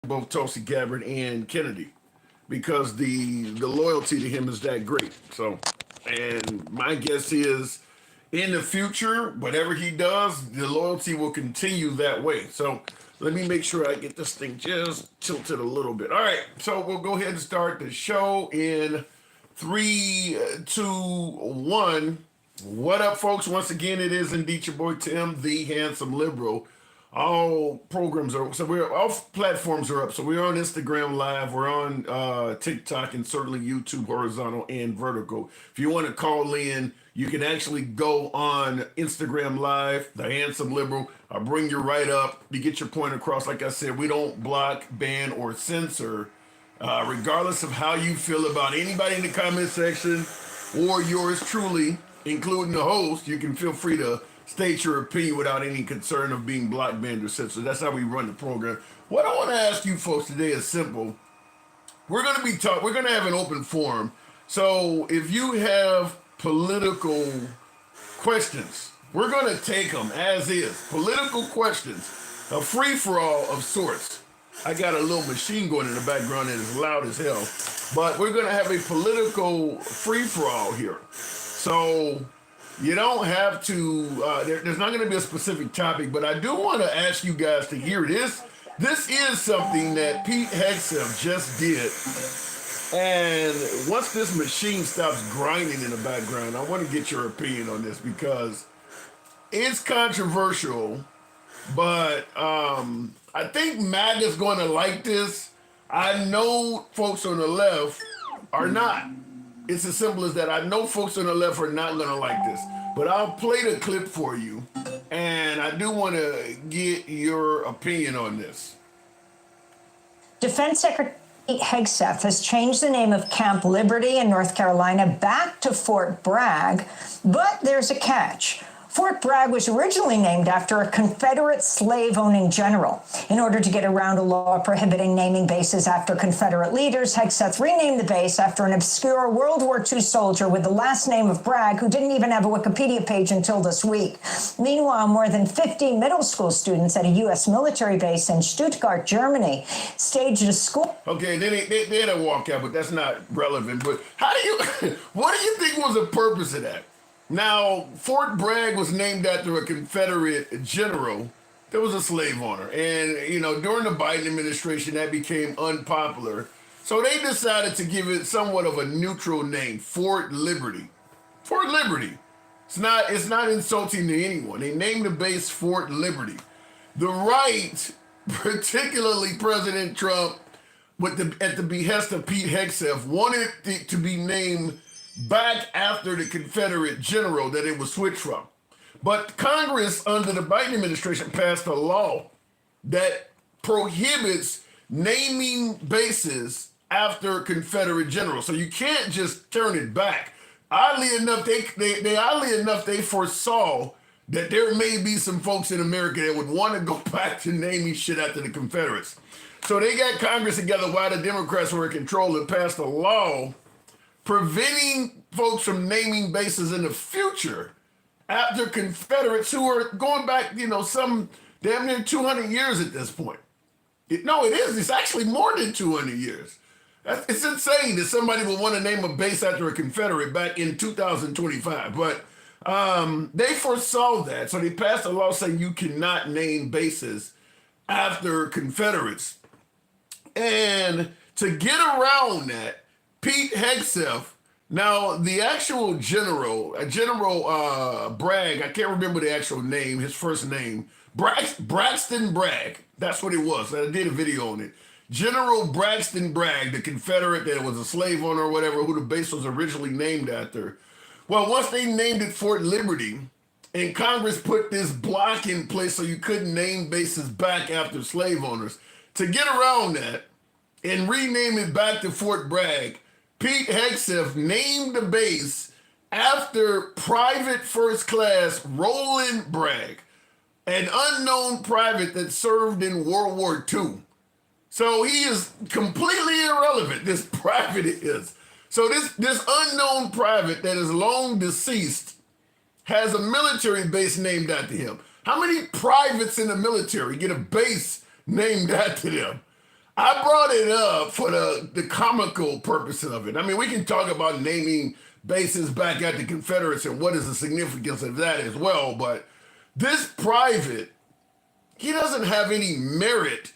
both Tulsi Gabbard and Kennedy because the loyalty to him is that great. So, and my guess is in the future, whatever he does, the loyalty will continue that way. So let me make sure I get this thing just tilted a little bit. All right, so we'll go ahead and start the show in three, two, one. What up, folks? Once again, it is indeed your boy Tim, the handsome liberal. All programs are so we're all platforms are up. So we're on Instagram Live, we're on TikTok, and certainly YouTube, horizontal and vertical. If you want to call in, you can actually go on Instagram Live, the handsome liberal. I'll bring you right up. You get your point across. Like I said, we don't block, ban, or censor, regardless of how you feel about anybody in the comment section or yours truly, including the host. You can feel free to state your opinion without any concern of being blocked, banned, or censored. That's how we run the program. What I want to ask you folks today is simple. We're going to have an open forum. So if you have political questions, we're going to take them as is. Political questions, a free-for-all of sorts. I got a little machine going in the background that is loud as hell. But we're going to have a political free-for-all here. So you don't have to, there's not going to be a specific topic, but I do want to ask you guys to hear this. This is something that Pete Hegseth just did. And once this machine stops grinding in the background, I want to get your opinion on this because it's controversial, but I think MAGA's going to like this. I know folks on the left are not. It's as simple as that. I know folks on the left are not going to like this, but I'll play the clip for you, and I do want to get your opinion on this. Defense Secretary Hegseth has changed the name of Camp Liberty in North Carolina back to Fort Bragg, but there's a catch. Fort Bragg was originally named after a Confederate slave-owning general. In order to get around a law prohibiting naming bases after Confederate leaders, Hegseth renamed the base after an obscure World War II soldier with the last name of Bragg, who didn't even have a Wikipedia page until this week. Meanwhile, more than 50 middle school students at a U.S. military base in Stuttgart, Germany, staged a school. Okay, they had a walkout, but that's not relevant. But what do you think was the purpose of that? Now, Fort Bragg was named after a Confederate general that was a slave owner. And, during the Biden administration, that became unpopular. So they decided to give it somewhat of a neutral name, Fort Liberty. Fort Liberty. It's not insulting to anyone. They named the base Fort Liberty. The right, particularly President Trump, at the behest of Pete Hegseth, wanted it to be named back after the Confederate general that it was switched from. But Congress, under the Biden administration, passed a law that prohibits naming bases after Confederate generals. So you can't just turn it back. Oddly enough, they foresaw that there may be some folks in America that would want to go back to naming shit after the Confederates. So they got Congress together while the Democrats were in control and passed a law preventing folks from naming bases in the future after Confederates who are going back, some damn near 200 years at this point. It's actually more than 200 years. It's insane that somebody would want to name a base after a Confederate back in 2025. But they foresaw that, so they passed a law saying you cannot name bases after Confederates. And to get around that, Pete Hegseth, now the actual General Bragg, I can't remember the actual name, his first name, Braxton Bragg, that's what it was. I did a video on it. General Braxton Bragg, the Confederate that was a slave owner or whatever, who the base was originally named after. Well, once they named it Fort Liberty, and Congress put this block in place so you couldn't name bases back after slave owners, to get around that and rename it back to Fort Bragg, Pete Hegseth named the base after Private First Class Roland Bragg, an unknown private that served in World War II. So he is completely irrelevant, this private is. So this unknown private that is long deceased has a military base named after him. How many privates in the military get a base named after them? I brought it up for the comical purpose of it. I mean, we can talk about naming bases back at the Confederates and what is the significance of that as well, but this private, he doesn't have any merit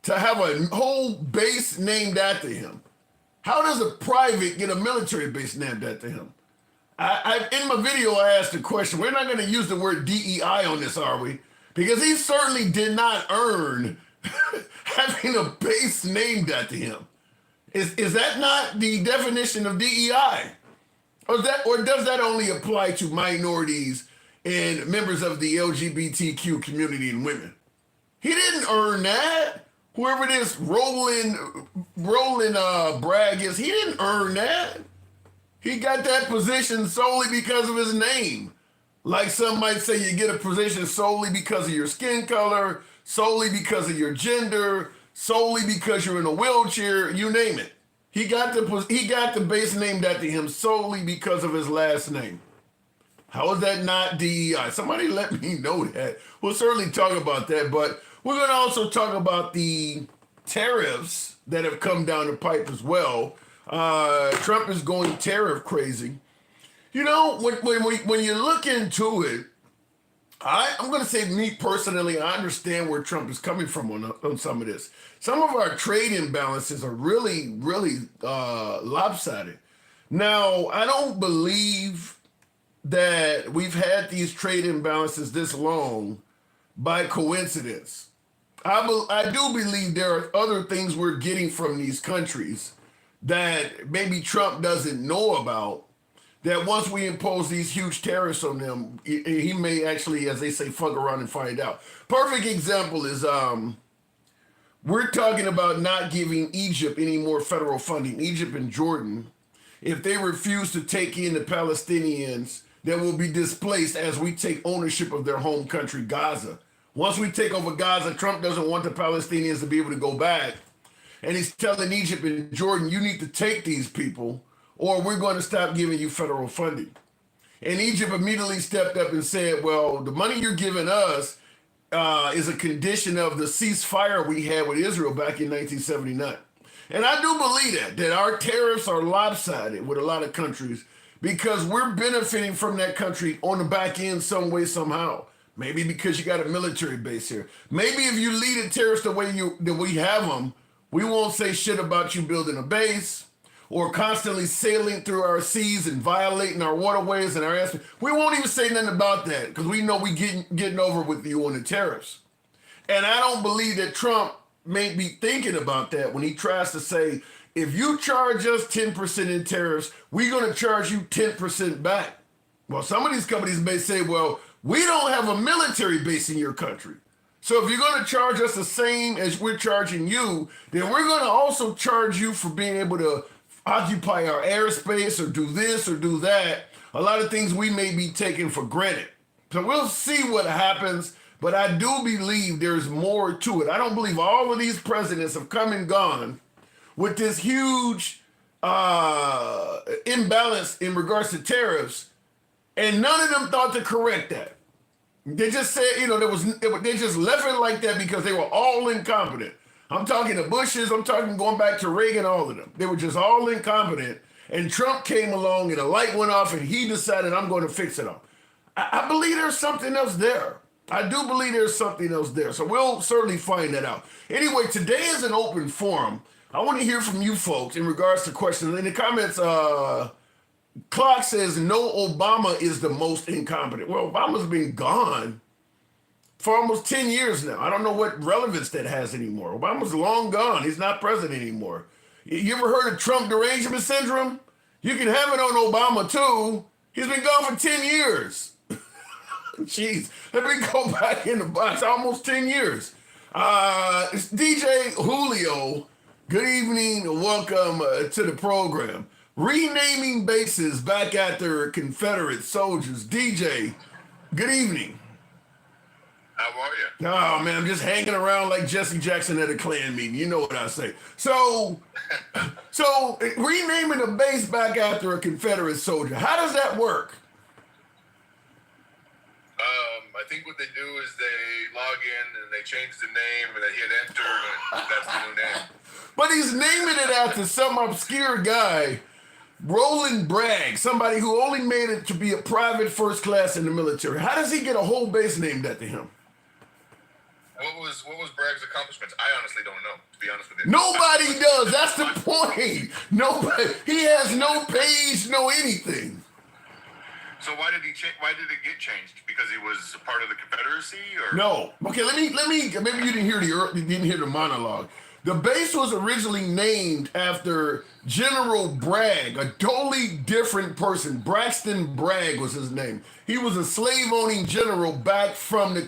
to have a whole base named after him. How does a private get a military base named after him? In my video, I asked a question. We're not going to use the word DEI on this, are we? Because he certainly did not earn having a base named after him. Is that not the definition of DEI? Or does that only apply to minorities and members of the LGBTQ community and women? He didn't earn that. Whoever this Roland Bragg is, he didn't earn that. He got that position solely because of his name. Like some might say, you get a position solely because of your skin color, solely because of your gender, solely because you're in a wheelchair, you name it. He got the base named after him solely because of his last name. How is that not DEI? Somebody let me know that. We'll certainly talk about that, but we're going to also talk about the tariffs that have come down the pipe as well. Trump is going tariff crazy. You know, when you look into it, I'm going to say, me personally, I understand where Trump is coming from on some of this. Some of our trade imbalances are really, really lopsided. Now, I don't believe that we've had these trade imbalances this long by coincidence. I do believe there are other things we're getting from these countries that maybe Trump doesn't know about, that once we impose these huge tariffs on them, he may actually, as they say, fuck around and find out. Perfect example is we're talking about not giving Egypt any more federal funding, Egypt and Jordan, if they refuse to take in the Palestinians that will be displaced as we take ownership of their home country, Gaza. Once we take over Gaza, Trump doesn't want the Palestinians to be able to go back. And he's telling Egypt and Jordan, you need to take these people or we're going to stop giving you federal funding. And Egypt immediately stepped up and said, well, the money you're giving us is a condition of the ceasefire we had with Israel back in 1979. And I do believe that our tariffs are lopsided with a lot of countries because we're benefiting from that country on the back end some way, somehow. Maybe because you got a military base here. Maybe if you lead the tariffs the way that we have them, we won't say shit about you building a base or constantly sailing through our seas and violating our waterways and our airspace. We won't even say nothing about that because we know we getting over with you on the tariffs. And I don't believe that Trump may be thinking about that when he tries to say, if you charge us 10% in tariffs, we're going to charge you 10% back. Well, some of these companies may say, well, we don't have a military base in your country. So if you're going to charge us the same as we're charging you, then we're going to also charge you for being able to occupy our airspace or do this or do that. A lot of things we may be taking for granted. So we'll see what happens, but I do believe there's more to it. I don't believe all of these presidents have come and gone with this huge imbalance in regards to tariffs, and none of them thought to correct that. They just said, they just left it like that because they were all incompetent. I'm talking the Bushes, I'm talking going back to Reagan, all of them. They were just all incompetent. And Trump came along and a light went off and he decided, I'm going to fix it all. I believe there's something else there. I do believe there's something else there. So we'll certainly find that out. Anyway, today is an open forum. I want to hear from you folks in regards to questions. In the comments, Clock says, no, Obama is the most incompetent. Well, Obama's been gone for almost 10 years now. I don't know what relevance that has anymore. Obama's long gone. He's not president anymore. You ever heard of Trump derangement syndrome? You can have it on Obama too. He's been gone for 10 years. Jeez, let me go back in the box. Almost 10 years. It's DJ Julio. Good evening. Welcome to the program. Renaming bases back after Confederate soldiers. DJ, good evening. How are you? Oh, man, I'm just hanging around like Jesse Jackson at a Klan meeting. You know what I say. So renaming a base back after a Confederate soldier, how does that work? I think what they do is they log in and they change the name and they hit enter and that's the new name. But he's naming it after some obscure guy, Roland Bragg, somebody who only made it to be a private first class in the military. How does he get a whole base named after him? What was Bragg's accomplishments? I honestly don't know, to be honest with you. Nobody does. That's the point. Nobody. He has no page, no anything. So why did he change? Why did it get changed? Because he was a part of the Confederacy, or No. Okay. Let me. Maybe you didn't hear the monologue. The base was originally named after General Bragg, a totally different person. Braxton Bragg was his name. He was a slave-owning general back from the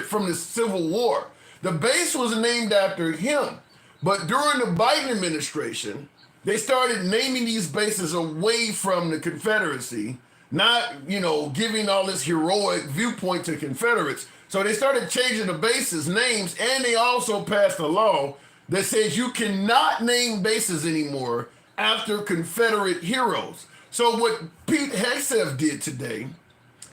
from the Civil War. The base was named after him. But during the Biden administration, they started naming these bases away from the Confederacy, not, giving all this heroic viewpoint to Confederates. So they started changing the bases' names, and they also passed a law that says you cannot name bases anymore after Confederate heroes. So what Pete Hegseth did today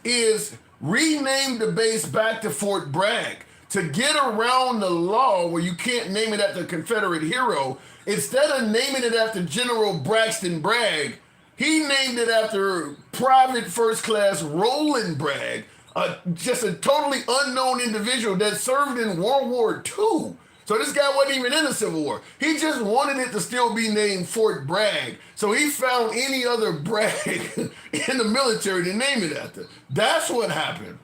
is rename the base back to Fort Bragg to get around the law where you can't name it after a Confederate hero. Instead of naming it after General Braxton Bragg, he named it after Private First Class Roland Bragg, just a totally unknown individual that served in World War II. So this guy wasn't even in the Civil War. He just wanted it to still be named Fort Bragg. So he found any other Bragg in the military to name it after. That's what happened.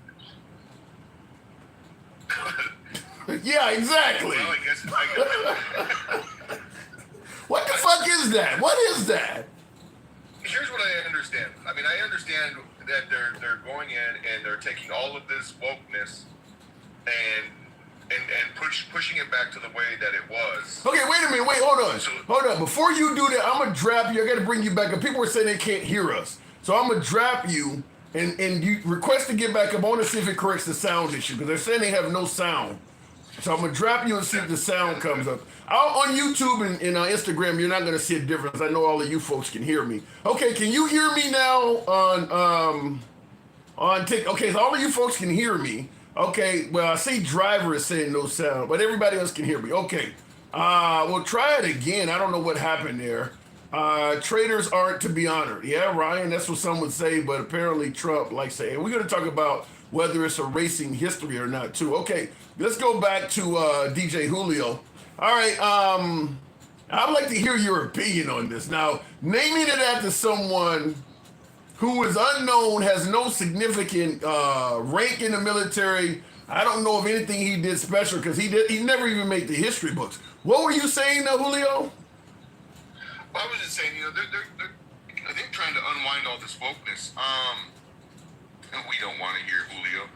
Yeah, exactly. Well, I guess. What the fuck is that? What is that? Here's what I understand. I mean, I understand that they're going in and they're taking all of this wokeness and pushing it back to the way that it was. Okay, wait a minute. Wait, hold on. Before you do that, I'm gonna drop you. I gotta bring you back up. People are saying they can't hear us, so I'm gonna drop you and you request to get back up. I want to see if it corrects the sound issue because they're saying they have no sound. So I'm gonna drop you and see if the sound comes up. On YouTube and Instagram, you're not gonna see a difference. I know all of you folks can hear me. Okay, can you hear me now on TikTok? Okay, so all of you folks can hear me. Okay, well, I see driver is saying no sound, but everybody else can hear me. Okay, we'll try it again. I don't know what happened there. Traitors aren't to be honored. Yeah, Ryan, that's what some would say, but apparently Trump likes to say, and we're going to talk about whether it's erasing history or not, too. Okay, let's go back to DJ Julio. All right, I'd like to hear your opinion on this. Now, naming it after someone who is unknown, has no significant rank in the military. I don't know of anything he did special because he never even made the history books. What were you saying, Julio? Well, I was just saying, they're I think trying to unwind all this wokeness. We don't want to hear Julio.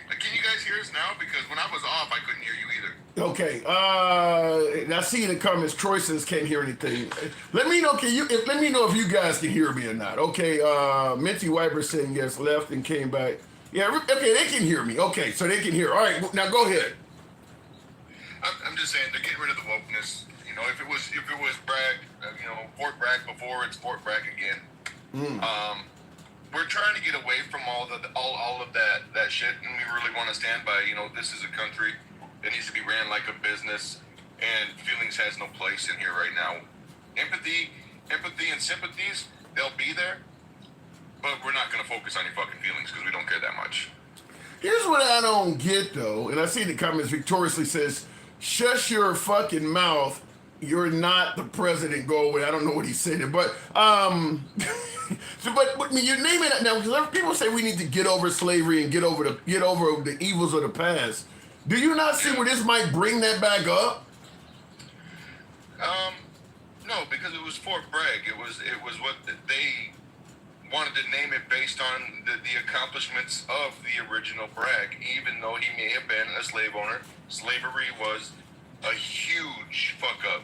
Can you guys hear us now? Because when I was off, I couldn't hear you either. Okay. I see in the comments, Troy says can't hear anything. Let me know. Let me know if you guys can hear me or not. Okay. Minty Wiper saying yes, left and came back. Yeah. Okay, they can hear me. Okay, so they can hear. All right. Now go ahead. I'm just saying they're getting rid of the wokeness. If it was Bragg, Fort Bragg before, it's Fort Bragg again. We're trying to get away from all of that shit, and we really want to stand by. This is a country that needs to be ran like a business, and feelings has no place in here right now. Empathy and sympathies, they'll be there, but we're not going to focus on your fucking feelings because we don't care that much. Here's what I don't get, though, and I see the comments victoriously says, shush your fucking mouth. You're not the president. Go away. I don't know what he said, but but you're naming it now because people say we need to get over slavery and get over the evils of the past. Do you not see where this might bring that back up? No, because it was Fort Bragg. It was what they wanted to name it based on the accomplishments of the original Bragg. Even though he may have been a slave owner, slavery was a huge fuck up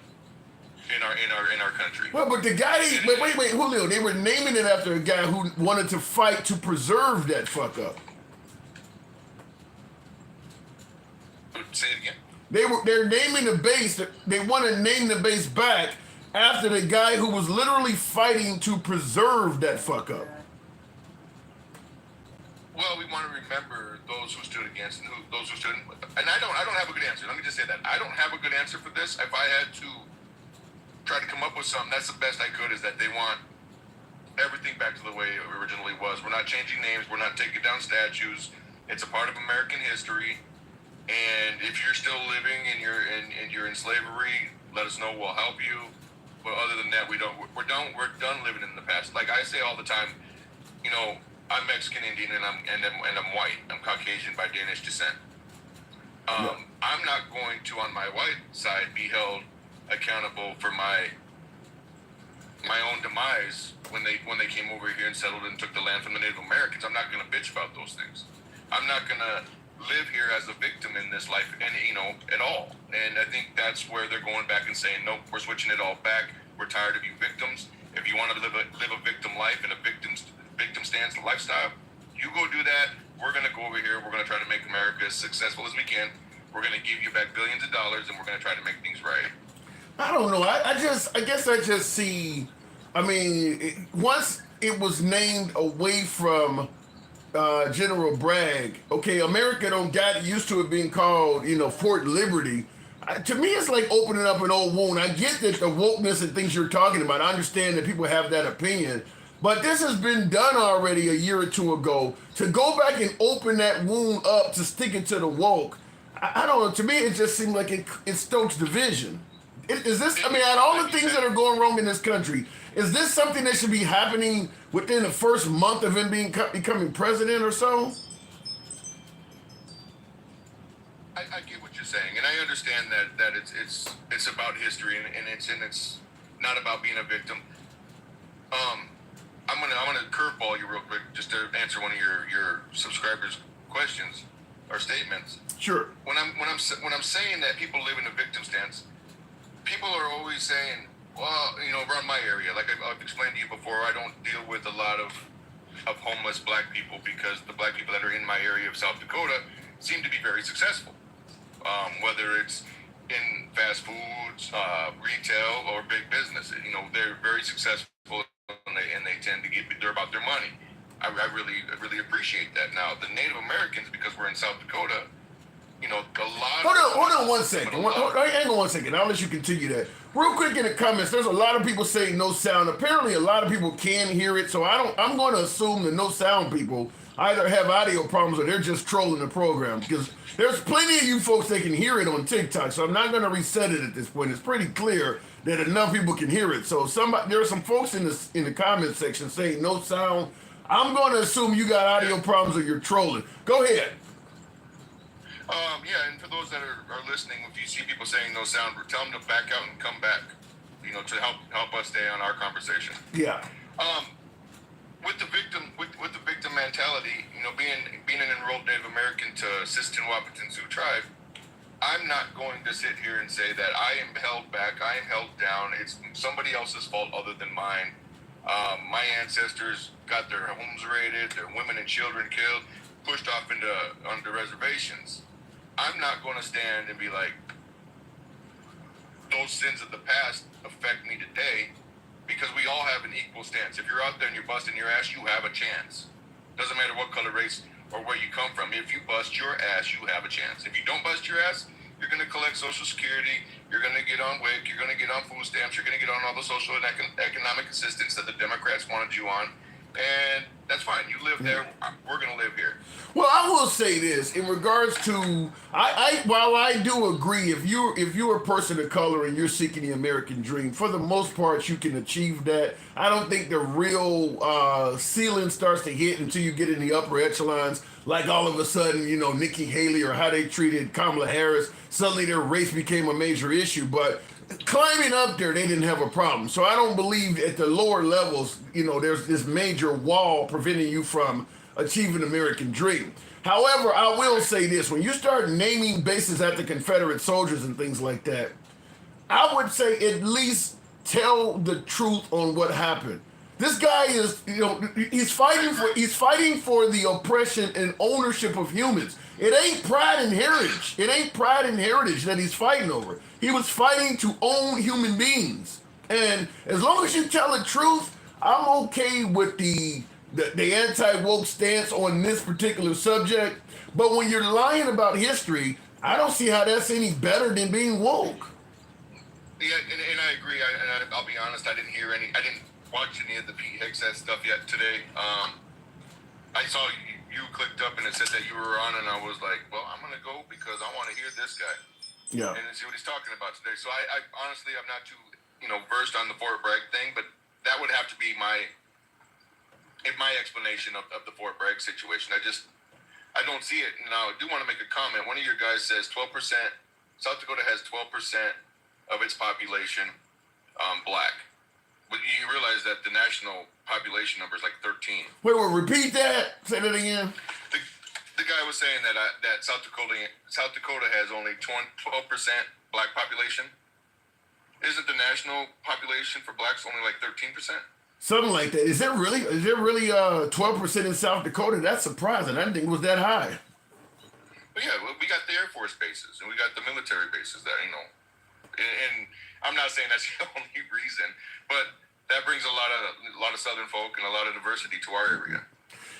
in our country. Well, but the guy, wait, Julio, they were naming it after a guy who wanted to fight to preserve that fuck up. Say it again. They're naming the base. They want to name the base back after the guy who was literally fighting to preserve that fuck up. Well, we want to remember those who stood against and those who stood. And I don't have a good answer. Let me just say that I don't have a good answer for this. If I had to try to come up with something, that's the best I could. Is that they want everything back to the way it originally was. We're not changing names. We're not taking down statues. It's a part of American history. And if you're still living and you're in slavery, let us know. We'll help you. But other than that, we're done living in the past. Like I say all the time, you know, I'm Mexican Indian and I'm white. I'm Caucasian by Danish descent. I'm not going to, on my white side, be held accountable for my own demise when they came over here and settled and took the land from the Native Americans. I'm not going to bitch about those things. I'm not going to live here as a victim in this life, and at all. And I think that's where they're going back and saying, nope, we're switching it all back. We're tired of you victims. If you want to live a victim life and a victim stance lifestyle, you go do that. We're going to go over here. We're going to try to make America as successful as we can. We're going to give you back billions of dollars, and we're going to try to make things right. I don't know. I guess I just see. I mean, once it was named away from General Bragg, okay, America don't got used to it being called, Fort Liberty. To me, it's like opening up an old wound. I get that the wokeness and things you're talking about. I understand that people have that opinion, but this has been done already a year or two ago. To go back and open that wound up to stick it to the woke, I don't know. To me, it just seems like it stokes division. Is this? I mean, at all the things that are going wrong in this country, is this something that should be happening within the first month of him becoming president or so? I get what you're saying, and I understand that it's about history and it's not about being a victim. I'm gonna curveball you real quick just to answer one of your subscribers' questions or statements. Sure. When I'm saying that people live in a victim stance, people are always saying, well, around my area, like I've explained to you before, I don't deal with a lot of homeless black people because the black people that are in my area of South Dakota seem to be very successful. Whether it's in fast foods, retail, or big business, they're very successful and they tend to they're about their money. I really appreciate that. Now, the Native Americans, because we're in South Dakota, a lot. Hold on 1 second. Hang on 1 second. I'll let you continue that. Real quick in the comments, there's a lot of people saying no sound. Apparently, a lot of people can hear it, so I'm going to assume the no sound people either have audio problems or they're just trolling the program, because there's plenty of you folks that can hear it on TikTok, so I'm not going to reset it at this point. It's pretty clear that enough people can hear it. So there are some folks in the comment section saying no sound. I'm going to assume you got audio problems or you're trolling. Go ahead. Yeah, and for those that are listening, if you see people saying no sound, tell them to back out and come back, to help us stay on our conversation. Yeah. With the victim mentality, being an enrolled Native American to Sisseton Wahpeton Sioux tribe, I'm not going to sit here and say that I am held back, I am held down. It's somebody else's fault other than mine. My ancestors got their homes raided, their women and children killed, pushed off onto reservations. I'm not going to stand and be like, those sins of the past affect me today, because we all have an equal stance. If you're out there and you're busting your ass, you have a chance. Doesn't matter what color, race, or where you come from. If you bust your ass, you have a chance. If you don't bust your ass, you're going to collect Social Security, you're going to get on WIC, you're going to get on food stamps, you're going to get on all the social and economic assistance that the Democrats wanted you on. And that's fine. You live there. We're going to live here. Well, I will say this in regards to while I do agree, if you're a person of color and you're seeking the American dream, for the most part you can achieve that. I don't think the real ceiling starts to hit until you get in the upper echelons. Like all of a sudden, Nikki Haley or how they treated Kamala Harris, suddenly their race became a major issue. But climbing up there, they didn't have a problem. So I don't believe at the lower levels, there's this major wall preventing you from achieving the American dream. However, I will say this. When you start naming bases after Confederate soldiers and things like that, I would say at least tell the truth on what happened. This guy is, he's fighting for the oppression and ownership of humans. It ain't pride and heritage. It ain't pride and heritage that he's fighting over. He was fighting to own human beings. And as long as you tell the truth, I'm okay with the the anti-woke stance on this particular subject. But when you're lying about history, I don't see how that's any better than being woke. Yeah, and I agree. I'll be honest. I didn't watch any of the Pete Hegseth stuff yet today. I saw you clicked up and it said that you were on, and I was like, well, I'm gonna go because I want to hear this guy. Yeah. And see what he's talking about today. So I honestly, I'm not too versed on the Fort Bragg thing, but that would have to be my explanation of the Fort Bragg situation. I don't see it. Now, I do want to make a comment. One of your guys says 12%. South Dakota has 12% of its population black. But you realize that the national population number is like 13. Wait, repeat that. Say that again. The guy was saying that that South Dakota has only 12% black population. Isn't the national population for blacks only like 13%? Something like that. Is there really 12% in South Dakota? That's surprising. I didn't think it was that high. But yeah, we got the Air Force bases and we got the military bases that and I'm not saying that's the only reason, but that brings a lot of Southern folk and a lot of diversity to our area.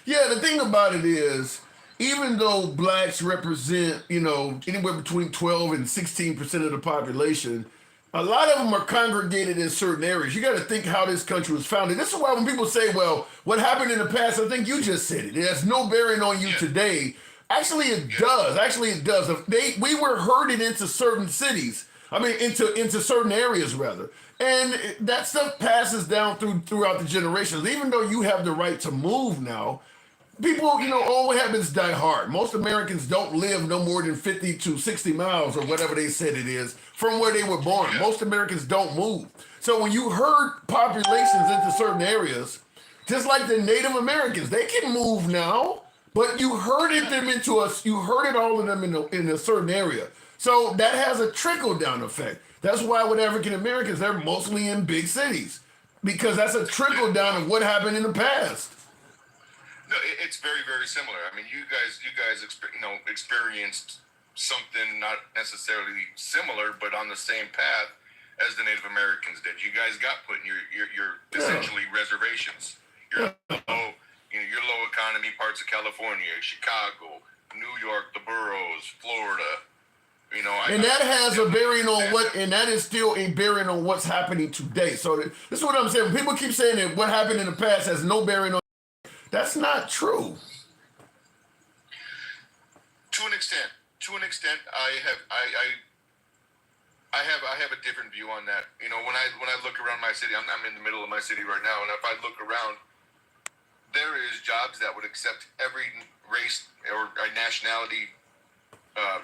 Yeah, the thing about it is, even though blacks represent, anywhere between 12 and 16% of the population, a lot of them are congregated in certain areas. You got to think how this country was founded. This is why when people say, well, what happened in the past, I think you just said it. It has no bearing on you today. Actually, it does. Actually, it does. We were herded into certain cities. I mean, into certain areas, rather. And that stuff passes down throughout the generations. Even though you have the right to move now, people, old habits die hard. Most Americans don't live no more than 50 to 60 miles or whatever they said it is from where they were born. Most Americans don't move. So when you herd populations into certain areas, just like the Native Americans, they can move now, but you herded all of them in a certain area. So that has a trickle-down effect. That's why with African Americans, they're mostly in big cities, because that's a trickle-down of what happened in the past. No, it's very, very similar. I mean, you guys, experienced something not necessarily similar, but on the same path as the Native Americans did. You guys got put in your essentially reservations. Your low economy parts of California, Chicago, New York, the boroughs, Florida. And that has a bearing on and that is still a bearing on what's happening today. So this is what I'm saying. When people keep saying that what happened in the past has no bearing on, that's not true. To an extent, I have a different view on that. When I look around my city, I'm in the middle of my city right now, and if I look around, there is jobs that would accept every race or nationality,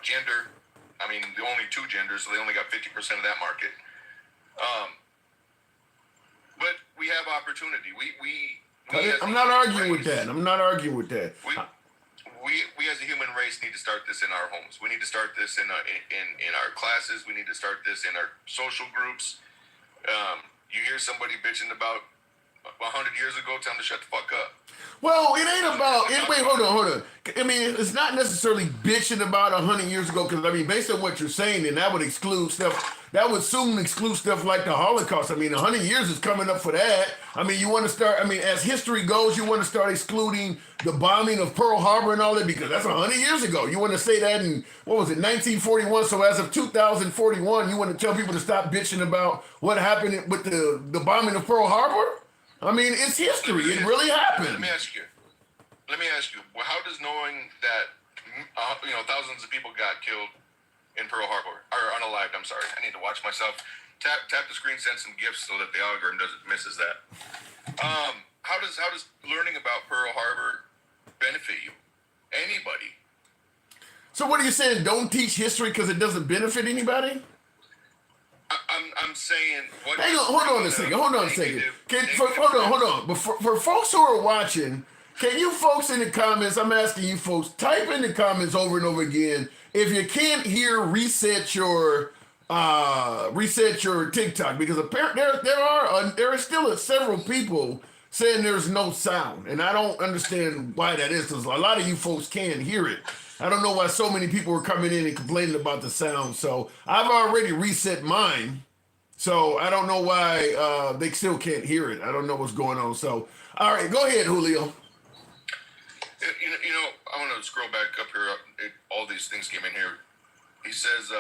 gender. I mean, the only two genders, so they only got 50% of that market. But we have opportunity. I'm not arguing with that. We as a human race need to start this in our homes. We need to start this in our classes. We need to start this in our social groups. You hear somebody bitching about 100 years ago, tell them to shut the fuck up. Well, it ain't about. Wait, hold on. I mean, it's not necessarily bitching about 100 years ago, because I mean, based on what you're saying, then that would exclude stuff. That would soon exclude stuff like the Holocaust. I mean, 100 years is coming up for that. I mean, you want to start. I mean, as history goes, you want to start excluding the bombing of Pearl Harbor and all that, because that's 100 years ago. You want to say that in 1941. So as of 2041, you want to tell people to stop bitching about what happened with the bombing of Pearl Harbor. I mean, it's history. It really happened. Let me ask you. Well, how does knowing that thousands of people got killed in Pearl Harbor or unalived? I'm sorry. I need to watch myself. Tap the screen, send some gifts so that the algorithm misses that. How does learning about Pearl Harbor benefit you? Anybody? So what are you saying? Don't teach history because it doesn't benefit anybody? I'm saying. Hold on a second. Hold on. But for folks who are watching, can you folks in the comments? I'm asking you folks, type in the comments over and over again. If you can't hear, reset your TikTok, because apparently there are still several people saying there's no sound, and I don't understand why that is, because a lot of you folks can't hear it. I don't know why so many people are coming in and complaining about the sound. So I've already reset mine. So I don't know why they still can't hear it. I don't know what's going on. So, all right, go ahead, Julio. I want to scroll back up here. All these things came in here. He says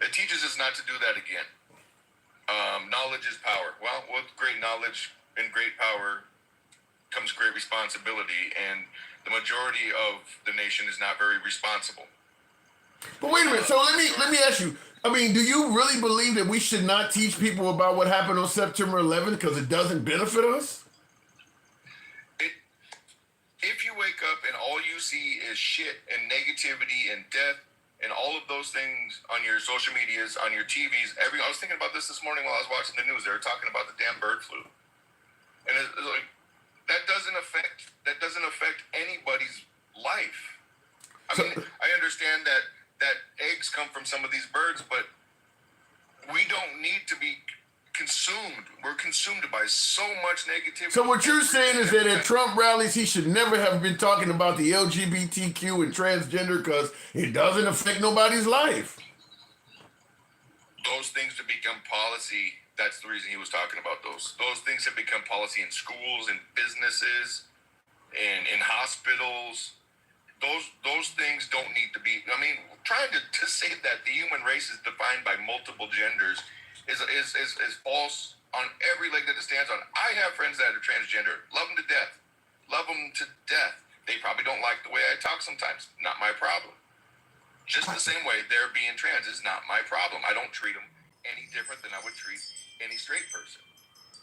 it teaches us not to do that again. Knowledge is power. Well, with great knowledge and great power comes great responsibility, and the majority of the nation is not very responsible. But wait a minute. So let me ask you. I mean, do you really believe that we should not teach people about what happened on September 11th because it doesn't benefit us? If you wake up and all you see is shit and negativity and death and all of those things on your social medias, on your TVs, I was thinking about this morning while I was watching the news. They were talking about the damn bird flu, and it's like that doesn't affect anybody's life. I mean, I understand that eggs come from some of these birds, but we don't need to be consumed. We're consumed by so much negativity. So what you're saying is that at Trump rallies, he should never have been talking about the LGBTQ and transgender because it doesn't affect nobody's life. Those things to become policy, that's the reason he was talking about those. Those things have become policy in schools and businesses and in hospitals. Those things don't need to be. I mean, trying to say that the human race is defined by multiple genders is false on every leg that it stands on. I have friends that are transgender. Love them to death. Love them to death. They probably don't like the way I talk sometimes. Not my problem. Just the same way they're being trans is not my problem. I don't treat them any different than I would treat any straight person.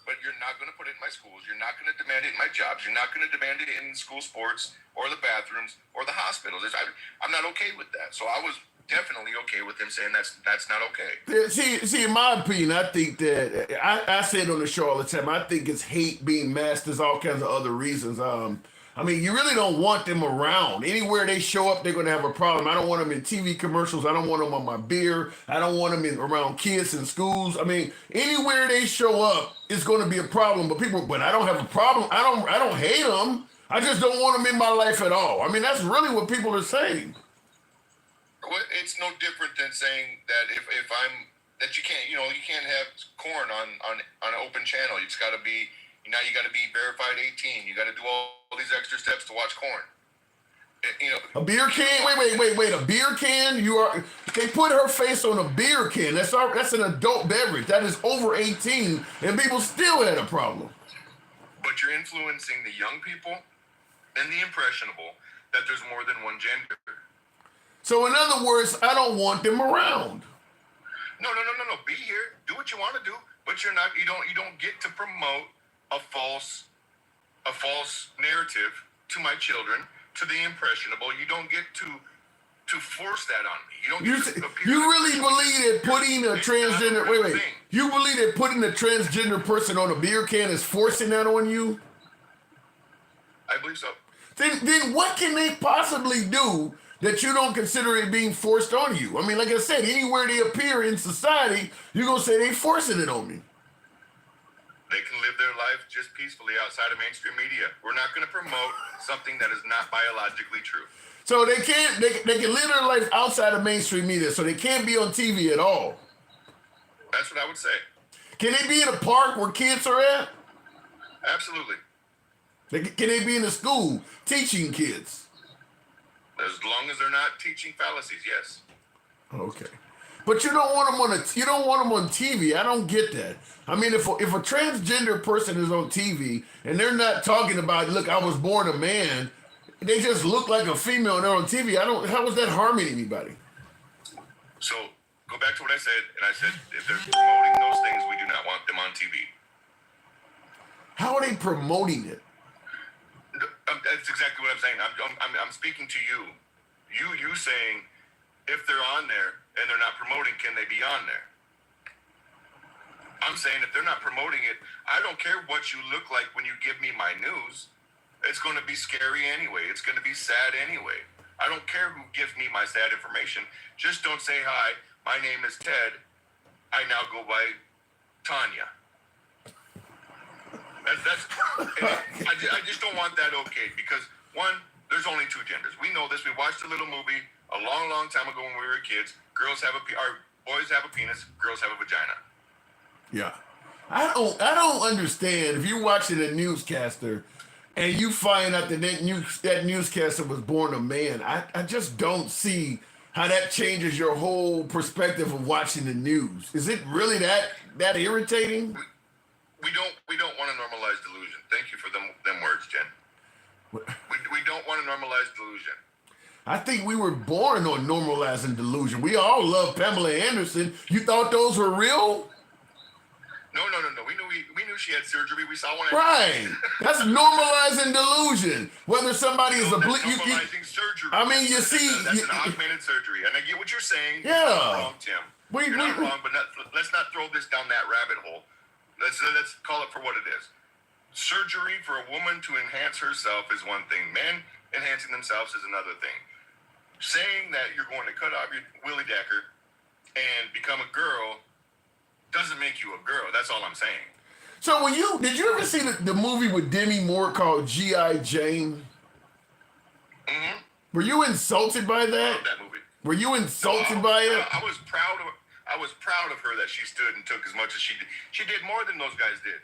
But you're not going to put it in my schools. You're not going to demand it in my jobs. You're not going to demand it in school sports or the bathrooms or the hospitals. I'm not okay with that. So I was definitely okay with him saying that's not okay. See, in my opinion, I think that I say it on the show all the time. I think it's hate being masked. There's all kinds of other reasons. I mean, you really don't want them around. Anywhere they show up, they're going to have a problem. I don't want them in TV commercials. I don't want them on my beer. I don't want them around kids in schools. I mean, anywhere they show up, it's going to be a problem. But I don't have a problem. I don't hate them. I just don't want them in my life at all. I mean, that's really what people are saying. Well, it's no different than saying that if I'm that you can't have corn on an open channel. You just got to be. Now you got to be verified 18. You got to do all these extra steps to watch corn. A beer can? Wait. A beer can? They put her face on a beer can. That's an adult beverage. That is over 18, and people still had a problem. But you're influencing the young people and the impressionable that there's more than one gender. So in other words, I don't want them around. No. Be here. Do what you want to do, but you're not. You don't get to promote a false narrative to my children, to the impressionable. You don't get to force that on me. You really believe that putting a transgender You believe that putting a transgender person on a beer can is forcing that on you? I believe so. Then what can they possibly do that you don't consider it being forced on you? I mean, like I said, anywhere they appear in society, you're gonna say they forcing it on me. They can live their life just peacefully outside of mainstream media. We're not going to promote something that is not biologically true. So they can live their life outside of mainstream media, so they can't be on TV at all. That's what I would say. Can they be in a park where kids are at? Absolutely. Can they be in a school teaching kids? As long as they're not teaching fallacies, yes. Okay. But you don't want them on TV. I don't get that. I mean, if a transgender person is on TV and they're not talking about, look, I was born a man, they just look like a female and they're on TV. How is that harming anybody? So go back to what I said, and I said if they're promoting those things, we do not want them on TV. How are they promoting it? That's exactly what I'm saying. I'm speaking to you. You saying if they're on there and they're not promoting, can they be on there? I'm saying if they're not promoting it, I don't care what you look like when you give me my news. It's going to be scary anyway. It's going to be sad anyway. I don't care who gives me my sad information. Just don't say, hi, my name is Ted. I now go by Tanya. I just don't want that okay because, one, there's only two genders. We know this. We watched a little movie a long, long time ago when we were kids. Boys have a penis, girls have a vagina. Yeah. I don't understand. If you're watching a newscaster, and you find out that newscaster was born a man. I just don't see how that changes your whole perspective of watching the news. Is it really that irritating? We don't want to normalize delusion. Thank you for them words, Jen. We don't want to normalize delusion. I think we were born on normalizing delusion. We all love Pamela Anderson. You thought those were real? No. We knew she had surgery. We saw one. Right. That's normalizing delusion. Whether somebody is a normalizing surgery. I mean, you see, that's an augmented surgery, and I get what you're saying. Yeah. You're not wrong, Tim. You're not wrong, but let's not throw this down that rabbit hole. Let's call it for what it is. Surgery for a woman to enhance herself is one thing. Men enhancing themselves is another thing. Saying that you're going to cut off your Willie Decker and become a girl doesn't make you a girl. That's all I'm saying. So did you ever see the movie with Demi Moore called G.I. Jane? Mm-hmm. Were you insulted by that? I love that movie. Were you insulted by it? I was proud of her that she stood and took as much as she did. She did more than those guys did.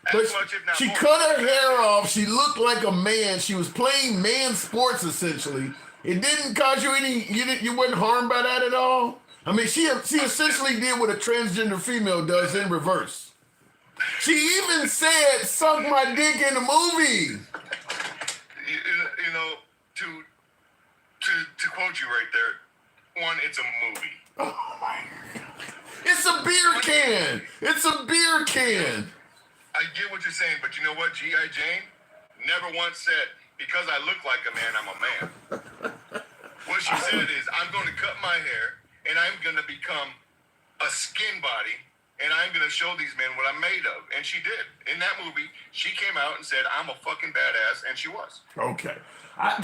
As much, if not she more. cut her hair off. She looked like a man. She was playing man sports essentially. It didn't cause you you weren't harmed by that at all? I mean, she essentially did what a transgender female does in reverse. She even said, "Suck my dick" in the movie. You know, to quote you right there, one, it's a movie. Oh my God. It's a beer can. It's a beer can. I get what you're saying, but you know what? G.I. Jane never once said, because I look like a man, I'm a man. What she said is, I'm going to cut my hair, and I'm going to become a skin body, and I'm going to show these men what I'm made of. And she did. In that movie, she came out and said, I'm a fucking badass, and she was. Okay.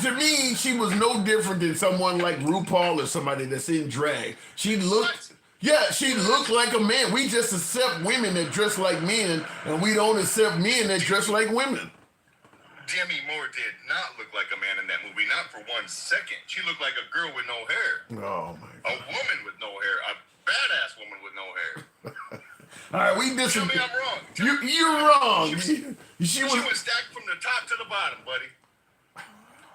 To me, she was no different than someone like RuPaul or somebody that's in drag. She looked like a man. We just accept women that dress like men, and we don't accept men that dress like women. Demi Moore did not look like a man in that movie, not for 1 second. She looked like a girl with no hair. Oh my God. A woman with no hair. A badass woman with no hair. All right, we disagree. Tell me I'm wrong. You're wrong. She was stacked from the top to the bottom, buddy.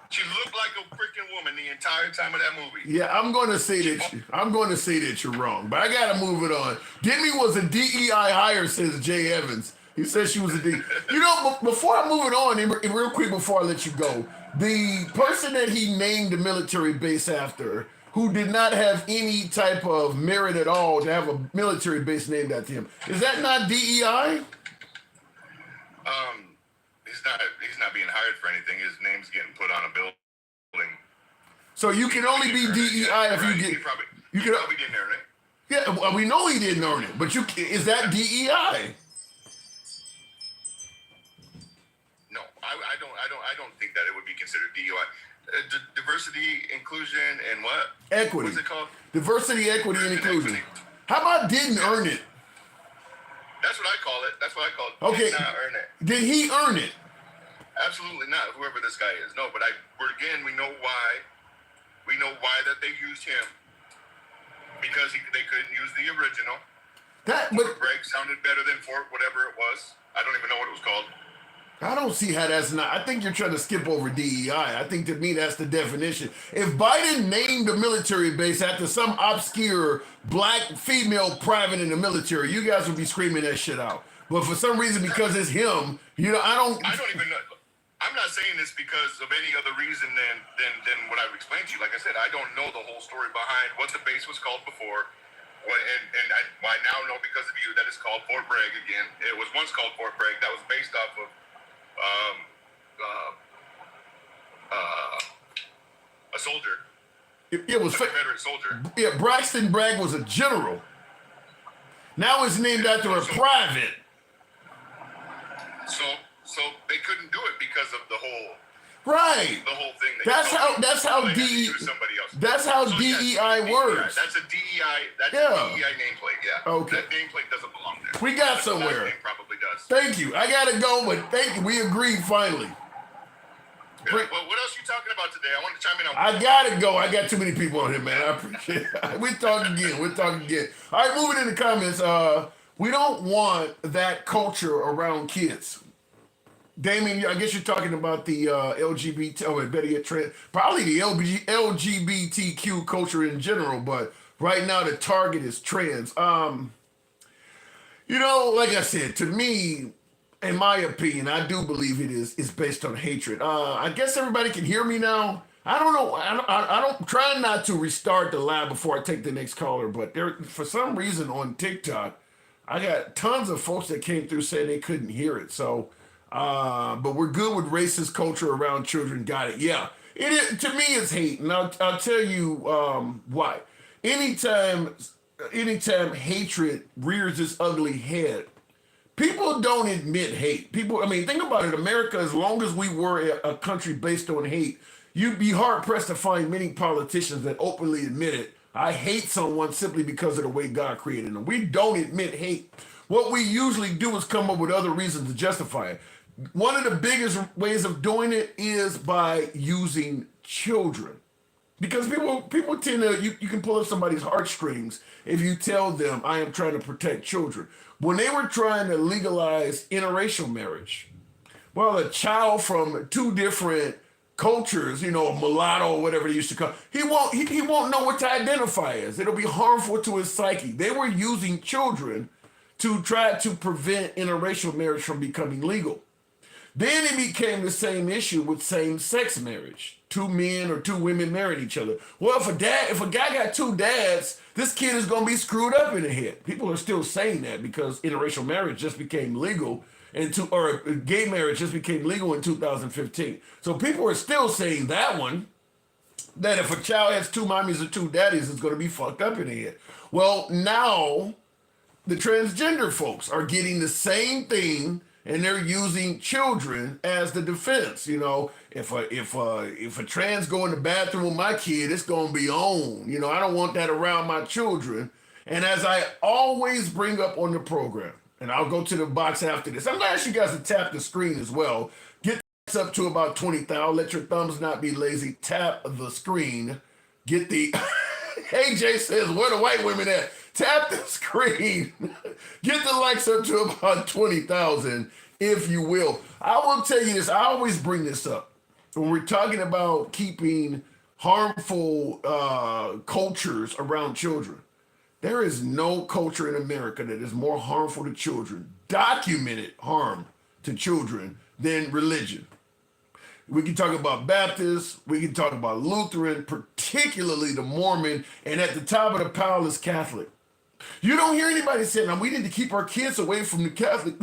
She looked like a freaking woman the entire time of that movie. Yeah, I'm going to say that you're wrong, but I got to move it on. Demi was a DEI hire, says Jay Evans. He says she was a DEI. You know, before I move it on, and real quick before I let you go, the person that he named the military base after, who did not have any type of merit at all to have a military base named after him, is that not DEI? He's not being hired for anything. His name's getting put on a building. So you can only be DEI if you get. He probably didn't earn it. Yeah, well, we know he didn't earn it, but is that DEI? No, I don't think that it would be considered DEI. Diversity, inclusion, and what? Equity. What's it called? Diversity, equity, and inclusion. How about didn't earn it? That's what I call it. Okay. Did not earn it. Did he earn it? Absolutely not. Whoever this guy is. No, but we know why. We know why that they used him. Because they couldn't use the original. Fort Bragg sounded better than Fort whatever it was. I don't even know what it was called. I don't see how that's not. I think you're trying to skip over DEI. I think to me that's the definition. If Biden named a military base after some obscure black female private in the military, you guys would be screaming that shit out. But for some reason, because it's him, I don't even know. I'm not saying this because of any other reason than what I've explained to you. Like I said, I don't know the whole story behind what the base was called before. I now know because of you that it's called Fort Bragg again. It was once called Fort Bragg. That was based off of a soldier. It was a Confederate soldier. Yeah, Braxton Bragg was a general. Now it's named after a private. So they couldn't do it because of the whole thing. That's how DEI works. That's a DEI. That's a DEI nameplate. Yeah. Okay. That nameplate doesn't belong there. We got somewhere. That name probably does. Thank you. I gotta go, but thank you. We agreed finally. Yeah. Well, what else are you talking about today? I want to chime in on. I gotta go. I got too many people on here, man. I appreciate it. We'll talk again. All right, moving in the comments. We don't want that culture around kids. Damien, I guess you're talking about the LGBT, or better yet, probably the LGBTQ culture in general, but right now the target is trans. Like I said, to me, in my opinion, I do believe it's based on hatred. I guess everybody can hear me now. I don't know. I don't try not to restart the live before I take the next caller, but there for some reason on TikTok, I got tons of folks that came through saying they couldn't hear it. So, but we're good with racist culture around children. Got it? Yeah. It is, to me, it's hate, and I'll tell you why. Anytime, anytime hatred rears its ugly head, people don't admit hate. People, I mean, think about it. America, as long as we were a country based on hate, you'd be hard pressed to find many politicians that openly admit it. I hate someone simply because of the way God created them. We don't admit hate. What we usually do is come up with other reasons to justify it. One of the biggest ways of doing it is by using children. Because people tend to, you can pull up somebody's heartstrings if you tell them, I am trying to protect children. When they were trying to legalize interracial marriage, well, a child from two different cultures, a mulatto or whatever they used to call, he won't know what to identify as. It'll be harmful to his psyche. They were using children to try to prevent interracial marriage from becoming legal. Then it became the same issue with same-sex marriage. Two men or two women married each other. Well, if a guy got two dads, this kid is gonna be screwed up in the head. People are still saying that because interracial marriage just became legal or gay marriage just became legal in 2015. So people are still saying that if a child has two mommies or two daddies, it's gonna be fucked up in the head. Well, now the transgender folks are getting the same thing, and they're using children as the defense. If a trans go in the bathroom with my kid, it's gonna be on. I don't want that around my children. And as I always bring up on the program, and I'll go to the box after this, I'm gonna ask you guys to tap the screen as well. Get this up to about 20,000. Let your thumbs not be lazy. Tap the screen. Get the AJ says, where the white women at? Tap the screen. Get the likes up to about 20,000, if you will. I will tell you this. I always bring this up. When we're talking about keeping harmful cultures around children, there is no culture in America that is more harmful to children, documented harm to children, than religion. We can talk about Baptists, we can talk about Lutheran, particularly the Mormon, and at the top of the pile is Catholic. You don't hear anybody saying, now we need to keep our kids away from the Catholic.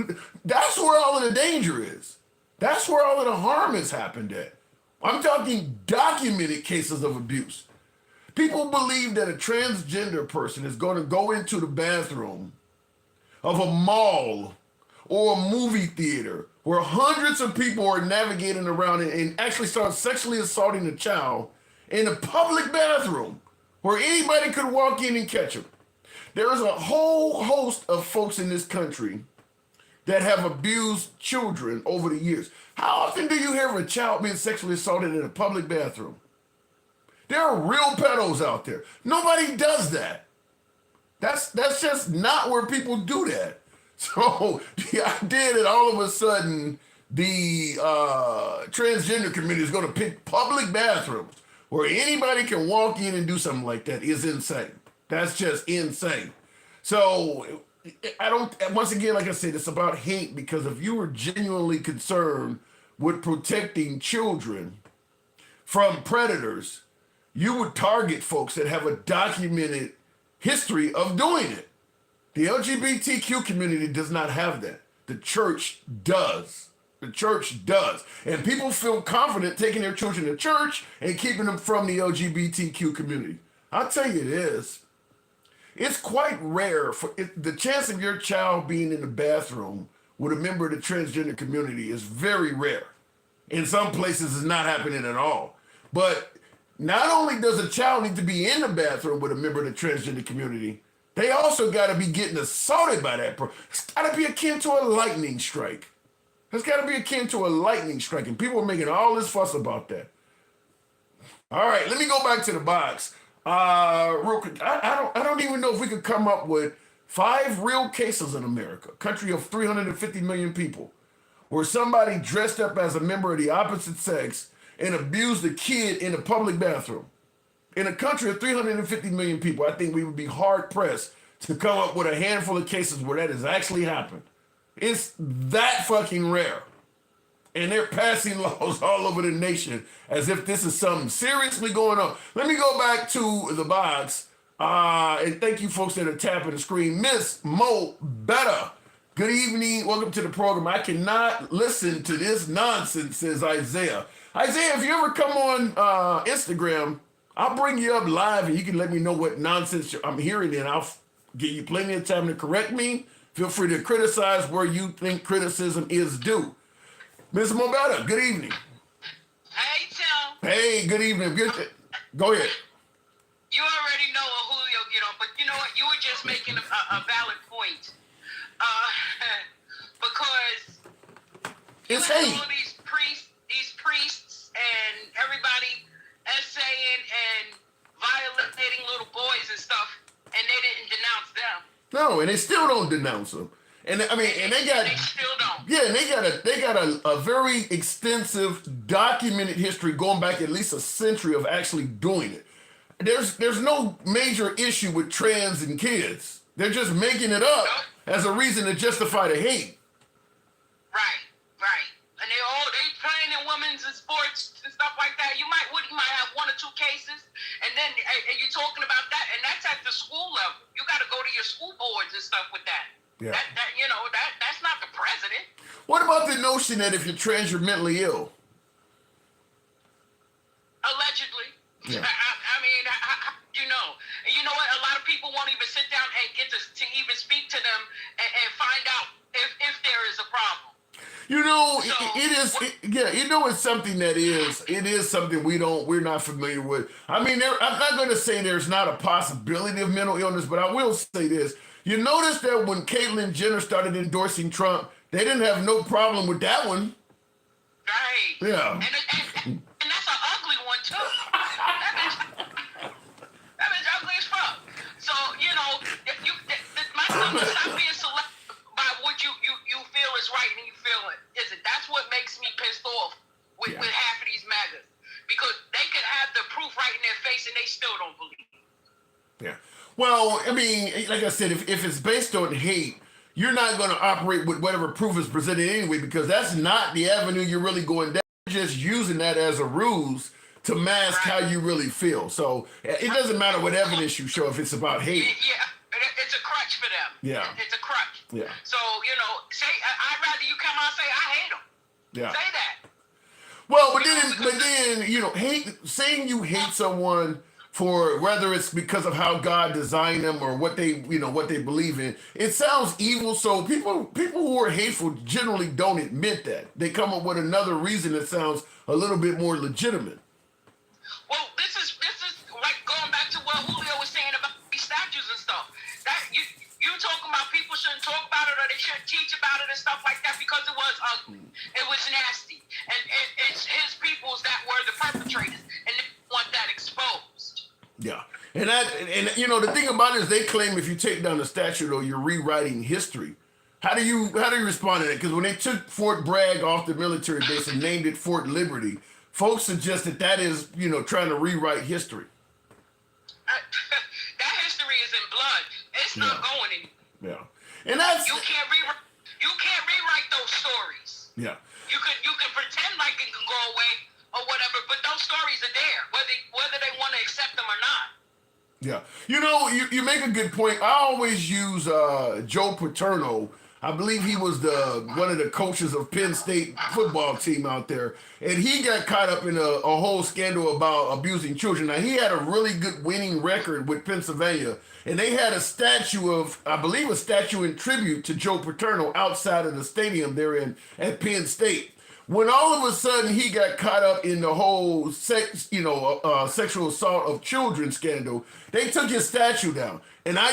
That's where all of the danger is. That's where all of the harm has happened at. I'm talking documented cases of abuse. People believe that a transgender person is going to go into the bathroom of a mall or a movie theater where hundreds of people are navigating around and actually start sexually assaulting a child in a public bathroom where anybody could walk in and catch them. There is a whole host of folks in this country that have abused children over the years. How often do you hear of a child being sexually assaulted in a public bathroom? There are real pedos out there. Nobody does that. That's just not where people do that. So the idea that all of a sudden the transgender community is going to pick public bathrooms where anybody can walk in and do something like that is insane. That's just insane. So once again, like I said, it's about hate, because if you were genuinely concerned with protecting children from predators, you would target folks that have a documented history of doing it. The LGBTQ community does not have that. The church does. The church does. And people feel confident taking their children to church and keeping them from the LGBTQ community. I'll tell you this. It's quite rare for the chance of your child being in the bathroom with a member of the transgender community is very rare. In some places, it's not happening at all. But not only does a child need to be in the bathroom with a member of the transgender community, they also got to be getting assaulted by that person. It's got to be akin to a lightning strike. It's got to be akin to a lightning strike, and people are making all this fuss about that. All right, let me go back to the box. Real quick, I don't even know if we could come up with 5 real cases in America, country of 350 million people, where somebody dressed up as a member of the opposite sex and abused a kid in a public bathroom. In a country of 350 million people, I think we would be hard pressed to come up with a handful of cases where that has actually happened. It's that fucking rare. And they're passing laws all over the nation as if this is something seriously going on. Let me go back to the box. And thank you folks that are tapping the screen. Miss Mo Better. Good evening. Welcome to the program. I cannot listen to this nonsense, says Isaiah. Isaiah, if you ever come on Instagram, I'll bring you up live and you can let me know what nonsense I'm hearing, and I'll give you plenty of time to correct me. Feel free to criticize where you think criticism is due. Ms. Mobetta, good evening. Hey, Tim. Hey, good evening. Go ahead. You already know what Julio get on, but you know what? You were just making a valid point. Because It's you have hate. all these priests and everybody essaying and violating little boys and stuff, and they didn't denounce them. No, and they still don't denounce them. And I mean, and they still don't. yeah, and they got a very extensive documented history going back at least a century of actually doing it. There's no major issue with trans and kids. They're just making it up as a reason to justify the hate. Right. And they playing in women's sports and stuff like that. You might have one or two cases, and then and you're talking about that, and that's at the school level. You got to go to your school boards and stuff with that. Yeah. That's not the president. What about the notion that if you're trans, you're mentally ill? Allegedly. Yeah. I mean, you know what? A lot of people won't even sit down and get to even speak to them and find out if there is a problem. You know, So, it's something that it is something we're not familiar with. I mean, I'm not going to say there's not a possibility of mental illness, but I will say this. You notice that when Caitlyn Jenner started endorsing Trump, they didn't have no problem with that one. Right. Yeah. And that's an ugly one, too. That is ugly as fuck. So, my thing is stop being selective by what you feel is right and you feel it isn't. That's what makes me pissed off with half of these MAGAs. Because they could have the proof right in their face and they still don't believe it. Yeah. Well, I mean, like I said, if it's based on hate, you're not going to operate with whatever proof is presented anyway, because that's not the avenue you're really going down. You're just using that as a ruse to mask how you really feel. So it doesn't matter what evidence you show if it's about hate. Yeah, it's a crutch for them. Yeah. It's a crutch. Yeah. So, I'd rather you come out and say, I hate them. Yeah. Say that. Well, but then, saying you hate someone for whether it's because of how God designed them or what they believe in, it sounds evil. So people who are hateful generally don't admit that. They come up with another reason that sounds a little bit more legitimate. Well, this is like going back to what Julio was saying about these statues and stuff. That you talking about people shouldn't talk about it or they shouldn't teach about it and stuff like that because it was ugly. It was nasty. And it's his peoples that were the perpetrators and they want that exposed. Yeah. And the thing about it is they claim if you take down the statue, though, you're rewriting history. How do you respond to that? Because when they took Fort Bragg off the military base and named it Fort Liberty, folks suggest that is, trying to rewrite history. That history is in blood. It's not going anywhere. Yeah. And that's You can't rewrite those stories. yeah. You can pretend like it can go away or whatever, but those stories are there, whether they want to accept them or not. Yeah. You make a good point. I always use Joe Paterno. I believe he was one of the coaches of Penn State football team out there. And he got caught up in a whole scandal about abusing children. Now, he had a really good winning record with Pennsylvania. And they had a statue in tribute to Joe Paterno outside of the stadium there at Penn State. When all of a sudden he got caught up in the whole sexual assault of children scandal, they took his statue down. And I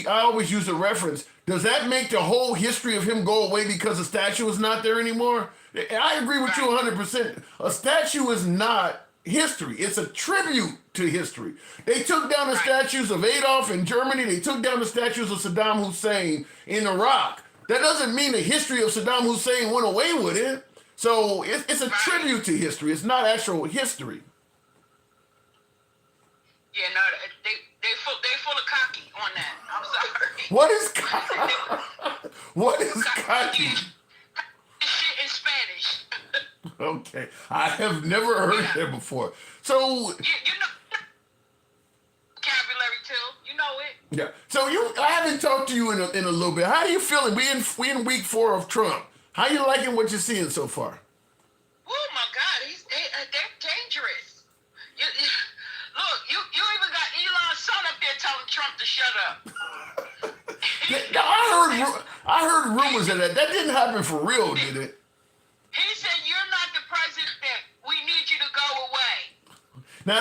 always use the reference. Does that make the whole history of him go away because the statue is not there anymore? I agree with you 100%. A statue is not history. It's a tribute to history. They took down the statues of Adolf in Germany. They took down the statues of Saddam Hussein in Iraq. that doesn't mean the history of Saddam Hussein went away with it. So it's a tribute to history. It's not actual history. Yeah, no, they full of cocky on that. I'm sorry. What is what is cocky? Shit in Spanish. Okay, I have never heard that before. So You know vocabulary too. You know it. yeah, so I haven't talked to you in a little bit. How are you feeling? We in week 4 of Trump. How you liking what you're seeing so far? Oh my God, they're dangerous. Look, you even got Elon's son up there telling Trump to shut up. I heard rumors of that. That didn't happen for real, did it? He said, "You're not the president. We need you to go away." Now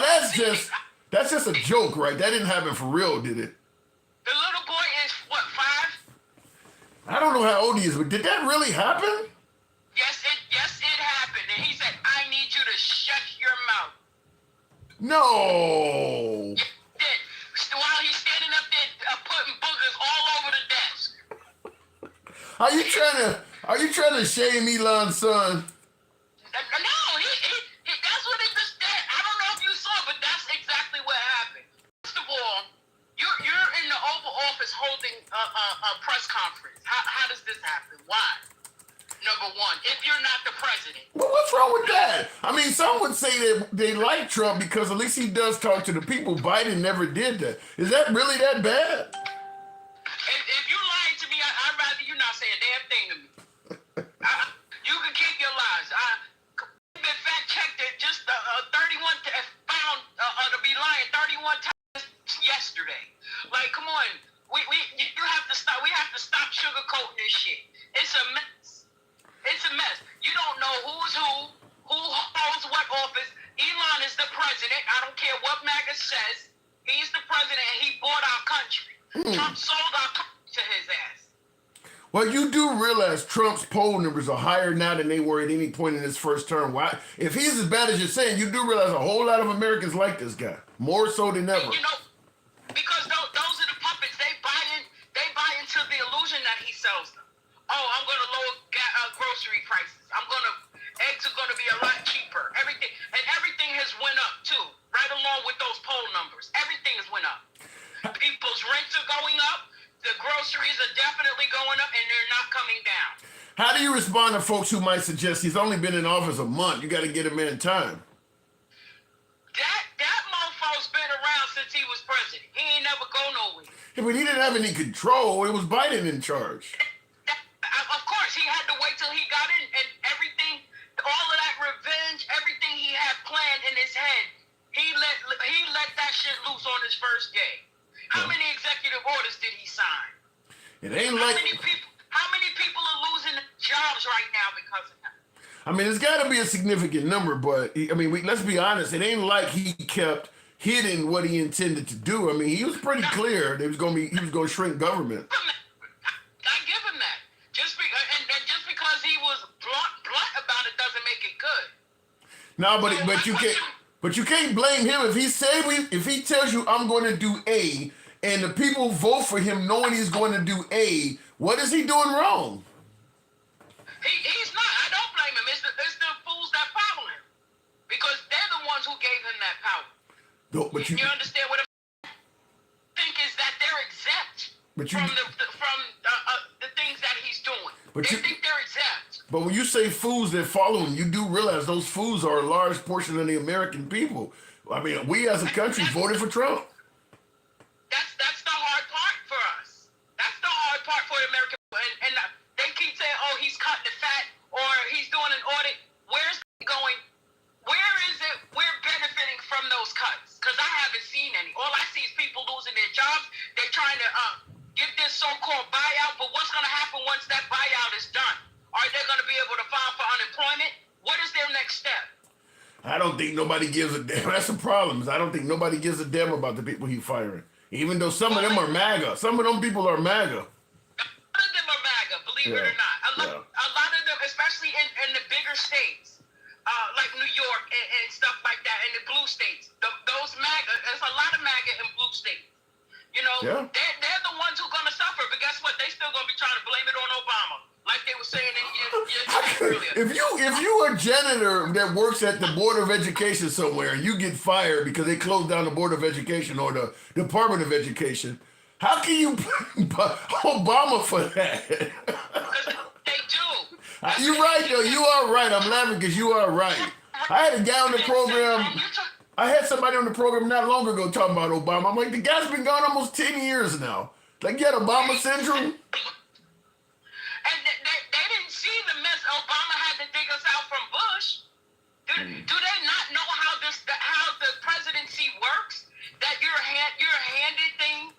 that's just a joke, right? That didn't happen for real, did it? The little boy is what, 5? I don't know how old he is, but did that really happen? Yes, it happened. And he said, "I need you to shut your mouth." No. Did while he's standing up there putting boogers all over the desk. Are you trying to shame Elon's son? No, he that's what it just did. I don't know if you saw, but that's exactly what happened. First of all, you're in the Oval Office holding a press conference. How does this happen? Why? Number one, if you're not the president. Well, what's wrong with that? I mean, some would say that they like Trump because at least he does talk to the people. Biden never did that. Is that really that bad? If you're lying to me, I'd rather you not say a damn thing to me. You can keep your lies. I've been fact checked it just 31 found to be lying 31 times yesterday. Like, come on, you have to stop. We have to stop sugarcoating this shit. It's a mess. It's a mess. You don't know who's who holds what office. Elon is the president. I don't care what MAGA says. He's the president, and he bought our country. Trump sold our country to his ass. Well, you do realize Trump's poll numbers are higher now than they were at any point in his first term. Why? If he's as bad as you're saying, you do realize a whole lot of Americans like this guy, more so than ever. You know, because those are the puppets. They buy into the illusion that he sells them. Oh, I'm going to lower grocery prices. Eggs are going to be a lot cheaper. Everything has went up too, right along with those poll numbers. Everything has went up. People's rents are going up. The groceries are definitely going up, and they're not coming down. How do you respond to folks who might suggest he's only been in office a month? You got to get him in time. That mofo's been around since he was president. He ain't never go nowhere. Yeah, but he didn't have any control. It was Biden in charge. Of course, he had to wait till he got in, and everything, all of that revenge, everything he had planned in his head, he let that shit loose on his first day. How many executive orders did he sign? It ain't like... How many people are losing jobs right now because of that? I mean, it's got to be a significant number, but I mean, let's be honest. It ain't like he kept hidden what he intended to do. I mean, he was pretty clear that he was going to shrink government. I give him that. Just because he was blunt about it doesn't make it good. No, but you can't blame him if he tells you I'm going to do A, and the people vote for him knowing he's going to do A. What is he doing wrong? He's not. I don't blame him. It's the fools that follow him, because they're the ones who gave him that power. No, but you understand what I think is that they're exempt from the things that he's doing. They think they're exempt. But when you say fools that follow him, you do realize those fools are a large portion of the American people. I mean, we as a country voted for Trump. That's the hard part for us. That's the hard part for the American people. And they keep saying, oh, he's cutting the fat, or he's doing an audit. Where's it going? Where is it we're benefiting from those cuts? Because I haven't seen any. All I see is people losing their jobs. They're trying to get this so-called buyout, but what's going to happen once that buyout is done? Are they going to be able to file for unemployment? What is their next step? I don't think nobody gives a damn. That's the problem. I don't think nobody gives a damn about the people he's firing. Even though some of them are MAGA. Some of them people are MAGA. A lot of them are MAGA, believe it or not. A lot of them, especially in the bigger states, like New York and stuff like that, in the blue states. Those MAGA, there's a lot of MAGA in blue states. You know, Yeah. they're the ones who are going to suffer. But guess what? They still going to be trying to blame it on Obama, like they were saying in your earlier. If you a janitor that works at the Board of Education somewhere and you get fired because they closed down the Board of Education or the Department of Education, how can you blame Obama for that? They do. You're right, though. You are right. I'm laughing because you are right. I had a guy on the program. I had somebody on the program not long ago talking about Obama. I'm like, the guy's been gone almost 10 years now. Like, you had Obama syndrome? And they didn't see the mess Obama had to dig us out from Bush. Do they not know how the presidency works? That you're handed things.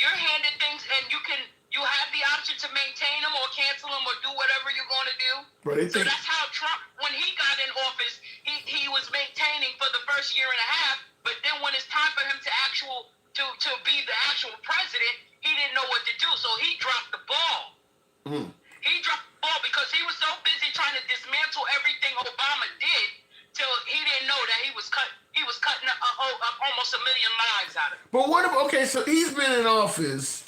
You're handed things, and you have the option to maintain them or cancel them or do whatever you're going to do. So that's how Trump, when he got in office, he was maintaining for the first year and a half. But then when it's time for him to be the actual president, he didn't know what to do. So he dropped the ball. He dropped the ball because he was so busy trying to dismantle everything Obama did till he didn't know that he was cutting almost 1 million lives out of it. But okay, so he's been in office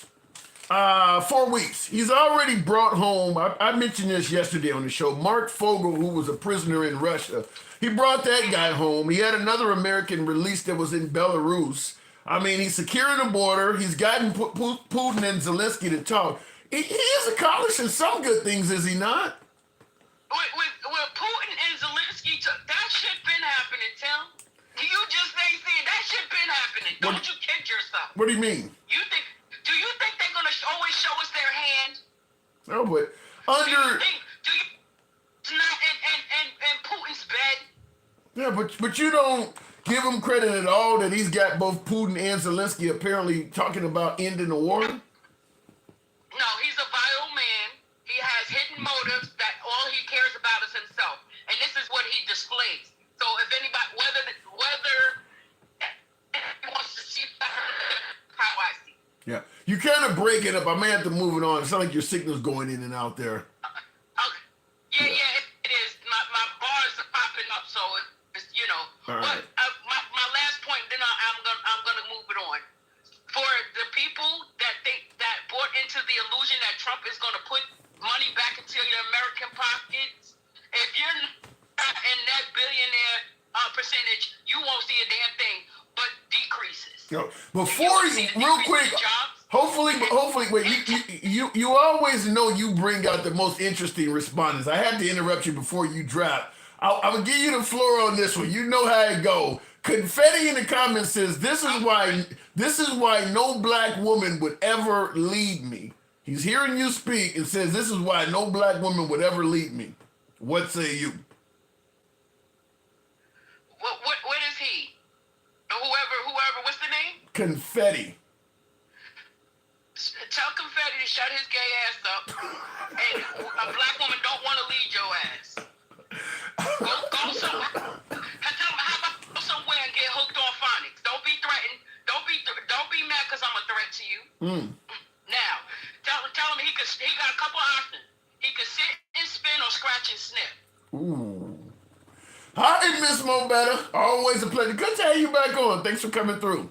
4 weeks. He's already brought home, I mentioned this yesterday on the show, Mark Fogel, who was a prisoner in Russia. He brought that guy home. He had another American released that was in Belarus. I mean, he's securing the border. He's gotten Putin and Zelensky to talk. He is accomplishing some good things, is he not? With Putin and Zelensky, that shit been happening, Tim. You just ain't seen that shit been happening. Don't you kid yourself. What do you mean? Do you think they're gonna always show us their hand? No, but It's not in Putin's bed? Yeah, but you don't give him credit at all that he's got both Putin and Zelensky apparently talking about ending the war? No, he's a vile man. He has hidden motives that all he cares about is himself. And this is what he displays. So if anybody, whether he wants to see how I see. Yeah. You kind of break it up. I may have to move it on. It sounds like your signal's going in and out there. Okay. Yeah, it is. My bars are popping up, so it's, All right. But my last point, then I'm gonna move it on. For the people that bought into the illusion that Trump is gonna put money back into your American pockets, if you're not in that billionaire percentage, you won't see a damn thing but decreases. Before you real quick, hopefully, wait. You always know you bring out the most interesting respondents. I had to interrupt you before you drop. I will give you the floor on this one. You know how it go. Confetti in the comments says this is why no black woman would ever lead me. He's hearing you speak and says this is why no black woman would ever lead me. What say you? What is he? Whoever, what's the name? Confetti. Tell Confetti to shut his gay ass up. And a black woman don't want to lead your ass. Go somewhere. Tell him how about go somewhere and get hooked on phonics. Don't be threatened. Don't be mad because I'm a threat to you. Now, tell him he got a couple options. He could sit and spin or scratch and sniff. Ooh. Hi, Miss Mo Better. Always a pleasure. Good to have you back on. Thanks for coming through.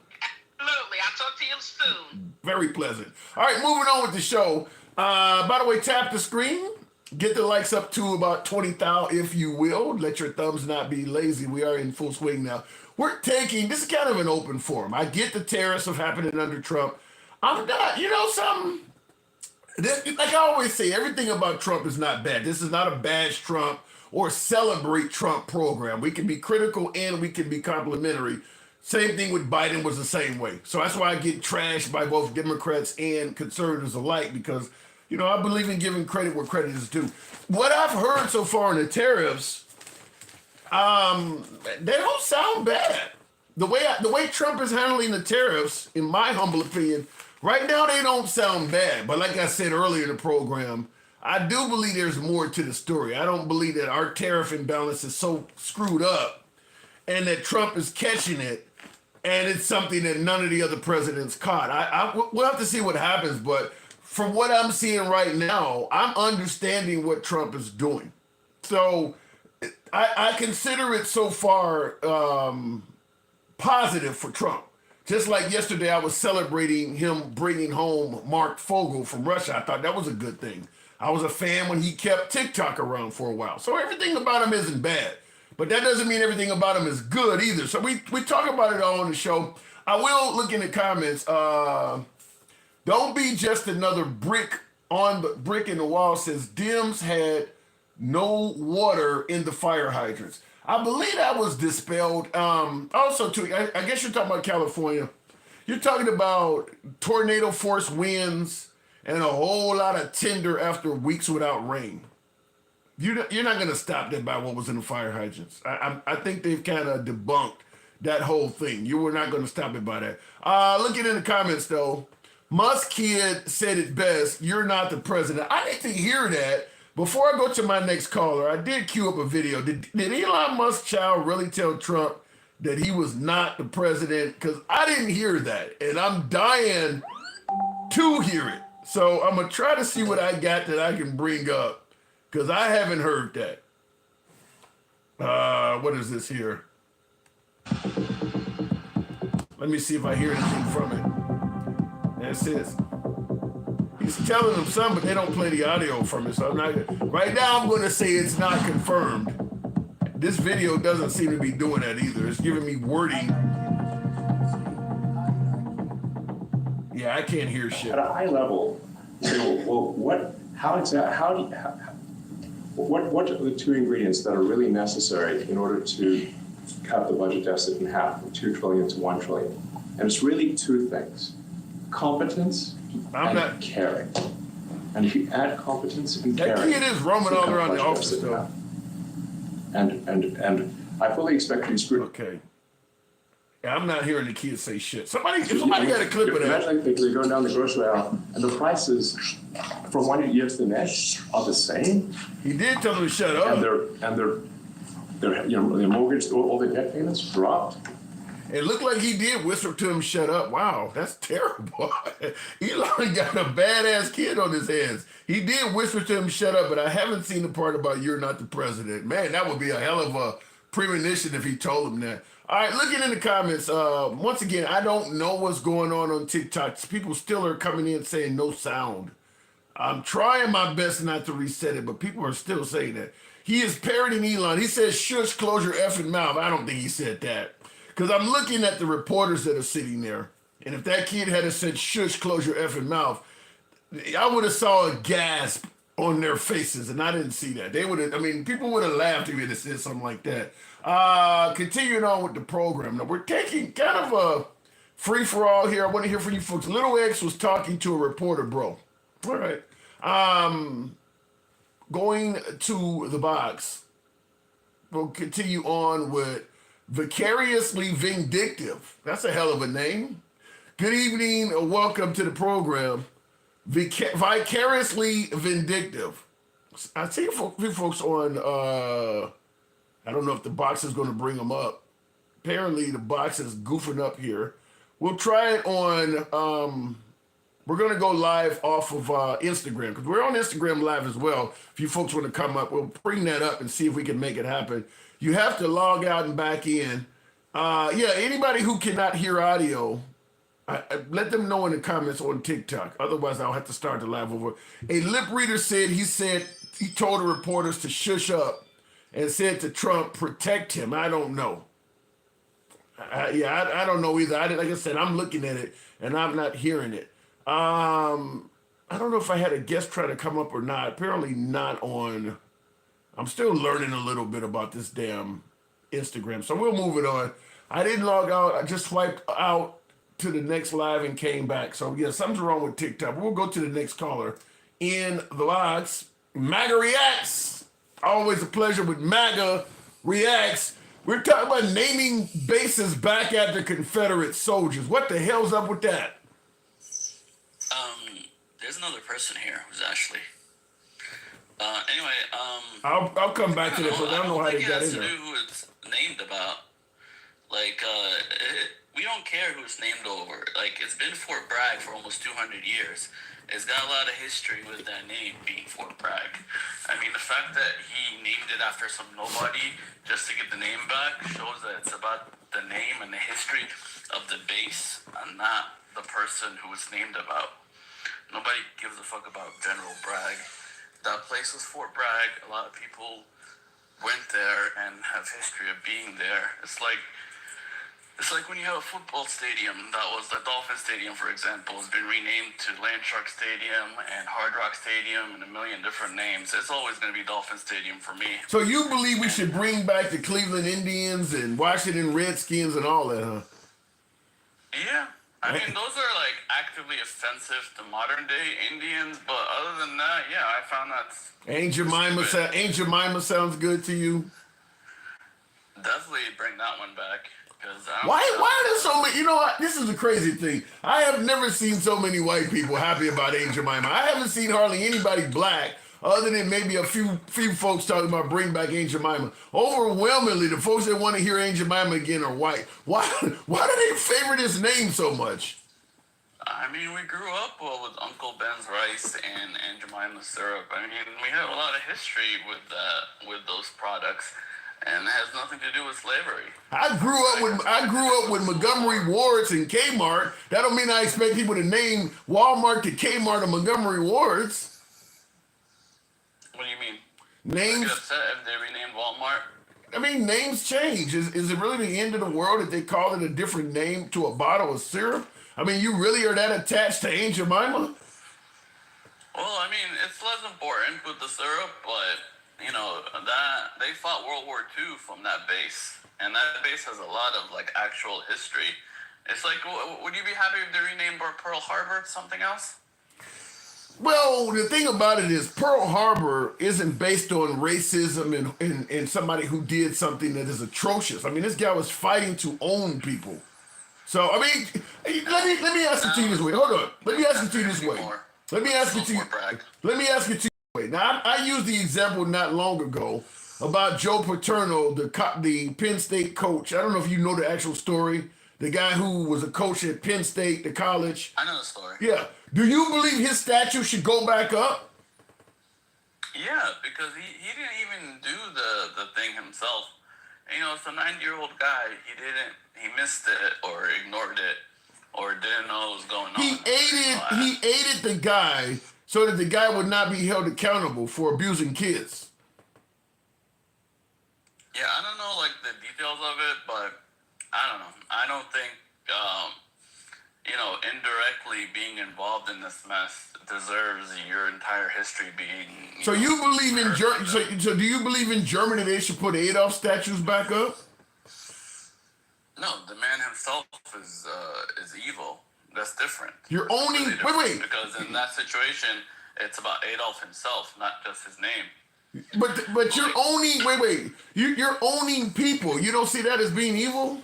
Absolutely. I'll talk to you soon. Very pleasant. All right, moving on with the show. By the way, tap the screen. Get the likes up to about 20,000, if you will. Let your thumbs not be lazy. We are in full swing now. This is kind of an open forum. I get the tariffs of happening under Trump. I'm not, like I always say, everything about Trump is not bad. This is not a bash Trump or celebrate Trump program. We can be critical and we can be complimentary. Same thing with Biden was the same way. So that's why I get trashed by both Democrats and conservatives alike because, I believe in giving credit where credit is due. What I've heard so far in the tariffs, they don't sound bad. The way Trump is handling the tariffs, in my humble opinion, right now they don't sound bad. But like I said earlier in the program, I do believe there's more to the story. I don't believe that our tariff imbalance is so screwed up and that Trump is catching it and it's something that none of the other presidents caught. We'll have to see what happens, but from what I'm seeing right now, I'm understanding what Trump is doing. So I consider it so far positive for Trump Just like yesterday, I was celebrating him bringing home Mark Fogel from Russia. I thought that was a good thing. I was a fan when he kept TikTok around for a while. So everything about him isn't bad. But that doesn't mean everything about him is good either. So we talk about it all on the show. I will look in the comments. Don't be just another brick in the wall, says Dems had no water in the fire hydrants. I believe that was dispelled. Also, too, I guess you're talking about California. You're talking about tornado force winds and a whole lot of tinder after weeks without rain. You're not going to stop that by what was in the fire hydrants. I think they've kind of debunked that whole thing. You were not going to stop it by that. Looking in the comments, though, Musk kid said it best, you're not the president. I need to hear that. Before I go to my next caller, I did queue up a video. Did Elon Musk's child really tell Trump that he was not the president? Because I didn't hear that, and I'm dying to hear it. So I'm going to try to see what I got that I can bring up, because I haven't heard that. What is this here? Let me see if I hear anything from it. That's it. He's telling them something, but they don't play the audio from it. So I'm not. Right now, I'm going to say it's not confirmed. This video doesn't seem to be doing that either. It's giving me wording. Yeah, I can't hear shit. At a high level, what are the two ingredients that are really necessary in order to cut the budget deficit in half from 2 trillion to 1 trillion? And it's really two things: competence and caring. And if you add competence and caring, that kid is roaming all around the office, though. And I fully expect these groups. Okay. Yeah, I'm not hearing the kids say shit. Somebody got a clip of that. Imagine they're going down the grocery aisle and the prices from one year to the next are the same. He did tell them to shut up. And their mortgage, all the debt payments dropped. It looked like he did whisper to him, shut up. Wow, that's terrible. Elon got a badass kid on his hands. He did whisper to him, shut up, but I haven't seen the part about you're not the president. Man, that would be a hell of a premonition if he told him that. All right, looking in the comments, once again, I don't know what's going on TikTok. People still are coming in saying no sound. I'm trying my best not to reset it, but people are still saying that. He is parroting Elon. He says, shush, close your effing mouth. I don't think he said that. Because I'm looking at the reporters that are sitting there. And if that kid had said, shush, close your effing mouth, I would have saw a gasp on their faces, and I didn't see that. People would have laughed if he had said something like that. Continuing on with the program. Now, we're taking kind of a free-for-all here. I want to hear from you folks. Little X was talking to a reporter, bro. All right. Going to the box. We'll continue on with Vicariously Vindictive. That's a hell of a name. Good evening. Welcome to the program. Vicariously Vindictive. I see a few folks on, I don't know if the box is going to bring them up. Apparently the box is goofing up here. We'll try it on, we're going to go live off of Instagram, because we're on Instagram live as well. If you folks want to come up, we'll bring that up and see if we can make it happen. You have to log out and back in. Anybody who cannot hear audio, let them know in the comments on TikTok. Otherwise, I'll have to start the live over. A lip reader said he told the reporters to shush up and said to Trump, protect him. I don't know. I don't know either. Like I said, I'm looking at it and I'm not hearing it. I don't know if I had a guest try to come up or not. Apparently not on. I'm still learning a little bit about this damn Instagram. So we'll move it on. I didn't log out. I just swiped out to the next live and came back. So yeah, something's wrong with TikTok. We'll go to the next caller in the box. MAGA Reacts. Always a pleasure with MAGA Reacts. We're talking about naming bases back after Confederate soldiers. What the hell's up with that? There's another person here who's actually. I'll come back to that because I don't know how they got in there. I don't think it has to do who it's named about. We don't care who it's named over. It's been Fort Bragg for almost 200 years. It's got a lot of history with that name being Fort Bragg. I mean, the fact that he named it after some nobody just to get the name back shows that it's about the name and the history of the base, and not the person who it's named about. Nobody gives a fuck about General Bragg. That place was Fort Bragg. A lot of people went there and have history of being there. It's like when you have a football stadium that was the Dolphin Stadium, for example, has been renamed to Landshark Stadium and Hard Rock Stadium and a million different names. It's always going to be Dolphin Stadium for me. So you believe we should bring back the Cleveland Indians and Washington Redskins and all that, huh? Yeah. I mean, those are like actively offensive to modern day Indians, but other than that, yeah, I found that Aunt Jemima sounds good to you. definitely bring that one back. Why are there so many? You know what? This is a crazy thing. I have never seen so many white people happy about Aunt Jemima. I haven't seen hardly anybody black, other than maybe a few folks talking about bring back Aunt Jemima. Overwhelmingly, the folks that want to hear Aunt Jemima again are white. Why do they favor this name so much? I mean, we grew up with Uncle Ben's rice and Aunt Jemima syrup. I mean, we have a lot of history with those products. And it has nothing to do with slavery. I grew up with Montgomery Wards and Kmart. That don't mean I expect people to name Walmart to Kmart or Montgomery Wards. What do you mean? Names. I get upset if they renamed Walmart. I mean, names change. Is it really the end of the world if they call it a different name to a bottle of syrup? I mean, you really are that attached to Aunt Jemima? Well, I mean, it's less important with the syrup, but you know, that they fought World War II from that base, and that base has a lot of like actual history. It's like, would you be happy if they renamed Pearl Harbor something else? Well, the thing about it is Pearl Harbor isn't based on racism and somebody who did something that is atrocious. I mean, this guy was fighting to own people. So, I mean, let me ask it to you this way. Hold on. Let me ask it to you this way. Let me ask it to you. Now, I used the example not long ago about Joe Paterno, the Penn State coach. I don't know if you know the actual story. The guy who was a coach at Penn State, the college. I know the story. Yeah. Do you believe his statue should go back up? Yeah, because he didn't even do the thing himself. You know, it's a 90-year-old guy. He missed it or ignored it or didn't know what was going on. He aided the guy so that the guy would not be held accountable for abusing kids. Yeah, I don't know like the details of it, but I don't know. I don't think indirectly being involved in this mess deserves your entire history being. So you believe in Germany? So do you believe in Germany they should put Adolf statues back up? No, the man himself is evil. That's different. You're owning. Really different, wait. Because in that situation, it's about Adolf himself, not just his name. But you're owning. Wait. You're owning people. You don't see that as being evil?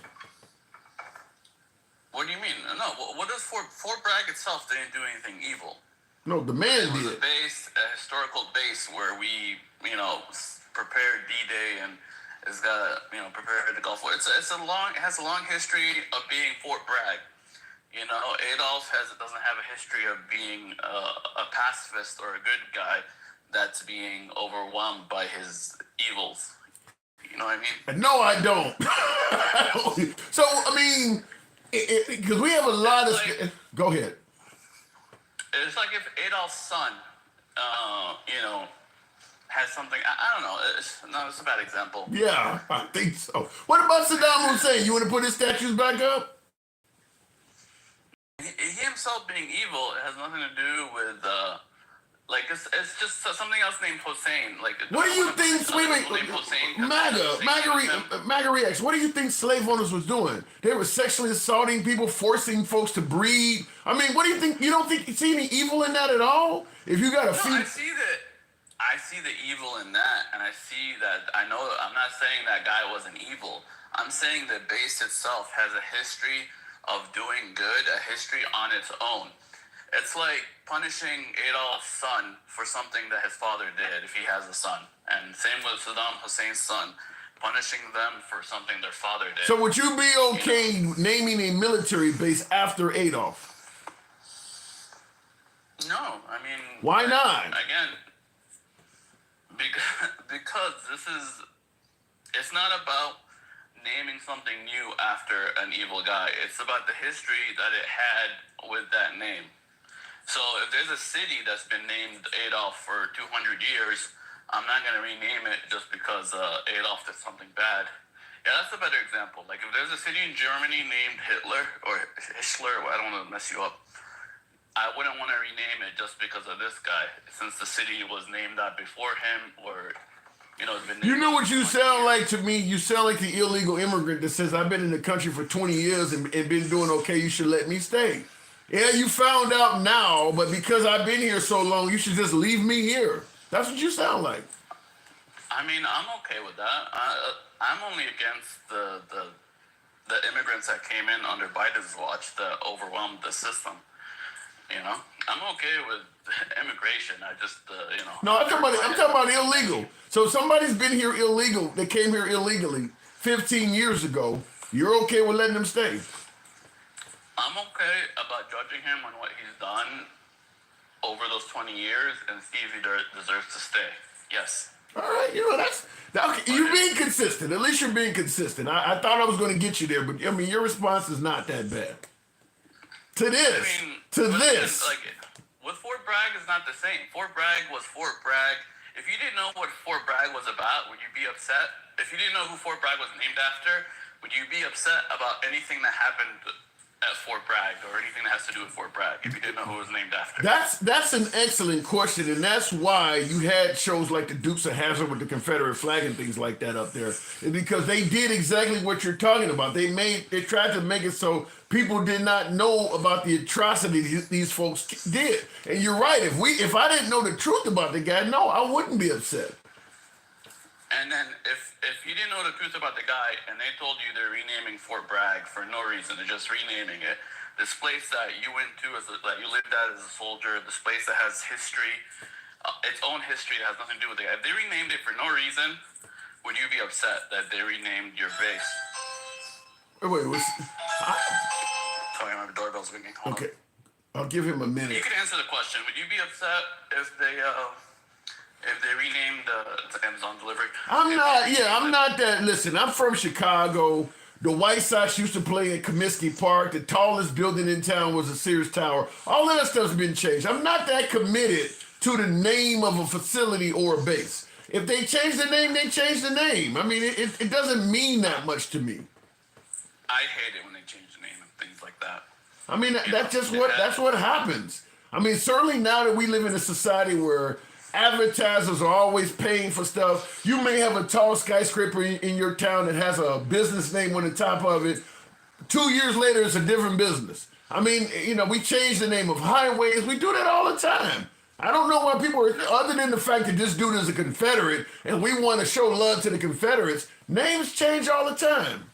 What do you mean? No. What does Fort Bragg itself didn't do anything evil? No, the man It was did. a historical base where we, prepared D-Day and has got, prepared the Gulf War. It has a long history of being Fort Bragg. You know, Adolf doesn't have a history of being a pacifist or a good guy that's being overwhelmed by his evils. You know what I mean? No, I don't. So, I mean, because we have a lot of... Go ahead. It's like if Adolf's son, has something... I don't know. It's a bad example. Yeah, I think so. What about Saddam Hussein? You want to put his statues back up? He himself being evil has nothing to do with... it's just something else named Hussein. What do you think? MAGA reacts. What do you think slave owners was doing? They were sexually assaulting people, forcing folks to breed. I mean, what do you think? You don't think you see any evil in that at all? If you got a I see the evil in that, and I see that. I'm not saying that guy wasn't evil. I'm saying the base itself has a history of doing good, a history on its own. It's like punishing Adolf's son for something that his father did, if he has a son. And same with Saddam Hussein's son, punishing them for something their father did. So would you be okay naming a military base after Adolf? No, I mean... Why not? Again, because it's not about naming something new after an evil guy. It's about the history that it had with that name. So if there's a city that's been named Adolf for 200 years, I'm not going to rename it just because Adolf did something bad. Yeah, that's a better example. Like if there's a city in Germany named Hitler or Hischler, I don't want to mess you up. I wouldn't want to rename it just because of this guy, since the city was named that before him, or it's been. You Named know what you 20 sound years. like to me? You sound like the illegal immigrant that says, I've been in the country for 20 years and been doing okay, you should let me stay. Yeah, you found out now, but because I've been here so long, you should just leave me here. That's what you sound like. I mean, I'm okay with that. I'm only against the immigrants that came in under Biden's watch that overwhelmed the system. I'm okay with immigration. I just, No, I'm talking about illegal. So somebody's been here illegal. They came here illegally 15 years ago. You're okay with letting them stay? I'm okay about judging him on what he's done over those 20 years and see if he deserves to stay. Yes. All right, okay, you're being consistent. At least you're being consistent. I thought I was going to get you there, but I mean, your response is not that bad. To this, Like, with Fort Bragg is not the same. Fort Bragg was Fort Bragg. If you didn't know what Fort Bragg was about, would you be upset? If you didn't know who Fort Bragg was named after, would you be upset about anything that happened at Fort Bragg or anything that has to do with Fort Bragg if you didn't know who it was named after? That's an excellent question, and that's why you had shows like the Dukes of Hazzard with the Confederate flag and things like that up there, because they did exactly what you're talking about. They tried to make it so people did not know about the atrocities these folks did. And you're right. If I didn't know the truth about the guy, no, I wouldn't be upset. And then if you didn't know the truth about the guy and they told you they're renaming Fort Bragg for no reason, they're just renaming it, this place that you went to that you lived at as a soldier, this place that has history, its own history that has nothing to do with it. If they renamed it for no reason, would you be upset that they renamed your base? Wait, Sorry, my doorbell's ringing. Hold okay. I'll give him a minute. You can answer the question. Would you be upset if they renamed the Amazon delivery? I'm not that. Listen, I'm from Chicago. The White Sox used to play in Comiskey Park. The tallest building in town was the Sears Tower. All of that stuff's been changed. I'm not that committed to the name of a facility or a base. If they change the name, they change the name. I mean, it doesn't mean that much to me. I hate it when they change the name and things like that. I mean, that's what happens. I mean, certainly now that we live in a society where advertisers are always paying for stuff. You may have a tall skyscraper in your town that has a business name on the top of it. 2 years later, it's a different business. I mean, we change the name of highways. We do that all the time. I don't know why people are, other than the fact that this dude is a Confederate and we want to show love to the Confederates, names change all the time.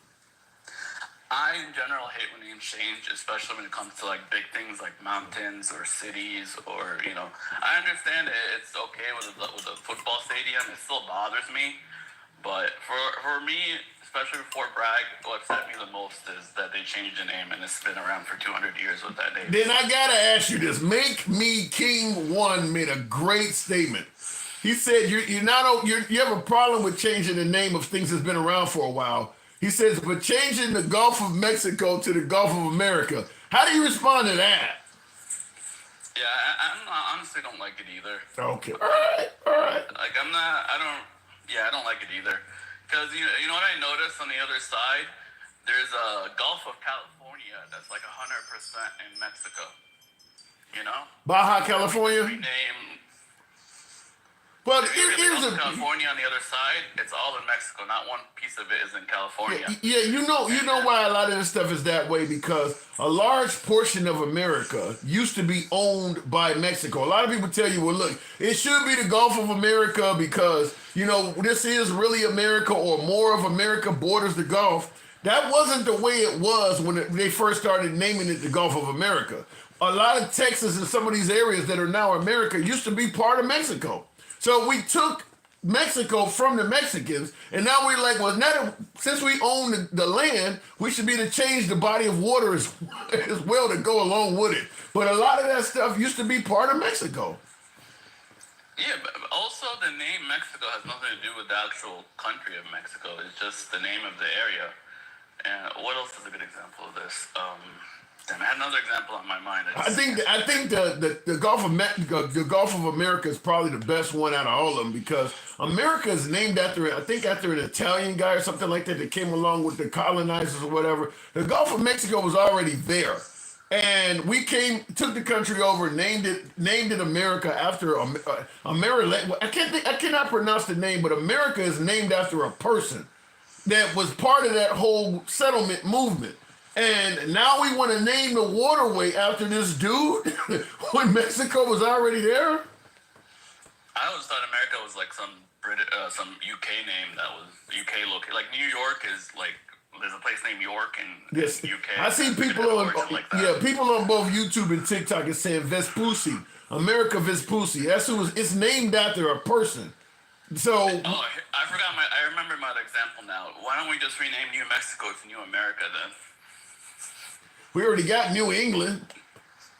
I, in general, hate when names change, especially when it comes to, like, big things like mountains or cities or, I understand it's okay with a football stadium. It still bothers me. But for me, especially with Fort Bragg, what upset me the most is that they changed the name and it's been around for 200 years with that name. Then I got to ask you this. Make Me King 1 made a great statement. He said you have a problem with changing the name of things that's been around for a while. He says, but changing the Gulf of Mexico to the Gulf of America. How do you respond to that? Yeah, I honestly don't like it either. Okay. All right. Like, I don't like it either. Because, you know what I noticed on the other side? There's a Gulf of California that's like 100% in Mexico. Baja California? Rename. Well, here's California on the other side. It's all in Mexico. Not one piece of it is in California. Yeah, you know why a lot of this stuff is that way, because a large portion of America used to be owned by Mexico. A lot of people tell you, well, look, it should be the Gulf of America because, this is really America, or more of America borders the Gulf. That wasn't the way it was when they first started naming it the Gulf of America. A lot of Texas and some of these areas that are now America used to be part of Mexico. So we took Mexico from the Mexicans, and now we're like, well, since we own the land, we should be to change the body of water as well to go along with it. But a lot of that stuff used to be part of Mexico. Yeah, but also, also, the name Mexico has nothing to do with the actual country of Mexico. It's just the name of the area. And what else is a good example of this? Damn, I had another example on my mind. I think the Gulf of the Gulf of America is probably the best one out of all of them because America is named after after an Italian guy or something like that came along with the colonizers or whatever. The Gulf of Mexico was already there, and we took the country over, named it America after America. I cannot pronounce the name, but America is named after a person that was part of that whole settlement movement. And now we want to name the waterway after this dude when Mexico was already there? I always thought America was like some some UK name that was UK located. Like New York is like, there's a place named York in Yes. UK. I see people on people on both YouTube and TikTok is saying Vespucci, America Vespucci. It's named after a person. So I forgot I remember my example now. Why don't we just rename New Mexico to New America then? we already got New England.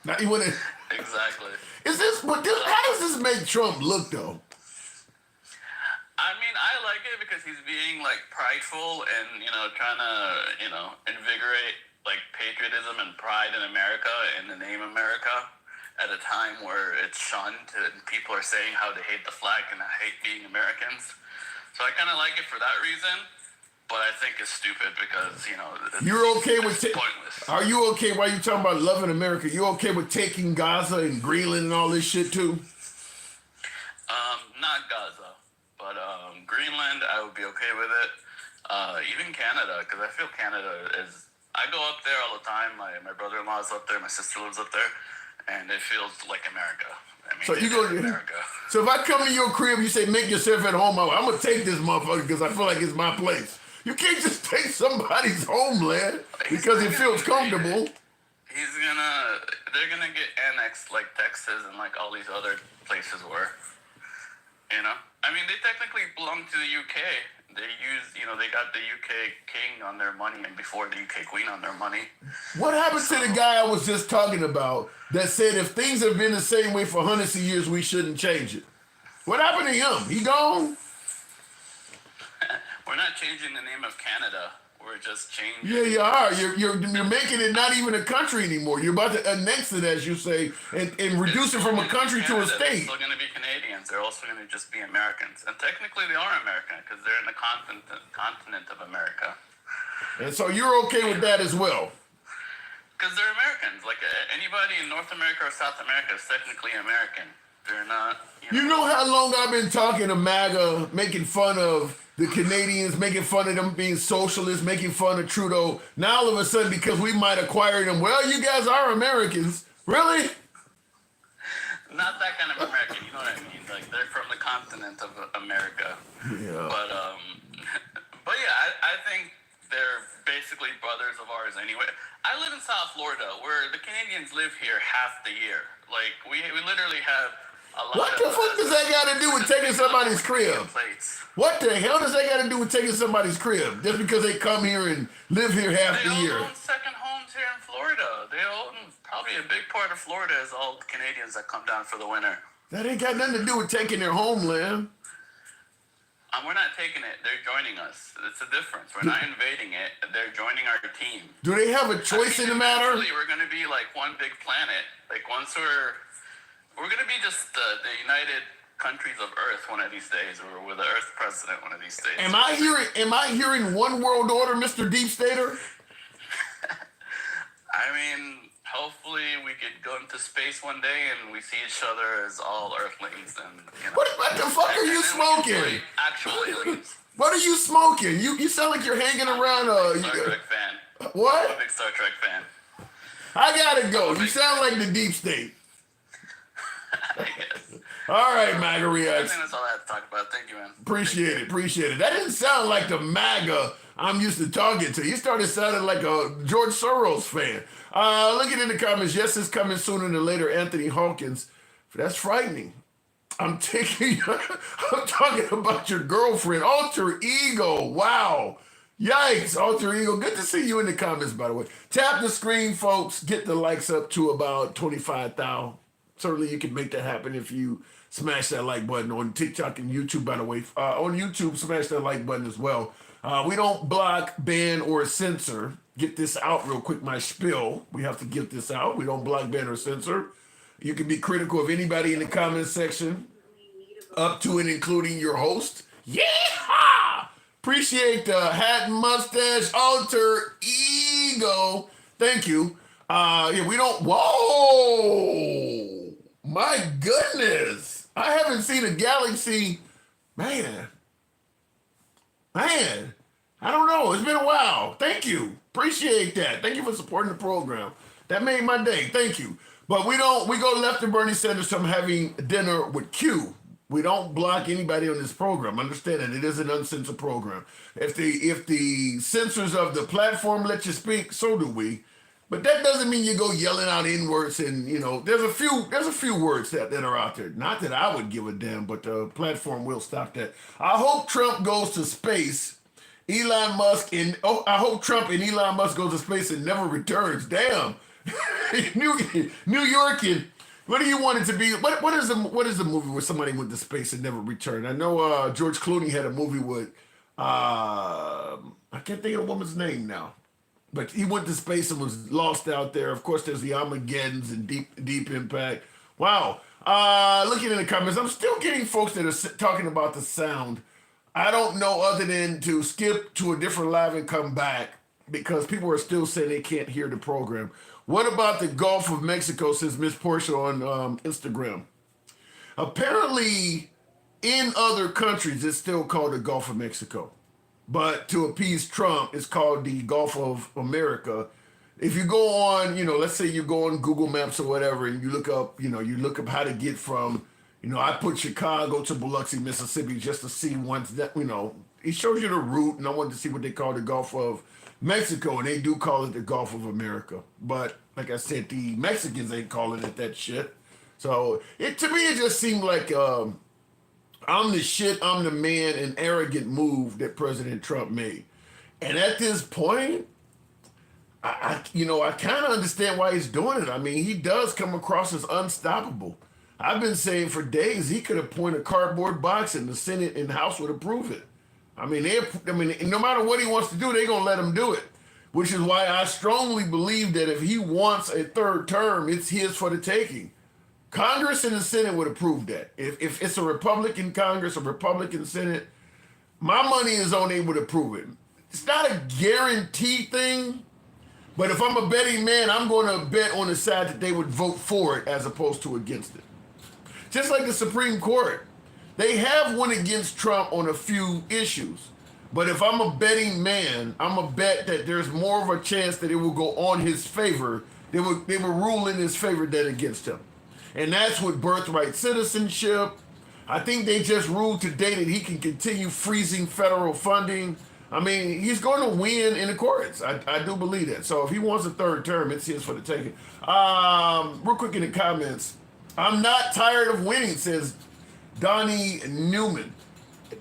Now you want to? Exactly. How does this make Trump look though? I mean, I like it because he's being like prideful and trying to invigorate like patriotism and pride in America in the name America at a time where it's shunned and people are saying how they hate the flag and hate being Americans. So I kind of like it for that reason. But I think it's stupid because, You're okay with pointless. Are you okay while you're talking about loving America? You okay with taking Gaza and Greenland and all this shit too? Not Gaza, but Greenland, I would be okay with it. Even Canada, because I feel Canada is. I go up there all the time. My brother-in-law's up there. My sister lives up there, and it feels like America. I mean, So you go to America. So if I come to your crib, you say make yourself at home. I'm gonna take this motherfucker because I feel like it's my place. You can't just take somebody's homeland because it feels comfortable. They're gonna get annexed like Texas and like all these other places were. I mean, they technically belong to the UK. They they got the UK king on their money and before the UK queen on their money. What happened to the guy I was just talking about that said if things have been the same way for hundreds of years, we shouldn't change it? What happened to him? He gone? We're not changing the name of Canada. We're just changing. Yeah, you are. You're making it not even a country anymore. You're about to annex it, as you say, and reduce it from a country to a state. They're still going to be Canadians. They're also going to just be Americans. And technically they are American because they're in the continent of America. And so you're okay with that as well? Because they're Americans. Like anybody in North America or South America is technically American. They're not. You know how long I've been talking to MAGA, making fun of the Canadians, making fun of them being socialists, making fun of Trudeau. Now all of a sudden, because we might acquire them, well, you guys are Americans. Really? Not that kind of American, you know what I mean? Like they're from the continent of America. Yeah. But yeah, I think they're basically brothers of ours anyway. I live in South Florida, where the Canadians live here half the year. Like we literally have a lot. What the fuck does that got to do with taking somebody's crib? Plates. What the hell does that got to do with taking somebody's crib? Just because they come here and live here half the year? They own second homes here in Florida. They own probably a big part of Florida is all Canadians that come down for the winter. That ain't got nothing to do with taking their homeland. We're not taking it. They're joining us. It's a difference. We're not invading it. They're joining our team. Do they have a choice in the matter? We're going to be like one big planet. Like once we're going to be just the United Countries of Earth one of these days, or with the Earth president one of these days. Am I hearing one world order, Mr. Deep Stater? I mean, hopefully we could go into space one day and we see each other as all Earthlings and What the fuck are you smoking? Actual aliens. What are you smoking? You sound like you're hanging around I'm a big Star Trek fan. What? I'm a big Star Trek fan. I gotta go. You sound like the Deep State. All right, MAGA I Reacts. think that's all I have to talk about. Thank you, man. Appreciate it. That didn't sound like the MAGA I'm used to talking to. You started sounding like a George Soros fan. Look at it in the comments. Yes, it's coming sooner than later. Anthony Hawkins. That's frightening. I'm talking about your girlfriend. Alter ego. Wow. Yikes. Alter ego. Good to see you in the comments, by the way. Tap the screen, folks. Get the likes up to about 25,000. certainly you can make that happen if you smash that like button on TikTok and YouTube, by the way. On YouTube, smash that like button as well. We don't block, ban, or censor. Get this out real quick, my spiel. We have to get this out. We don't block, ban, or censor. You can be critical of anybody in the comment section, up to and including your host. Yeah! Appreciate the hat, mustache, alter ego. Thank you. Yeah, we don't. Whoa! My goodness. I haven't seen a galaxy. Man. I don't know. It's been a while. Thank you. Appreciate that. Thank you for supporting the program. That made my day. Thank you. But we go left of Bernie Sanders from having dinner with Q. We don't block anybody on this program. Understand that it is an uncensored program. If the censors of the platform let you speak, so do we. But that doesn't mean you go yelling out N-words and, there's a few words that are out there. Not that I would give a damn, but the platform will stop that. I hope Trump goes to space. I hope Trump and Elon Musk goes to space and never returns. Damn. New Yorkin. What do you want it to be? What is the movie where somebody went to space and never returned? I know George Clooney had a movie with I can't think of the woman's name now. But he went to space and was lost out there. Of course, there's the Armageddons and Deep Impact. Wow. Looking in the comments, I'm still getting folks that are talking about the sound. I don't know other than to skip to a different live and come back because people are still saying they can't hear the program. What about the Gulf of Mexico, says Miss Portia on Instagram? Apparently, in other countries, it's still called the Gulf of Mexico. But to appease Trump, it's called the Gulf of America. If you go on, let's say you go on Google Maps or whatever, and you look up how to get from, I put Chicago to Biloxi, Mississippi, just to see once that, it shows you the route, and I wanted to see what they call the Gulf of Mexico, and they do call it the Gulf of America. But like I said, the Mexicans ain't calling it that shit. So to me, it just seemed like I'm the shit, I'm the man, an arrogant move that President Trump made. And at this point, I kind of understand why he's doing it. I mean, he does come across as unstoppable. I've been saying for days he could appoint a cardboard box and the Senate and House would approve it. I mean, no matter what he wants to do, they're going to let him do it, which is why I strongly believe that if he wants a third term, it's his for the taking. Congress and the Senate would approve that. If it's a Republican Congress, a Republican Senate, my money is on they would approve it. It's not a guaranteed thing, but if I'm a betting man, I'm going to bet on the side that they would vote for it as opposed to against it. Just like the Supreme Court. They have went against Trump on a few issues, but if I'm a betting man, I'm going to bet that there's more of a chance that it will go on his favor. They will rule in his favor than against him. And that's with birthright citizenship. I think they just ruled today that he can continue freezing federal funding. I mean, he's going to win in the courts. I do believe that. So if he wants a third term, it's his for the taking. Real quick in the comments. I'm not tired of winning, says Donnie Newman.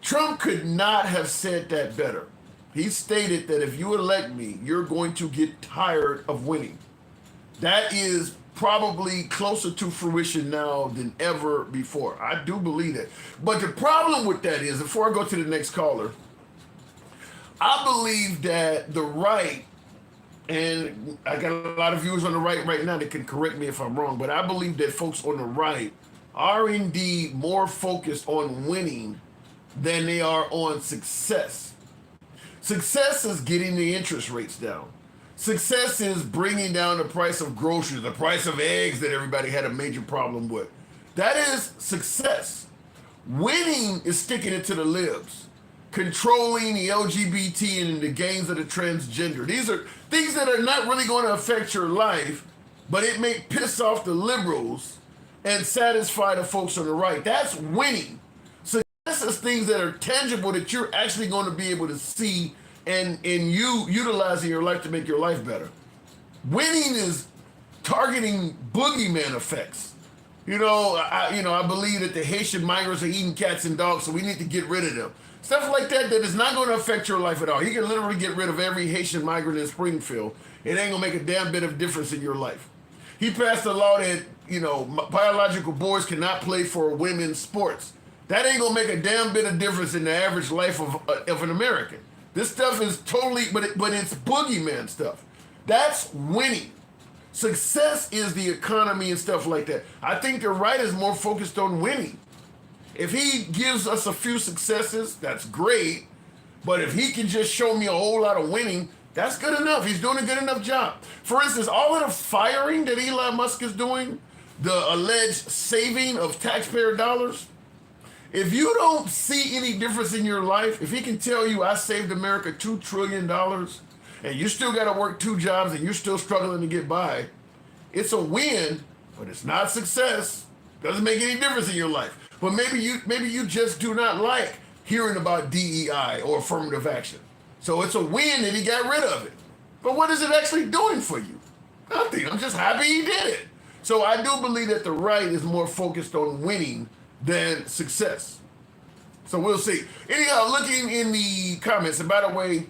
Trump could not have said that better. He stated that if you elect me, you're going to get tired of winning. That is probably closer to fruition now than ever before. I do believe that. But the problem with that is, before I go to the next caller, I believe that the right, and I got a lot of viewers on the right now that can correct me if I'm wrong, but I believe that folks on the right are indeed more focused on winning than they are on success. Success is getting the interest rates down. Success is bringing down the price of groceries, the price of eggs that everybody had a major problem with. That is success. Winning is sticking it to the libs, controlling the LGBT and the gains of the transgender. These are things that are not really going to affect your life, but it may piss off the liberals and satisfy the folks on the right. That's winning. Success is things that are tangible that you're actually going to be able to see and you utilizing your life to make your life better. Winning is targeting boogeyman effects. I believe that the Haitian migrants are eating cats and dogs, so we need to get rid of them. Stuff like that is not going to affect your life at all. You can literally get rid of every Haitian migrant in Springfield. It ain't going to make a damn bit of difference in your life. He passed a law that biological boys cannot play for women's sports. That ain't gonna make a damn bit of difference in the average life of an American. This stuff is totally, but it's boogeyman stuff. That's winning. Success is the economy and stuff like that. I think the right is more focused on winning. If he gives us a few successes, that's great. But if he can just show me a whole lot of winning, that's good enough. He's doing a good enough job. For instance, all of the firing that Elon Musk is doing, the alleged saving of taxpayer dollars, if you don't see any difference in your life, if he can tell you I saved America $2 trillion and you still got to work 2 jobs and you're still struggling to get by, it's a win, but it's not success. Doesn't make any difference in your life. But maybe you just do not like hearing about DEI or affirmative action. So it's a win that he got rid of it. But what is it actually doing for you? Nothing. I'm just happy he did it. So I do believe that the right is more focused on winning than success. So we'll see. Anyhow, looking in the comments, and by the way,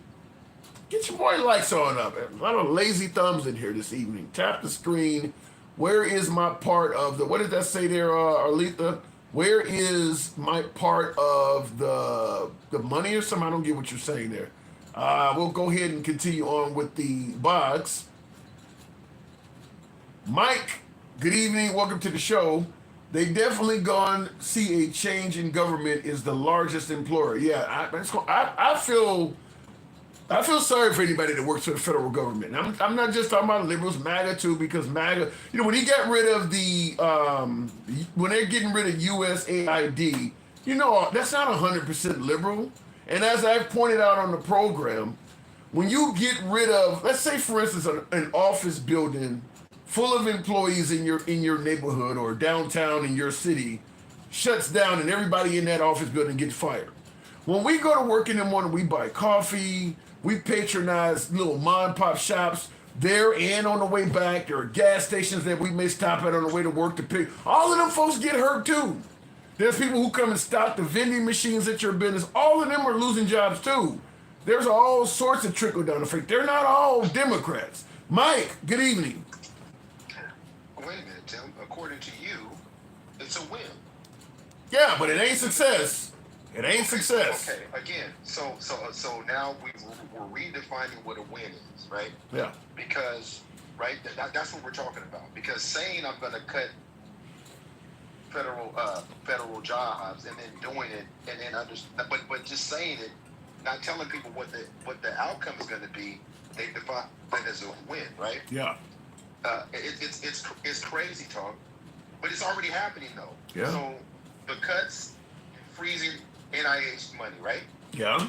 get your boy likes on up. A lot of lazy thumbs in here this evening. Tap the screen. Where is my part of the, what did that say there, Arletha? Where is my part of the money or something? I don't get what you're saying there. We'll go ahead and continue on with the box. Mike, good evening. Welcome to the show. They definitely gone see a change in government is the largest employer. Yeah, I feel sorry for anybody that works for the federal government. I'm not just talking about liberals, MAGA too, because MAGA, when he got rid of when they're getting rid of USAID, that's not 100% liberal. And as I've pointed out on the program, when you get rid of, let's say for instance, an office building full of employees in your neighborhood or downtown in your city shuts down and everybody in that office building gets fired. When we go to work in the morning, we buy coffee, we patronize little mom and pop shops there and on the way back. There are gas stations that we may stop at on the way to work to pick. All of them folks get hurt too. There's people who come and stock the vending machines at your business. All of them are losing jobs too. There's all sorts of trickle down effect. They're not all Democrats. Mike, good evening. Wait a minute, Tim. According to you, it's a win. Yeah, but it ain't success. It ain't success. Okay, again, so now we're redefining what a win is, right? Yeah. Because, right, that's what we're talking about. Because saying I'm going to cut federal jobs and then doing it and then but just saying it, not telling people what the outcome is going to be, they define that as a win, right? Yeah. It's crazy talk, but it's already happening though. Yeah. So the cuts, freezing NIH money, right? Yeah.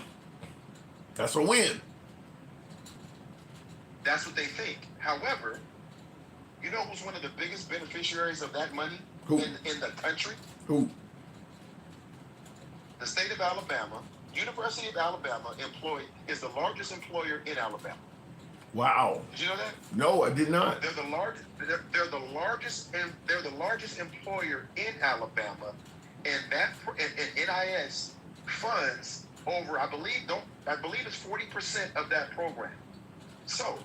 That's a win. That's what they think. However, you know who's one of the biggest beneficiaries of that money Who? in the country? Who? The state of Alabama, University of Alabama is the largest employer in Alabama. Wow. Did you know that? No, I did not. They're the largest. They're the largest employer in Alabama, and NIS funds over. I believe it's 40% of that program. So.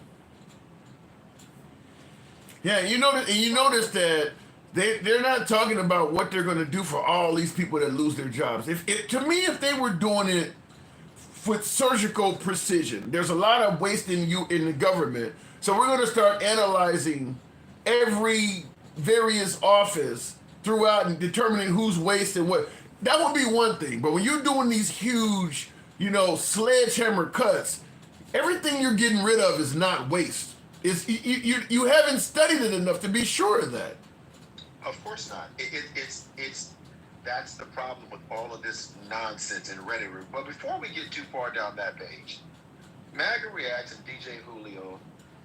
Yeah, you notice that they're not talking about what they're going to do for all these people that lose their jobs. If they were doing it with surgical precision, there's a lot of waste in the government. So we're going to start analyzing every various office throughout and determining who's waste and what. That would be one thing. But when you're doing these huge, sledgehammer cuts, everything you're getting rid of is not waste. You haven't studied it enough to be sure of that. Of course not. It's that's the problem with all of this nonsense and rhetoric. But before we get too far down that page, MAGA Reacts and DJ Julio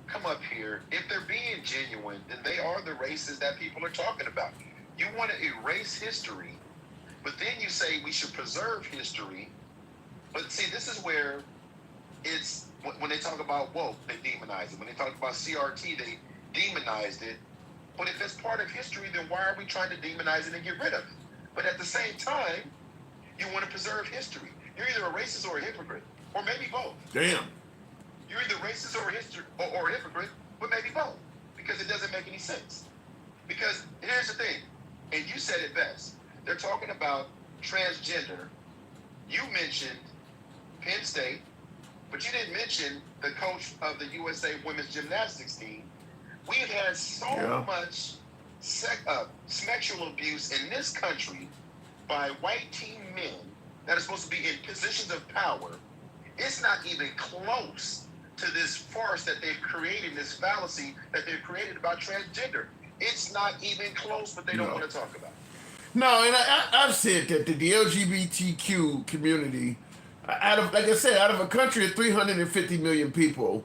come up here. If they're being genuine, then they are the racists that people are talking about. You want to erase history, but then you say we should preserve history. But see, this is where it's when they talk about woke, they demonize it. When they talk about CRT, they demonized it. But if it's part of history, then why are we trying to demonize it and get rid of it? But at the same time, you want to preserve history. You're either a racist or a hypocrite, or maybe both. Damn. You're either racist or a hypocrite, but maybe both, because it doesn't make any sense. Because here's the thing, and you said it best. They're talking about transgender. You mentioned Penn State, but you didn't mention the coach of the USA women's gymnastics team. We've had so much sexual abuse in this country by white teen men that are supposed to be in positions of power. It's not even close to this farce that they've created, this fallacy that they've created about transgender. It's not even close, but they don't want to talk about it. No, and I've said that the LGBTQ community, out of, like I said, out of a country of 350 million people,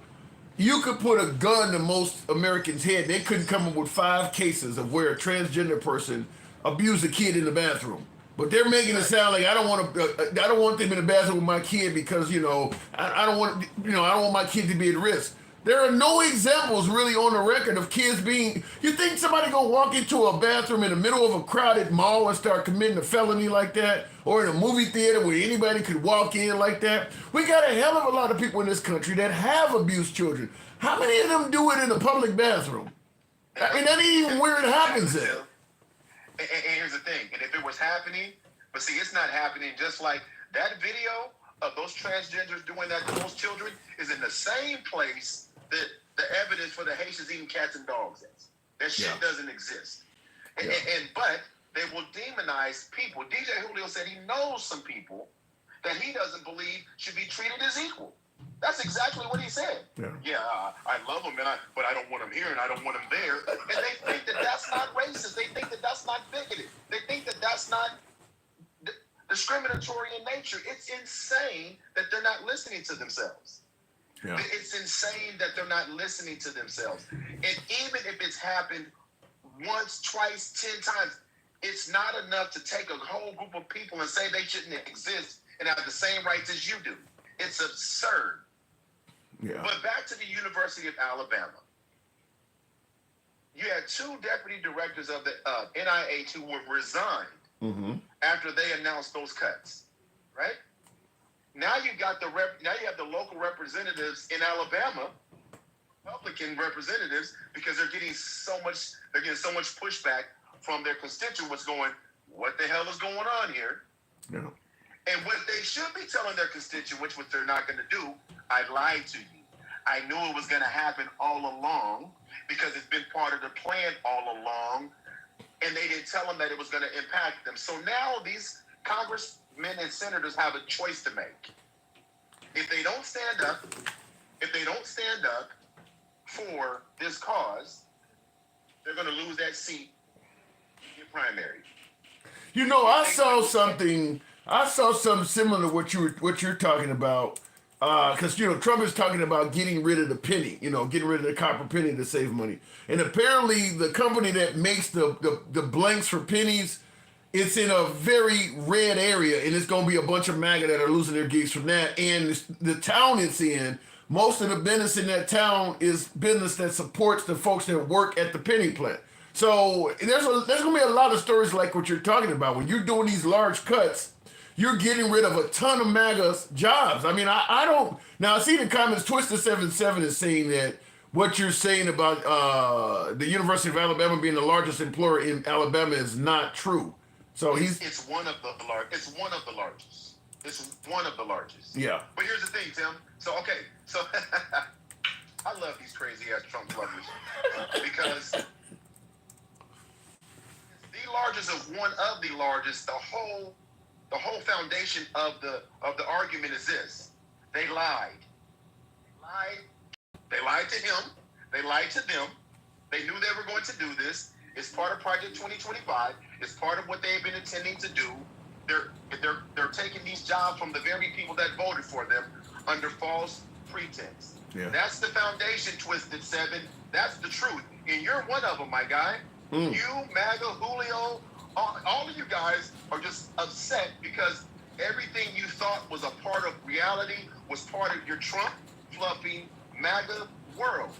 you could put a gun to most Americans' head. They couldn't come up with 5 cases of where a transgender person abused a kid in the bathroom. But they're making it sound like I don't want them in the bathroom with my kid because I don't want my kid to be at risk. There are no examples really on the record of kids being. You think somebody gonna walk into a bathroom in the middle of a crowded mall and start committing a felony like that, or in a movie theater where anybody could walk in like that? We got a hell of a lot of people in this country that have abused children. How many of them do it in a public bathroom? I mean, that ain't even where it happens at. And here's the thing, and if it was happening, but see, it's not happening. Just like that video of those transgenders doing that to those children is in the same place that the evidence for the Haitians eating cats and dogs is. That shit doesn't exist. But they will demonize people. DJ Julio said he knows some people that he doesn't believe should be treated as equal. That's exactly what he said. I love them, but I don't want them here and I don't want them there. And they think that that's not racist. They think that that's not bigoted. They think that that's not discriminatory in nature. It's insane that they're not listening to themselves. It's insane that they're not listening to themselves. And even if it's happened once, twice, 10 times, it's not enough to take a whole group of people and say they shouldn't exist and have the same rights as you do. It's absurd. But back to the University of Alabama. You had 2 deputy directors of the NIH who were resigned after they announced those cuts, right? Now you got now you have the local representatives in Alabama, Republican representatives, because they're getting so much pushback from their constituents going, what the hell is going on here? And what they should be telling their constituents, which they're not going to do, I lied to you. I knew it was going to happen all along because it's been part of the plan all along, and they didn't tell them that it was going to impact them. So now these congressmen and senators have a choice to make. If they don't stand up for this cause, they're going to lose that seat in the primary. I saw something similar to what you're talking about. Because Trump is talking about getting rid of the penny, getting rid of the copper penny to save money. And apparently the company that makes the blanks for pennies, it's in a very red area, and it's going to be a bunch of MAGA that are losing their gigs from that. And the town it's in, most of the business in that town is business that supports the folks that work at the penny plant. So there's going to be a lot of stories like what you're talking about. When you're doing these large cuts, you're getting rid of a ton of MAGA's jobs. I mean, I don't... Now, I see the comments. Twister77 is saying that what you're saying about the University of Alabama being the largest employer in Alabama is not true. So It's one of the largest. It's one of the largest. It's one of the largest. Yeah. But here's the thing, Tim. So I love these crazy ass Trump lovers because it's the largest of one of the largest. The whole foundation of the argument is this: they lied. They lied to him. They lied to them. They knew they were going to do this. It's part of Project 2025. It's part of what they've been intending to do. They're taking these jobs from the very people that voted for them under false pretense. That's the foundation, Twisted 7. That's the truth. And you're one of them, my guy. You, MAGA, Julio, all of you guys are just upset because everything you thought was a part of reality was part of your Trump fluffing MAGA world.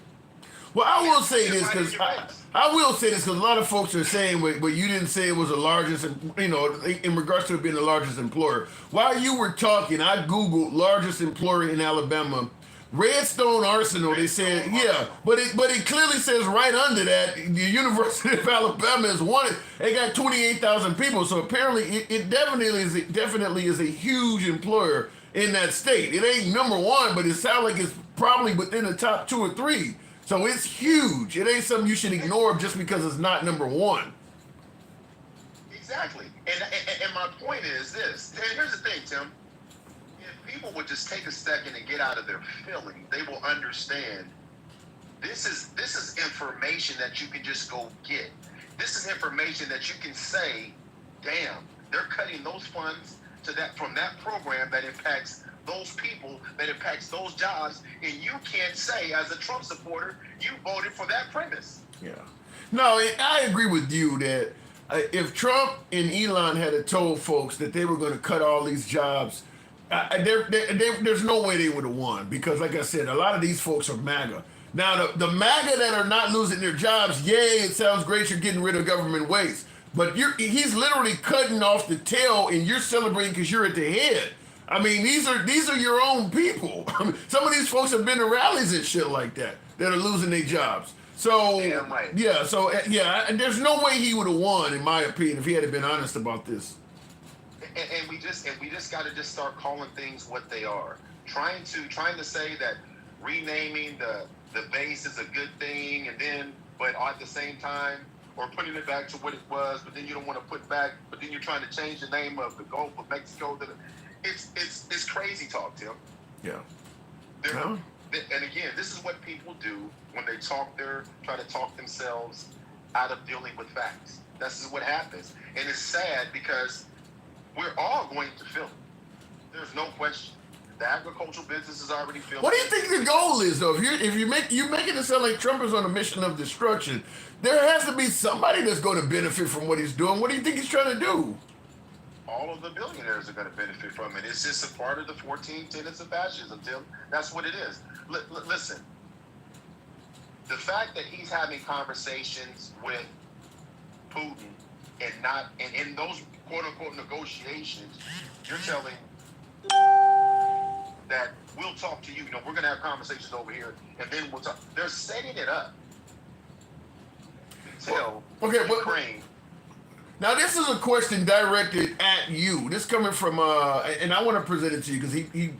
Well, I will say this because a lot of folks are saying, but you didn't say it was the largest, in regards to it being the largest employer. While you were talking, I Googled largest employer in Alabama. Redstone Arsenal. They said, yeah, but it clearly says right under that the University of Alabama is one. They got 28,000 people, so apparently it definitely is a huge employer in that state. It ain't number one, but it sounds like it's probably within the top 2 or 3. So it's huge. It ain't something you should ignore just because it's not number one. Exactly. And my point is this. And here's the thing, Tim. If people would just take a second and get out of their feelings, they will understand this is information that you can just go get. This is information that you can say, damn, they're cutting those funds from that program that impacts those people, that impacts those jobs, and you can't say as a Trump supporter you voted for that premise. Yeah. No, I agree with you that if Trump and Elon had told folks that they were going to cut all these jobs, there's no way they would have won, because, like I said, a lot of these folks are MAGA. Now, the MAGA that are not losing their jobs, yay, it sounds great, you're getting rid of government waste. But he's literally cutting off the tail, and you're celebrating because you're at the head. I mean, these are your own people. I mean, some of these folks have been to rallies and shit like that are losing their jobs. So, damn right. And there's no way he would have won, in my opinion, if he had been honest about this. And we just got to just start calling things what they are. Trying to say that renaming the base is a good thing, but at the same time, or putting it back to what it was, but then you don't want to put back, but then you're trying to change the name of the Gulf of Mexico. It's crazy talk, Tim. Yeah. And again, this is what people do when they try to talk themselves out of dealing with facts. This is what happens. And it's sad because we're all going to feel it. There's no question. The agricultural business is already feeling. What do you think the goal is, though? If you're making it sound like Trump is on a mission of destruction, there has to be somebody that's going to benefit from what he's doing. What do you think he's trying to do? All of the billionaires are going to benefit from it. It's just a part of the 14 tenets of fascism, Tim. That's what it is. Listen, the fact that he's having conversations with Putin and in those quote-unquote negotiations, you're telling that we'll talk to you. We're going to have conversations over here, and then we'll talk. They're setting it up until Ukraine. Now, this is a question directed at you. This coming from, and I want to present it to you because he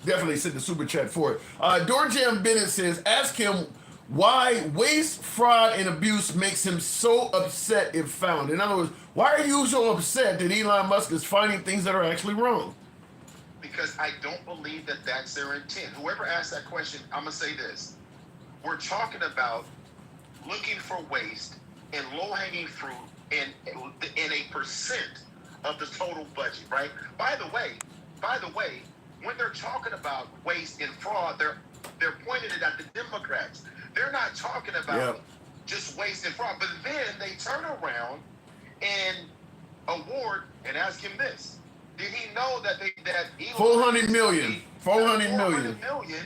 definitely sent the super chat for it. Dorjam Bennett says, ask him why waste, fraud, and abuse makes him so upset if found. In other words, why are you so upset that Elon Musk is finding things that are actually wrong? Because I don't believe that that's their intent. Whoever asked that question, I'm going to say this. We're talking about looking for waste and low-hanging fruit in a percent of the total budget, right? By the way, when they're talking about waste and fraud, they're pointing it at the Democrats. They're not talking about just waste and fraud. But then they turn around and award and ask him this. Did he know that Elon 400 million. 400 million.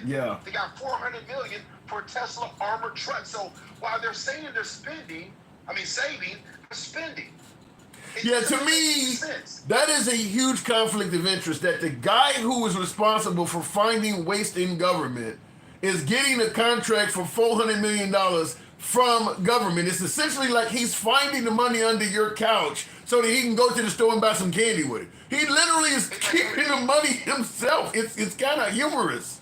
Yeah. They got 400 million for Tesla armored trucks. So while they're saying they're saving, they're spending. To me, that is a huge conflict of interest, that the guy who is responsible for finding waste in government is getting a contract for $400 million from government. It's essentially like he's finding the money under your couch so that he can go to the store and buy some candy with it. He literally is keeping the money himself. It's kind of humorous.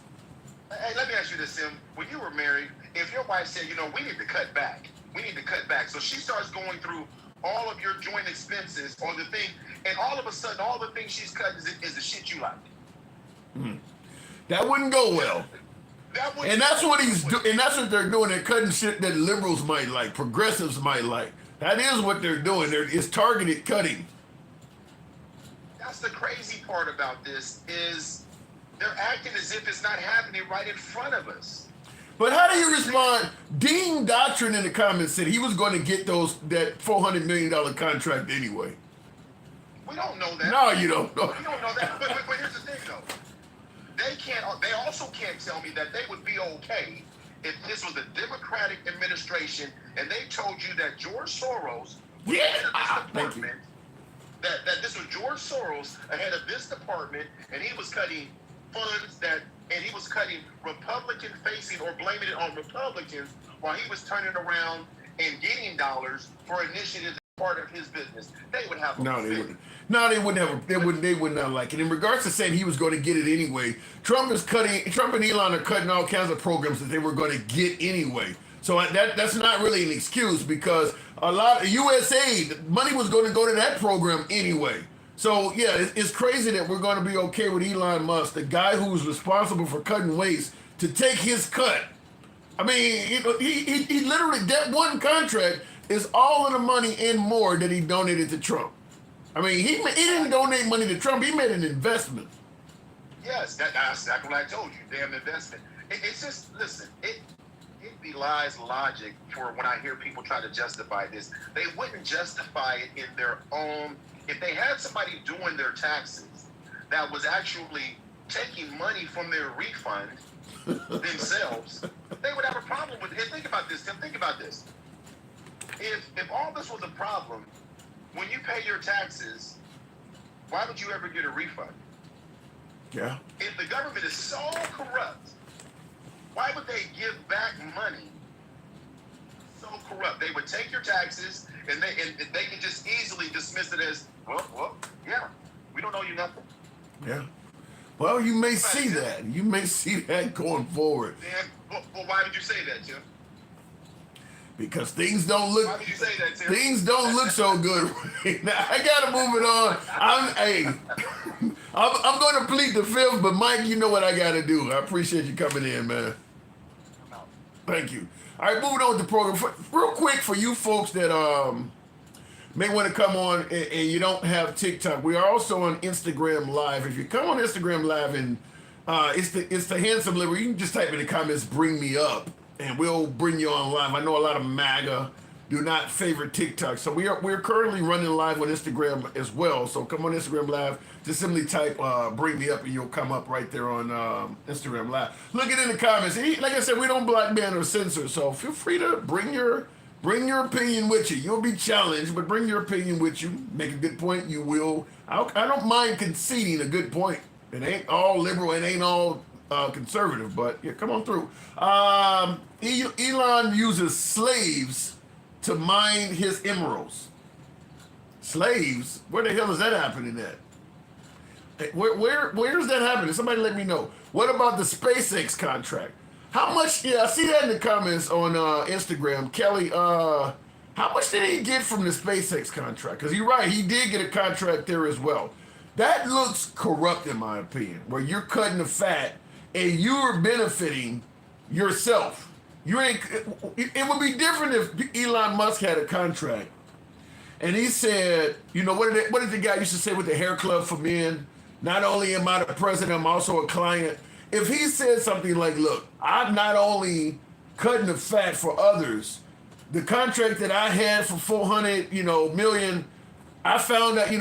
Hey, let me ask you this, Tim. When you were married, if your wife said, we need to cut back, so she starts going through all of your joint expenses or the thing, and all of a sudden, all the things she's cutting is the shit you like. That wouldn't go well. And that's what he's doing. And that's what they're doing. They're cutting shit that liberals might like, progressives might like. That is what they're doing. It's targeted cutting. That's the crazy part about this is they're acting as if it's not happening right in front of us. But how do you respond? Dean Doctrine in the comments said he was going to get that $400 million contract anyway. We don't know that. No, you don't know. We don't know that. But here's the thing, though. They also can't tell me that they would be okay if this was a Democratic administration and they told you that George Soros was head of this department, that this was George Soros ahead of this department, and he was cutting funds that and he was cutting Republican facing or blaming it on Republicans while he was turning around and getting dollars for initiatives as part of his business, they would have a No, they fit. wouldn't. No, they wouldn't have. They would not like it. In regards to saying he was going to get it anyway, Trump and Elon are cutting all kinds of programs that they were going to get anyway. So that's not really an excuse because a lot of USAID money was going to go to that program anyway. So yeah, it's crazy that we're going to be okay with Elon Musk, the guy who's responsible for cutting waste, to take his cut. I mean, he literally, that one contract is all of the money and more that he donated to Trump. I mean, he didn't donate money to Trump. He made an investment. Yes, that's exactly what I told you. Damn investment. It's just, listen, it belies logic for when I hear people try to justify this. They wouldn't justify it in their own. If they had somebody doing their taxes that was actually taking money from their refund themselves, they would have a problem with it. And think about this, Tim. Think about this. If all this was a problem, when you pay your taxes, why would you ever get a refund? Yeah. If the government is so corrupt, why would they give back money so corrupt? They would take your taxes and they could just easily dismiss it as, well, yeah, we don't owe you nothing. Yeah. Well, you may see that. You may see that going forward. Well, why would you say that, Tim? Because things don't look. Why would you say that, Tim? Things don't look so good right now. I gotta move it on. I'm going to plead the fifth, but Mike, you know what I gotta do. I appreciate you coming in, man. Thank you. All right, moving on with the program. Real quick for you folks that may want to come on and you don't have TikTok, we are also on Instagram Live. If you come on Instagram Live and it's the handsome liberal, you can just type in the comments, "Bring me up," and we'll bring you on live. I know a lot of MAGA do not favor TikTok, so we're currently running live on Instagram as well. So come on Instagram Live, just simply type "Bring me up" and you'll come up right there on Instagram Live. Look it in the comments. Like I said, we don't black ban or censor, so feel free to bring your opinion with you. You'll be challenged, but bring your opinion with you. Make a good point, you will. I don't mind conceding a good point. It ain't all liberal, it ain't all conservative, but yeah, come on through. Elon uses slaves to mine his emeralds. Slaves? Where the hell is that happening at? Where's that happening? Somebody let me know. What about the SpaceX contract? How much? Yeah, I see that in the comments on Instagram. Kelly, how much did he get from the SpaceX contract? Because you're right, he did get a contract there as well. That looks corrupt in my opinion, where you're cutting the fat and you're benefiting yourself. You ain't. It would be different if Elon Musk had a contract and he said, you know, what did the guy used to say with the hair club for men? Not only am I the president, I'm also a client. If he said something like, look, I'm not only cutting the fat for others, the contract that I had for 400, million, I found that,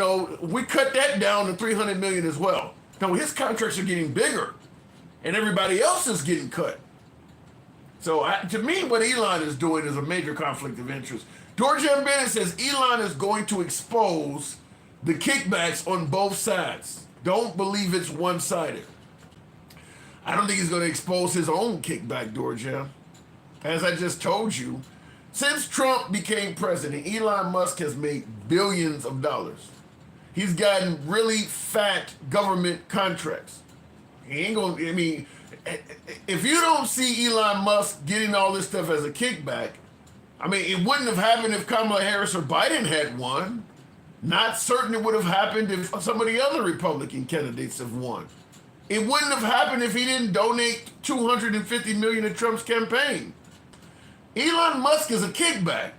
we cut that down to 300 million as well. No, his contracts are getting bigger and everybody else is getting cut. So to me, what Elon is doing is a major conflict of interest. Georgia Bennett says Elon is going to expose the kickbacks on both sides. Don't believe it's one-sided. I don't think he's going to expose his own kickback, Georgia. As I just told you, since Trump became president, Elon Musk has made billions of dollars. He's gotten really fat government contracts. He ain't going to, if you don't see Elon Musk getting all this stuff as a kickback, it wouldn't have happened if Kamala Harris or Biden had won. Not certain it would have happened if some of the other Republican candidates have won. It wouldn't have happened if he didn't donate $250 million to Trump's campaign. Elon Musk is a kickback.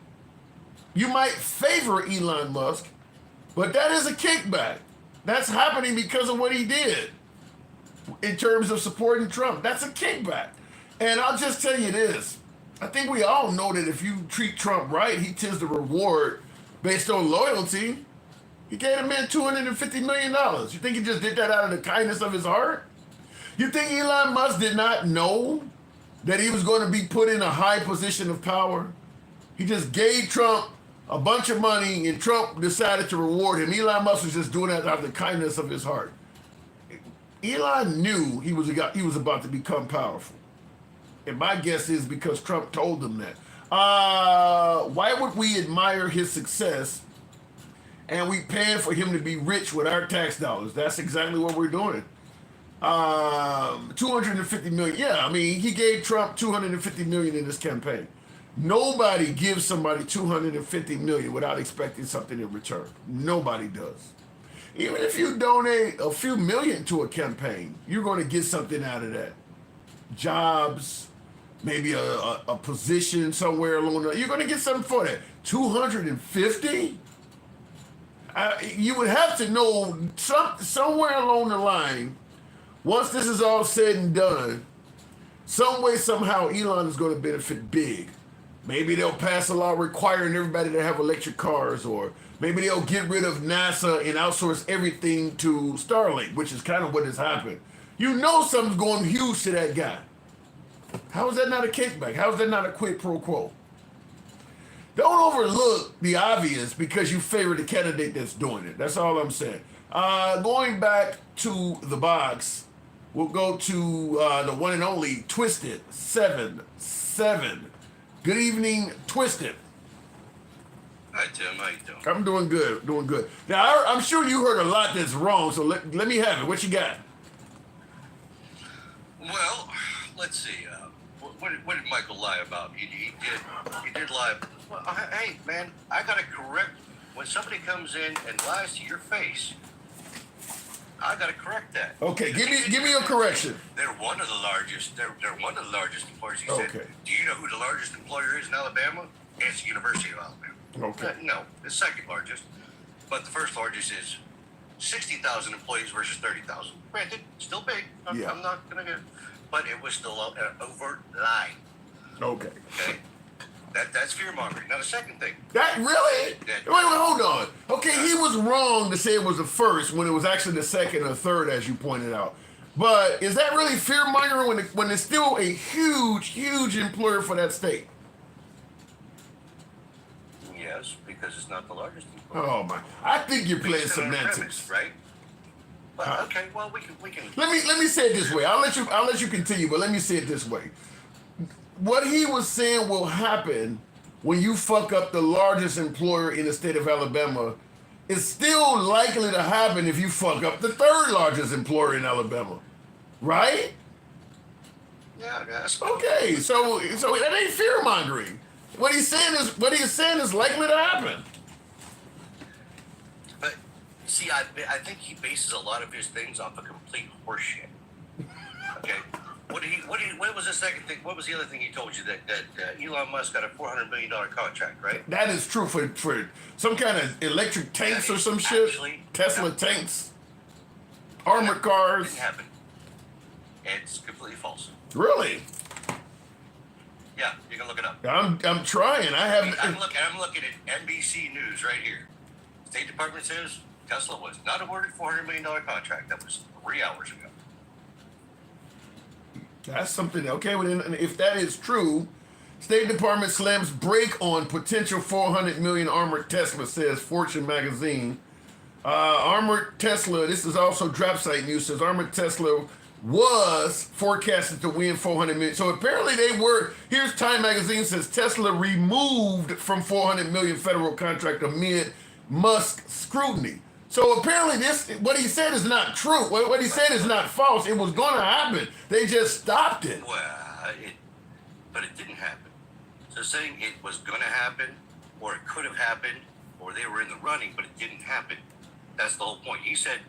You might favor Elon Musk, but that is a kickback. That's happening because of what he did in terms of supporting Trump. That's a kickback. And I'll just tell you this. I think we all know that if you treat Trump right, he tends to reward based on loyalty. He gave a man $250 million. You think he just did that out of the kindness of his heart? You think Elon Musk did not know that he was going to be put in a high position of power? He just gave Trump a bunch of money and Trump decided to reward him. Elon Musk was just doing that out of the kindness of his heart. Elon knew he was about to become powerful, and my guess is because Trump told him that. Why would we admire his success and we paying for him to be rich with our tax dollars? That's exactly what we're doing. 250 million. Yeah, I mean, he gave Trump 250 million in this campaign. Nobody gives somebody 250 million without expecting something in return. Nobody does. Even if you donate a few million to a campaign, you're going to get something out of that. Jobs, maybe a position somewhere along the, you're going to get something for that. 250? You would have to know somewhere along the line, once this is all said and done, some way, somehow, Elon is going to benefit big. Maybe they'll pass a law requiring everybody to have electric cars, or maybe they'll get rid of NASA and outsource everything to Starlink, which is kind of what has happened. You know something's going huge to that guy. How is that not a kickback? How is that not a quid pro quo? Don't overlook the obvious because you favor the candidate that's doing it. That's all I'm saying. Going back to the box, we'll go to the one and only Twisted 77. Good evening, Twisted. Hi, Tim. How you doing? I'm doing good, doing good. Now, I'm sure you heard a lot that's wrong, so let me have it. What you got? Well, let's see. What did Michael lie about? He did lie. Well, hey, man, I gotta correct when somebody comes in and lies to your face. I gotta correct that. Okay, give me a correction. They're one of the largest. They're one of the largest employers. He Okay. said, "Do you know who the largest employer is in Alabama?" It's the University of Alabama. Okay. No, the second largest, but the first largest is 60,000 employees versus 30,000. Granted, still big. Yeah. I'm not gonna get, but it was still an overt lie. Okay. Okay. That's fear mongering. Now the second thing. That really? Wait, hold on. Okay, he was wrong to say it was the first when it was actually the second or third, as you pointed out. But is that really fear mongering when it's still a huge employer for that state? Yes, because it's not the largest employer. Oh my! I think you're playing Based on our semantics. premise, right? Well, okay. Well, we can. Let me say it this way. I'll let you continue, but let me say it this way. What he was saying will happen when you fuck up the largest employer in the state of Alabama is still likely to happen if you fuck up the third largest employer in Alabama, right? Yeah. That's Okay, so that ain't fear mongering. What he's saying is likely to happen. But see, I think he bases a lot of his things off of complete horseshit. Okay. What was the second thing? What was the other thing he told you that Elon Musk got a $400 million contract, right? That is true for some kind of electric tanks or some shit. Tesla tanks, armored cars. Didn't happen. It's completely false. Really? Yeah, you can look it up. I'm trying. I'm looking at NBC News right here. State Department says Tesla was not awarded $400 million contract. That was 3 hours ago. That's something. Okay, well, then, if that is true, State Department slams brake on potential 400 million armored Tesla, says Fortune magazine. Armored Tesla. This is also Drop Site News. Says armored Tesla was forecasted to win 400 million. So apparently they were. Here's Time magazine says Tesla removed from 400 million federal contract amid Musk scrutiny. So apparently what he said is not true. What he said is not false. It was going to happen. They just stopped it. Well, but it didn't happen. So saying it was going to happen, or it could have happened, or they were in the running, but it didn't happen. That's the whole point. He said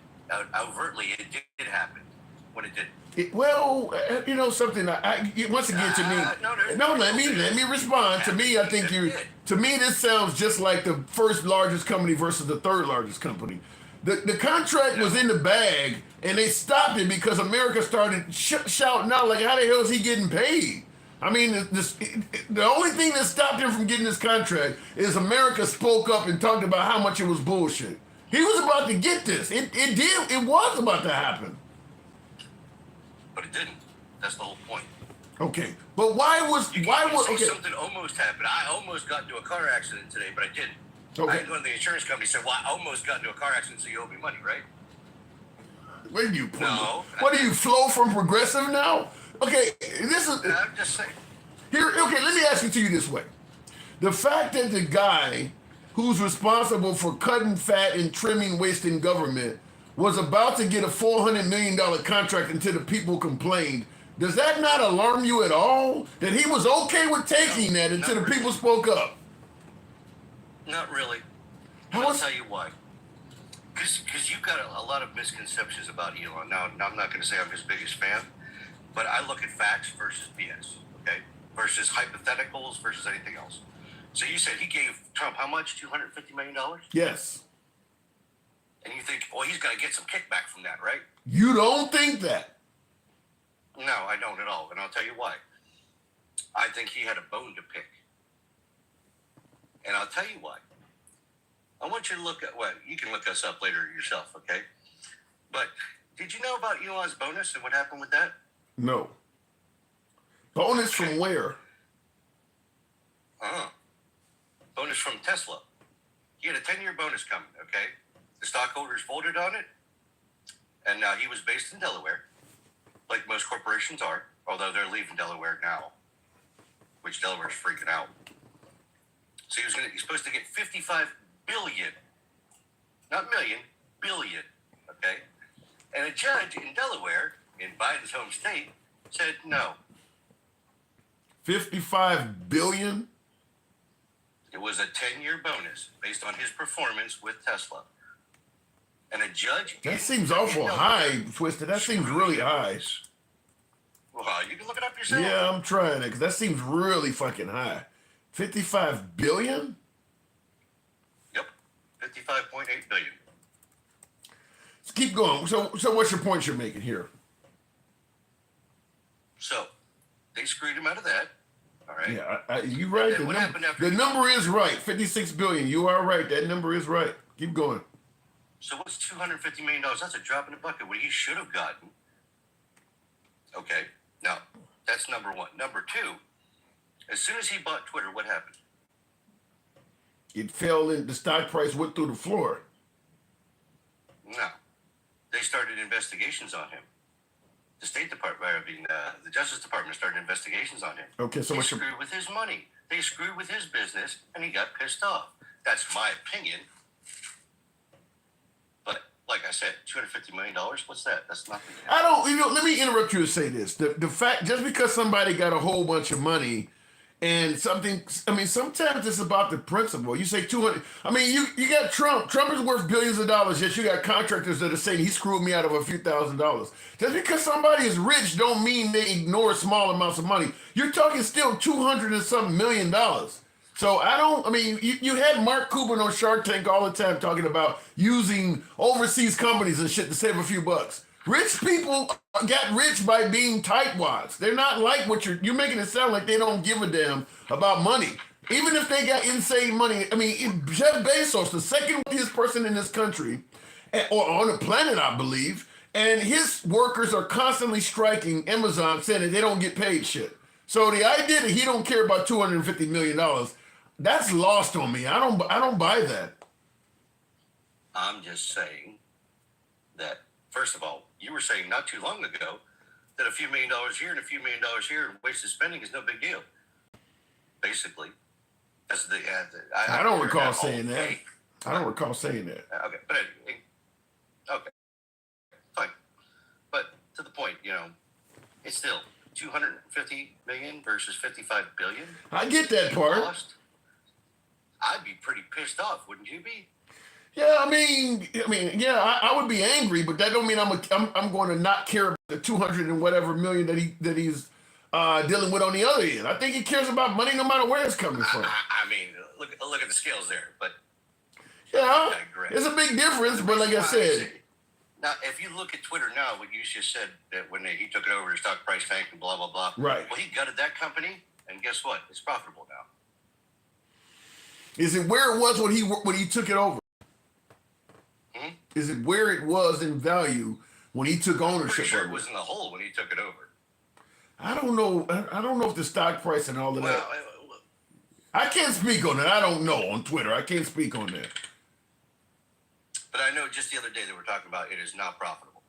overtly it did happen when it didn't. You know something. Once again, to me, let me respond. To me, I think To me, this sounds just like the first largest company versus the third largest company. The contract was in the bag, and they stopped it because America started shouting out like, "How the hell is he getting paid?" I mean, the only thing that stopped him from getting this contract is America spoke up and talked about how much it was bullshit. He was about to get this. It was about to happen. But it didn't. That's the whole point. Okay, but why was okay? Something almost happened. I almost got into a car accident today, but I didn't. Okay. I went to the insurance company and said, "Well, I almost got into a car accident, so you owe me money, right?" Where do you? No. What do you flow from progressive now? Okay, this is I'm just saying. here. Okay, let me ask it to you this way: the fact that the guy who's responsible for cutting fat and trimming waste in government was about to get a $400 million contract until the people complained. Does that not alarm you at all? That he was okay with taking that until the people spoke up? Not really. How I'll is- tell you why. Because you've got a lot of misconceptions about Elon. Now, I'm not going to say I'm his biggest fan, but I look at facts versus BS, okay? Versus hypotheticals versus anything else. So you said he gave Trump how much? $250 million? Yes. And you think, well, he's got to get some kickback from that, right? You don't think that? No, I don't at all. And I'll tell you why. I think he had a bone to pick. And I'll tell you why. I want you to look at what you can look us up later yourself, okay? But did you know about Elon's bonus and what happened with that? No. Bonus from where? Bonus from Tesla. He had a 10-year bonus coming, okay? The stockholders voted on it, and he was based in Delaware, like most corporations are, although they're leaving Delaware now, which Delaware's freaking out. So he's supposed to get 55 billion, not million, billion, okay? And a judge in Delaware, in Biden's home state, said no. 55 billion? It was a 10-year bonus based on his performance with Tesla. And a judge... That seems awful high, Twisted. That seems really high. Well, you can look it up yourself. Yeah, I'm trying it, because that seems really fucking high. 55 billion? Yep, 55.8 billion. Let's keep going. So what's your point you're making here? So, they screwed him out of that. All right. Yeah, you right. And what happened after The number is right. 56 billion. You are right. That number is right. Keep going. So what's $250 million? That's a drop in the bucket. What he should have gotten. Okay. Now, that's number one. Number two, as soon as he bought Twitter, what happened? It fell in, the stock price went through the floor. No. They started investigations on him. The State Department, the Justice Department started investigations on him. Okay, so they what's your... screwed with his money. They screwed with his business, and he got pissed off. That's my opinion. But like I said, $250 million. What's that? That's nothing. I don't, let me interrupt you to say this. The fact, just because somebody got a whole bunch of money and something, I mean, sometimes it's about the principle. You say 200, I mean, you got Trump. Trump is worth billions of dollars, yet you got contractors that are saying he screwed me out of a few $1,000s. Just because somebody is rich don't mean they ignore small amounts of money. You're talking still 200 and something million dollars. So you had Mark Cuban on Shark Tank all the time talking about using overseas companies and shit to save a few bucks. Rich people got rich by being tightwads. They're not like what you're making it sound like they don't give a damn about money. Even if they got insane money. I mean, Jeff Bezos, the second richest person in this country, or on the planet, I believe, and his workers are constantly striking Amazon saying that they don't get paid shit. So the idea that he don't care about $250 million, that's lost on me. I don't buy that. I'm just saying that, first of all, you were saying not too long ago that a few $1 million here and a few $1 million here and wasted spending is no big deal. Basically, that's the. I don't recall saying that. I don't recall saying that. Okay, but anyway, okay, fine. But to the point, it's still 250 million versus 55 billion. I get that part. Lost. I'd be pretty pissed off, wouldn't you be? Yeah, yeah, I would be angry, but that don't mean I'm going to not care about the 200 and whatever million that he's dealing with on the other end. I think he cares about money no matter where it's coming from. I mean, look at the scales there, but yeah, it's a big difference. But like I said, now if you look at Twitter now, what you just said that when he took it over, his stock price tanked and blah blah blah. Right. Well, he gutted that company, and guess what? It's profitable now. Is it where it was when he took it over? Mm-hmm. Is it where it was in value when he took ownership? Pretty sure of it was in the hole when he took it over. I don't know. I don't know if the stock price and all of that. Well, I can't speak on it. I don't know on Twitter. I can't speak on that. but I know just the other day they were talking about it is not profitable.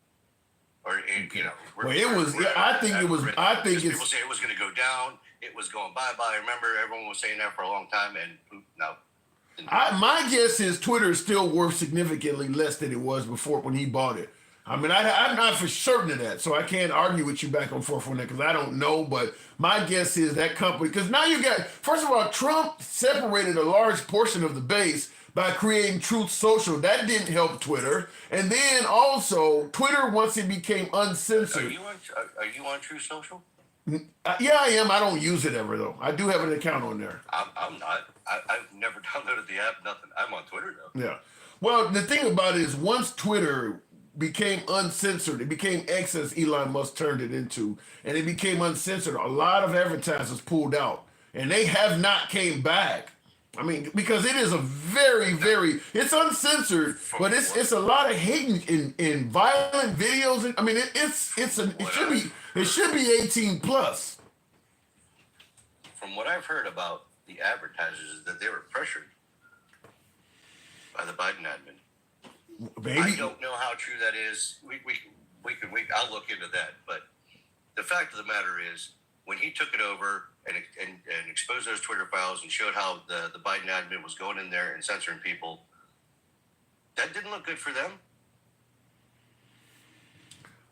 you know, Well, it was. I think it was. I think people it's. say it was going to go down. It was going bye-bye. I remember everyone was saying that for a long time, and no. My guess is Twitter is still worth significantly less than it was before when he bought it. I mean, I'm not for certain of that, so I can't argue with you back and forth on that because I don't know. But my guess is that company, because now you got, first of all, Trump separated a large portion of the base by creating Truth Social. That didn't help Twitter. And then also, Twitter, once it became uncensored. Are you on True Social? Yeah, I am. I don't use it ever, though. I do have an account on there. I'm not. I've never downloaded the app, nothing. I'm on Twitter, though. Yeah. Well, the thing about it is once Twitter became uncensored, it became X as Elon Musk turned it into, and it became uncensored, a lot of advertisers pulled out, and they have not came back. I mean, because it is a very, very, it's uncensored, but it's a lot of hate in violent videos. I mean, it should be 18 plus. From what I've heard about the advertisers, is that they were pressured by the Biden admin. Baby. I don't know how true that is. I'll look into that. But the fact of the matter is, when he took it over and exposed those Twitter files and showed how the Biden admin was going in there and censoring people, that didn't look good for them.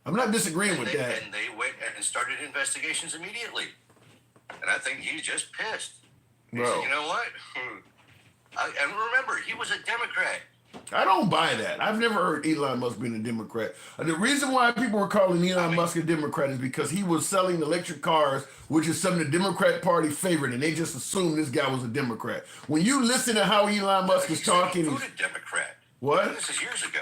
I'm not disagreeing with that. And they went and started investigations immediately. And I think he's just pissed. He said, you know what? And remember, he was a Democrat. I don't buy that. I've never heard Elon Musk being a Democrat. The reason why people were calling Elon Musk a Democrat is because he was selling electric cars, which is something the Democrat Party favored, and they just assumed this guy was a Democrat. When you listen to how Elon Musk is talking, he voted Democrat. What? This is years ago.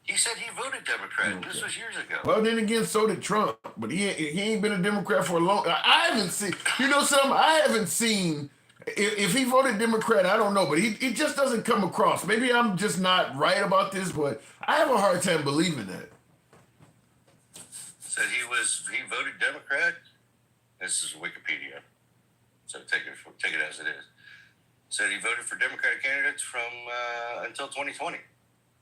He said he voted Democrat. Okay. This was years ago. Well, then again, so did Trump, but he ain't been a Democrat for a long. I haven't seen. You know something? I haven't seen. If he voted Democrat, I don't know, but he just doesn't come across. Maybe I'm just not right about this, but I have a hard time believing that. Said he voted Democrat. This is Wikipedia, so take it as it is. Said he voted for Democratic candidates from until 2020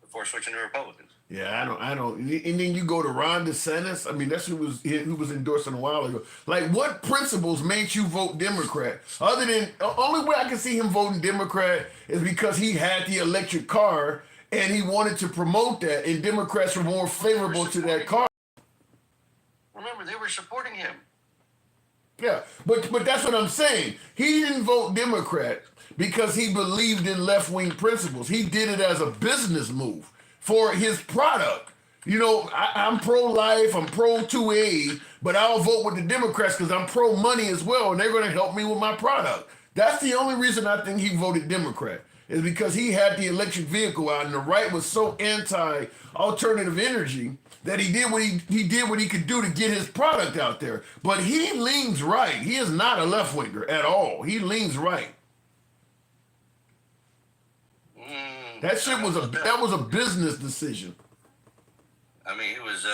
before switching to Republicans. Yeah, I don't. And then you go to Ron DeSantis. I mean, that's who was endorsing a while ago. Like, what principles made you vote Democrat? Other than the only way I can see him voting Democrat is because he had the electric car and he wanted to promote that, and Democrats were more favorable to that car. Remember, they were supporting him. Yeah, but that's what I'm saying. He didn't vote Democrat because he believed in left-wing principles. He did it as a business move for his product. You know, I'm pro-life, I'm pro-2A, but I'll vote with the Democrats because I'm pro-money as well, and they're going to help me with my product. That's the only reason I think he voted Democrat, is because he had the electric vehicle out, and the right was so anti-alternative energy that he did what he could do to get his product out there. But he leans right. He is not a left-winger at all. He leans right. That shit was a business decision. I mean, he was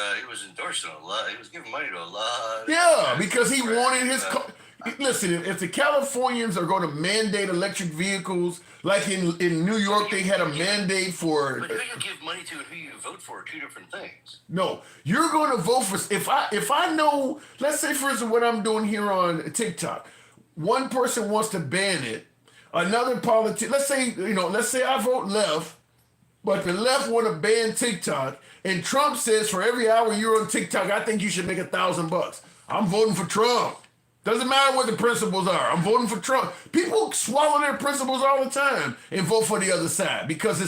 endorsing a lot. He was giving money to a lot. Yeah, because he wanted his. Listen, if the Californians are going to mandate electric vehicles, like in New York, they had a mandate for. But who you give money to and who you vote for are two different things. No, you're going to vote for. If I know, let's say for instance, what I'm doing here on TikTok, one person wants to ban it. Another politician, let's say I vote left, but the left want to ban TikTok, and Trump says for every hour you're on TikTok, I think you should make $1,000. I'm voting for Trump. Doesn't matter what the principles are. I'm voting for Trump. People swallow their principles all the time and vote for the other side because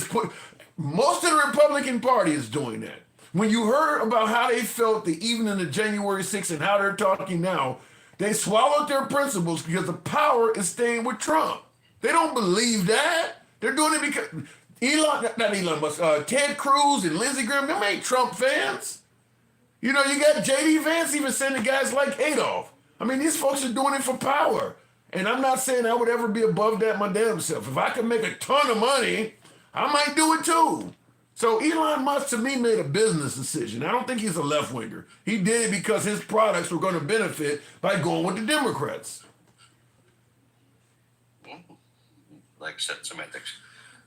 most of the Republican Party is doing that. When you heard about how they felt the evening of January 6th and how they're talking now, they swallowed their principles because the power is staying with Trump. They don't believe that. They're doing it because not Elon Musk, Ted Cruz and Lindsey Graham, them ain't Trump fans. You know, you got J.D. Vance even sending guys like Adolf. I mean, these folks are doing it for power. And I'm not saying I would ever be above that my damn self. If I could make a ton of money, I might do it too. So Elon Musk, to me, made a business decision. I don't think he's a left-winger. He did it because his products were going to benefit by going with the Democrats. Like semantics.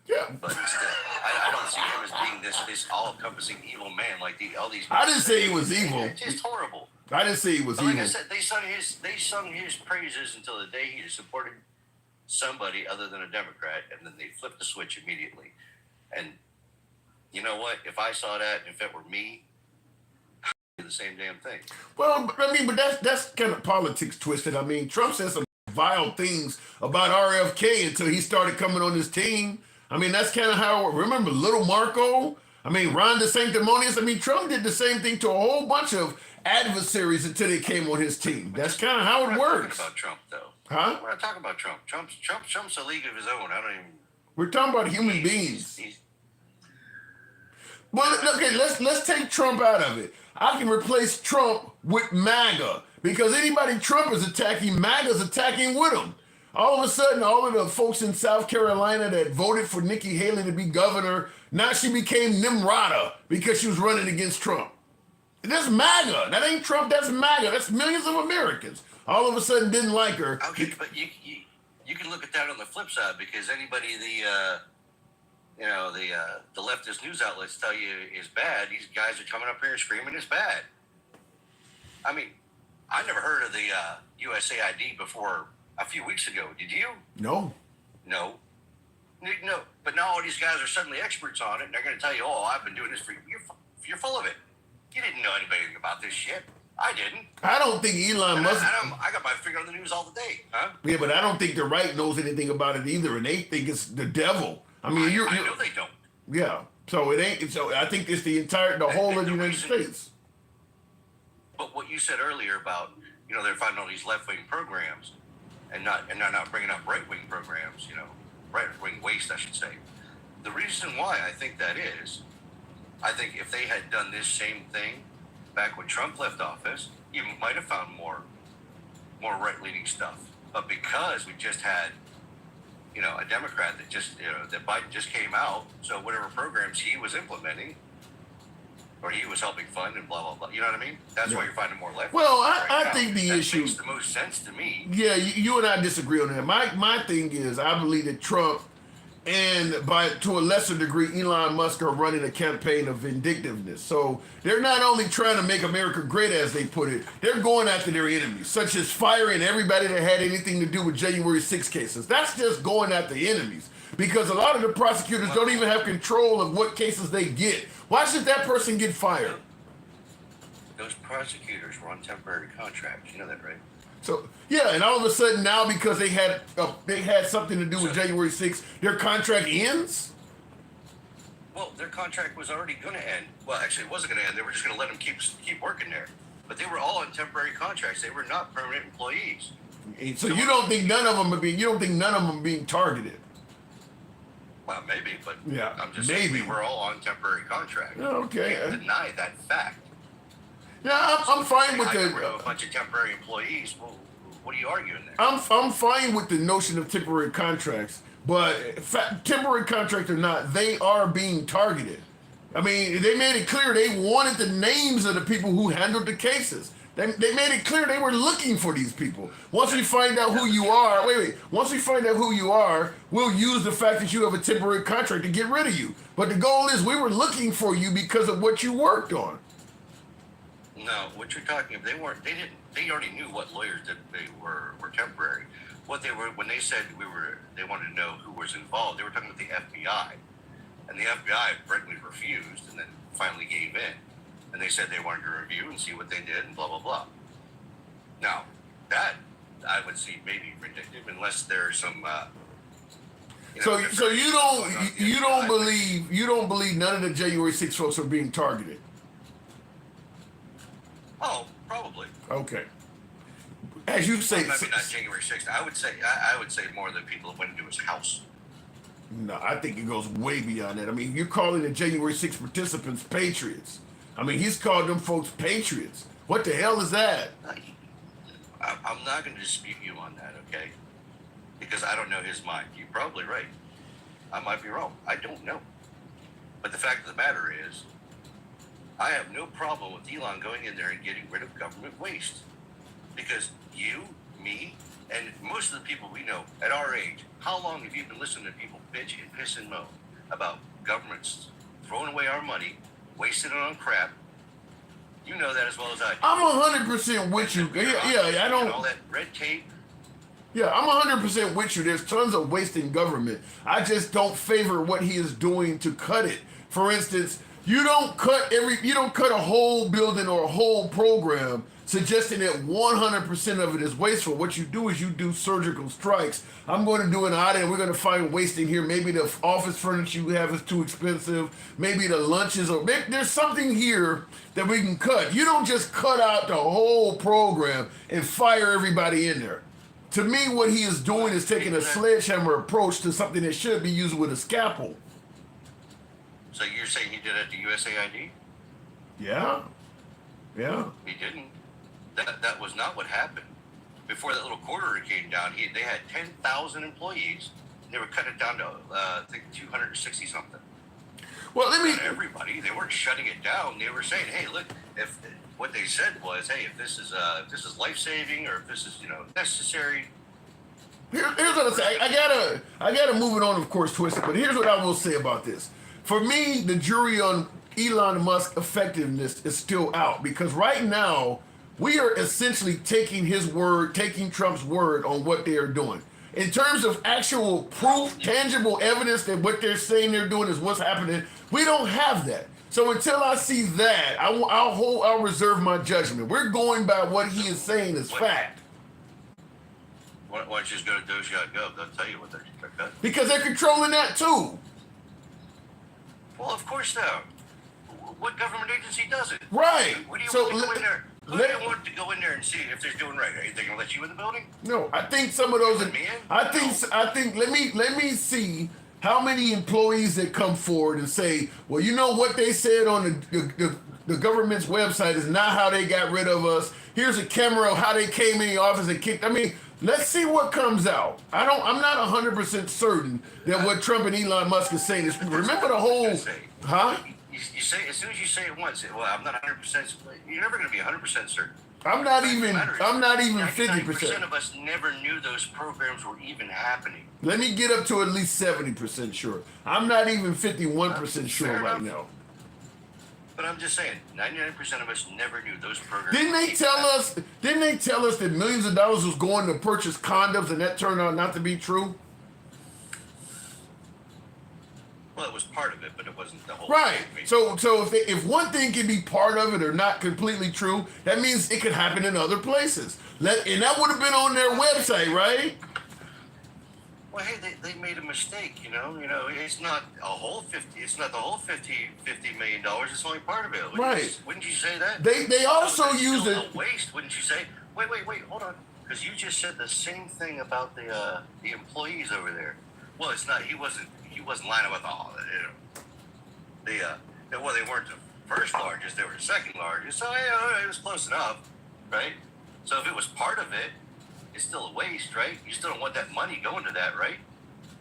Yeah. But still, I don't see him as being this all-encompassing evil man like all these. I didn't say he was evil. It's just horrible. I didn't say he was But like evil. I said, they sung his praises until the day he supported somebody other than a Democrat, and then they flipped the switch immediately. And you know what? If I saw that, if it were me, I'd do the same damn thing. Well, I mean, but that's kind of politics twisted. I mean, Trump said some vile things about RFK until he started coming on his team. I mean, that's kind of how. Remember Little Marco? I mean, Ron DeSanctimonious. I mean, Trump did the same thing to a whole bunch of adversaries until they came on his team. That's kind of how it We're not works. talking about Trump, though. Huh? We're not talking about Trump. Trump's a league of his own. I don't even. We're talking about human beings. He's, Well, okay, let's take Trump out of it. I can replace Trump with MAGA because anybody Trump is attacking, MAGA's attacking with him. All of a sudden, all of the folks in South Carolina that voted for Nikki Haley to be governor, now she became Nimrata because she was running against Trump. That's MAGA. That ain't Trump. That's MAGA. That's millions of Americans. All of a sudden didn't like her. okay, but you can look at that on the flip side because anybody the leftist news outlets tell you is bad. These guys are coming up here and screaming it's bad. I mean, I never heard of the USAID before a few weeks ago. Did you? No. No. But now all these guys are suddenly experts on it, and they're going to tell you, "Oh, I've been doing this for you." You're full of it. You didn't know anything about this shit. I didn't. I don't think Elon Musk. I got my finger on the news all the day, huh? Yeah, but I don't think the right knows anything about it either, and they think it's the devil. I mean, I know they don't. Yeah. So it ain't. So I think it's the whole of the United States. But what you said earlier about they're finding all these left wing programs, and not bringing up right wing programs, right wing waste, I should say. The reason why I think that is, I think if they had done this same thing back when Trump left office, you might have found more right leaning stuff. But because we just had a Democrat that that Biden just came out, so whatever programs he was implementing or he was helping fund and blah blah blah, you know what I mean? That's why you're finding more left. Well, right I now. think the that issue makes the most sense to me. Yeah, you and I disagree on that. My thing is, I believe that Trump and to a lesser degree, Elon Musk are running a campaign of vindictiveness. So they're not only trying to make America great, as they put it, they're going after their enemies, such as firing everybody that had anything to do with January 6 cases. That's just going after enemies because a lot of the prosecutors don't even have control of what cases they get. Why should that person get fired? Those prosecutors were on temporary contracts. You know that, right? So yeah, and all of a sudden now because they had something to do with January 6th, their contract ends. Well, their contract was already going to end. Well, actually, it wasn't going to end. They were just going to let them keep working there. But they were all on temporary contracts. They were not permanent employees. So you don't think none of them are being targeted? Well, maybe, but Yeah, I'm just maybe. saying we were all on temporary contracts. Yeah, okay. You can't deny that fact. Yeah, I'm fine with I got rid of the. a bunch of temporary employees. Well, what are you arguing there? I'm fine with the notion of temporary contracts, but temporary contracts or not, they are being targeted. I mean, they made it clear they wanted the names of the people who handled the cases. They made it clear they were looking for these people. Once we find out who you are, once we find out who you are, we'll use the fact that you have a temporary contract to get rid of you. But the goal is we were looking for you because of what you worked on. No, what you're talking about, they already knew what lawyers that they were temporary. What they were, when they said they wanted to know who was involved, they were talking about the FBI. And the FBI frankly refused and then finally gave in. And they said they wanted to review and see what they did and blah, blah, blah. Now, that I would see maybe vindictive unless there's some, So you don't believe none of the January 6 folks are being targeted. Oh, probably. Okay. As you say, Well, maybe not January 6th. I would say more the people that went into his house. No, I think it goes way beyond that. I mean, you're calling the January 6 participants patriots. I mean, he's called them folks patriots. What the hell is that? I'm not going to dispute you on that, okay? Because I don't know his mind. You're probably right. I might be wrong. I don't know. But the fact of the matter is, I have no problem with Elon going in there and getting rid of government waste. Because you, me, And most of the people we know at our age, how long have you been listening to people bitch and piss and moan about governments throwing away our money, wasting it on crap? You know that as well as I do. I'm 100% with you. Yeah, I don't. And all that red tape. Yeah, I'm 100% with you. There's tons of waste in government. I just don't favor what he is doing to cut it. For instance, you don't cut a whole building or a whole program suggesting that 100% of it is wasteful. What you do is you do surgical strikes. I'm going to do an audit and we're going to find waste in here. Maybe the office furniture you have is too expensive. Maybe the lunches, or maybe there's something here that we can cut. You don't just cut out the whole program and fire everybody in there. To me, what he is doing is taking a sledgehammer approach to something that should be used with a scalpel. So you're saying he did it at the USAID? Yeah. He didn't. That was not what happened. Before that little quarter came down, they had 10,000 employees. They were cutting it down to I think 260 something. Well, Not everybody. They weren't shutting it down. They were saying, "Hey, look, if what they said was, hey, if this is life saving or if this is necessary." Here's what I say. I gotta move it on, of course, Twisted. But here's what I will say about this. For me, the jury on Elon Musk effectiveness is still out, because right now we are essentially taking his word, taking Trump's word on what they are doing. In terms of actual proof, tangible evidence that what they're saying they're doing is what's happening, we don't have that. So until I see that, I'll reserve my judgment. We're going by what he is saying as fact. Why don't you just go to Doge.gov? They'll tell you what they're cutting. Because they're controlling that too. Well, of course now. What government agency does it? Right. What do you So want to go in there? Who do you want to go in there and see if they're doing right? Are they going to let you in the building? No, I think some of those. Let me in? I think. Let me see how many employees that come forward and say, well, you know what they said on the government's website is not how they got rid of us. Here's a camera of how they came in the office and kicked. I mean, let's see what comes out. I'm not 100% certain that what Trump and Elon Musk is saying is. Remember the whole, huh? You say, as soon as you say it once, well, I'm not 100%. You're never going to be 100% certain. I'm not even 50%. 99% of us never knew those programs were even happening. Let me get up to at least 70% sure. I'm not even 51% sure Fair right enough. now. But I'm just saying, 99% of us never knew those programs. Didn't they tell us that millions of dollars was going to purchase condoms, and that turned out not to be true? Well, it was part of it, but it wasn't the whole Right. thing. So if one thing can be part of it or not completely true, that means it could happen in other places. And that would have been on their website, right? Well, hey, they made a mistake, you know. It's not a whole 50. It's not the whole $50 million. It's only part of it. Wouldn't you say that? They also That's used still it. a waste, wouldn't you say? Wait, hold on, because you just said the same thing about the employees over there. Well, it's not. He wasn't lying about they weren't the first largest. They were the second largest. So it was close enough, right? So if it was part of it, it's still a waste, right? You still don't want that money going to that, right?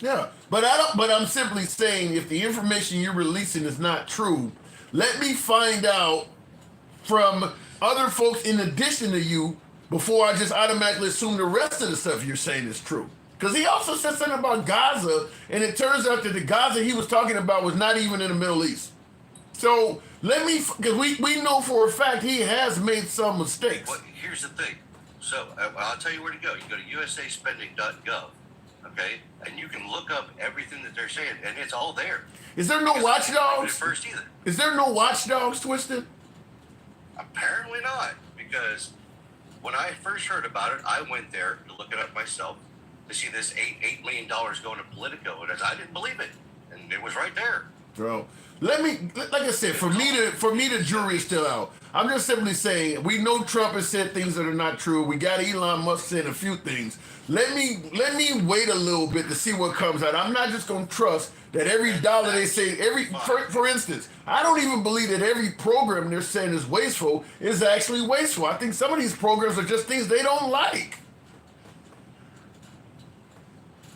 Yeah, but I'm simply saying, if the information you're releasing is not true, let me find out from other folks in addition to you before I just automatically assume the rest of the stuff you're saying is true. Because he also said something about Gaza, and it turns out that the Gaza he was talking about was not even in the Middle East. So because we know for a fact he has made some mistakes. Well, here's the thing. So I'll tell you where to go. You go to usaspending.gov, okay, and you can look up everything that they're saying, and it's all there. Is there no watchdogs? First either. Is there no watchdogs, Twisted? Apparently not, because when I first heard about it, I went there to look it up myself to see this $8 million going to Politico, and I didn't believe it, and it was right there. Bro, like I said, for me, the jury is still out. I'm just simply saying, we know Trump has said things that are not true. We got Elon Musk saying a few things. Let me wait a little bit to see what comes out. I'm not just going to trust that every dollar they say, for instance, I don't even believe that every program they're saying is wasteful is actually wasteful. I think some of these programs are just things they don't like.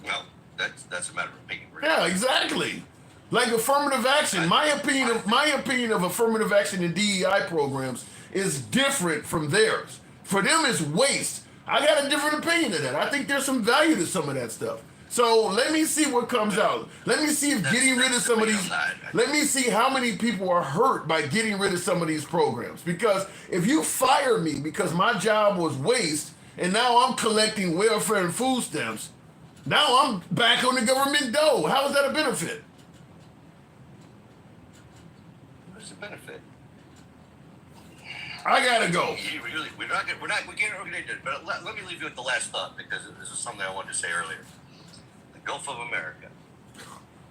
Well, that's a matter of opinion. Really. Yeah, exactly. Like affirmative action. My opinion of affirmative action in DEI programs is different from theirs. For them, it's waste. I got a different opinion of that. I think there's some value to some of that stuff. So let me see what comes out. Let me see if getting rid of some of these. Let me see how many people are hurt by getting rid of some of these programs. Because if you fire me because my job was waste and now I'm collecting welfare and food stamps, now I'm back on the government dough. How is that a benefit? What's the benefit? I gotta go. We're getting organized, but let me leave you with the last thought because this is something I wanted to say earlier. The Gulf of America.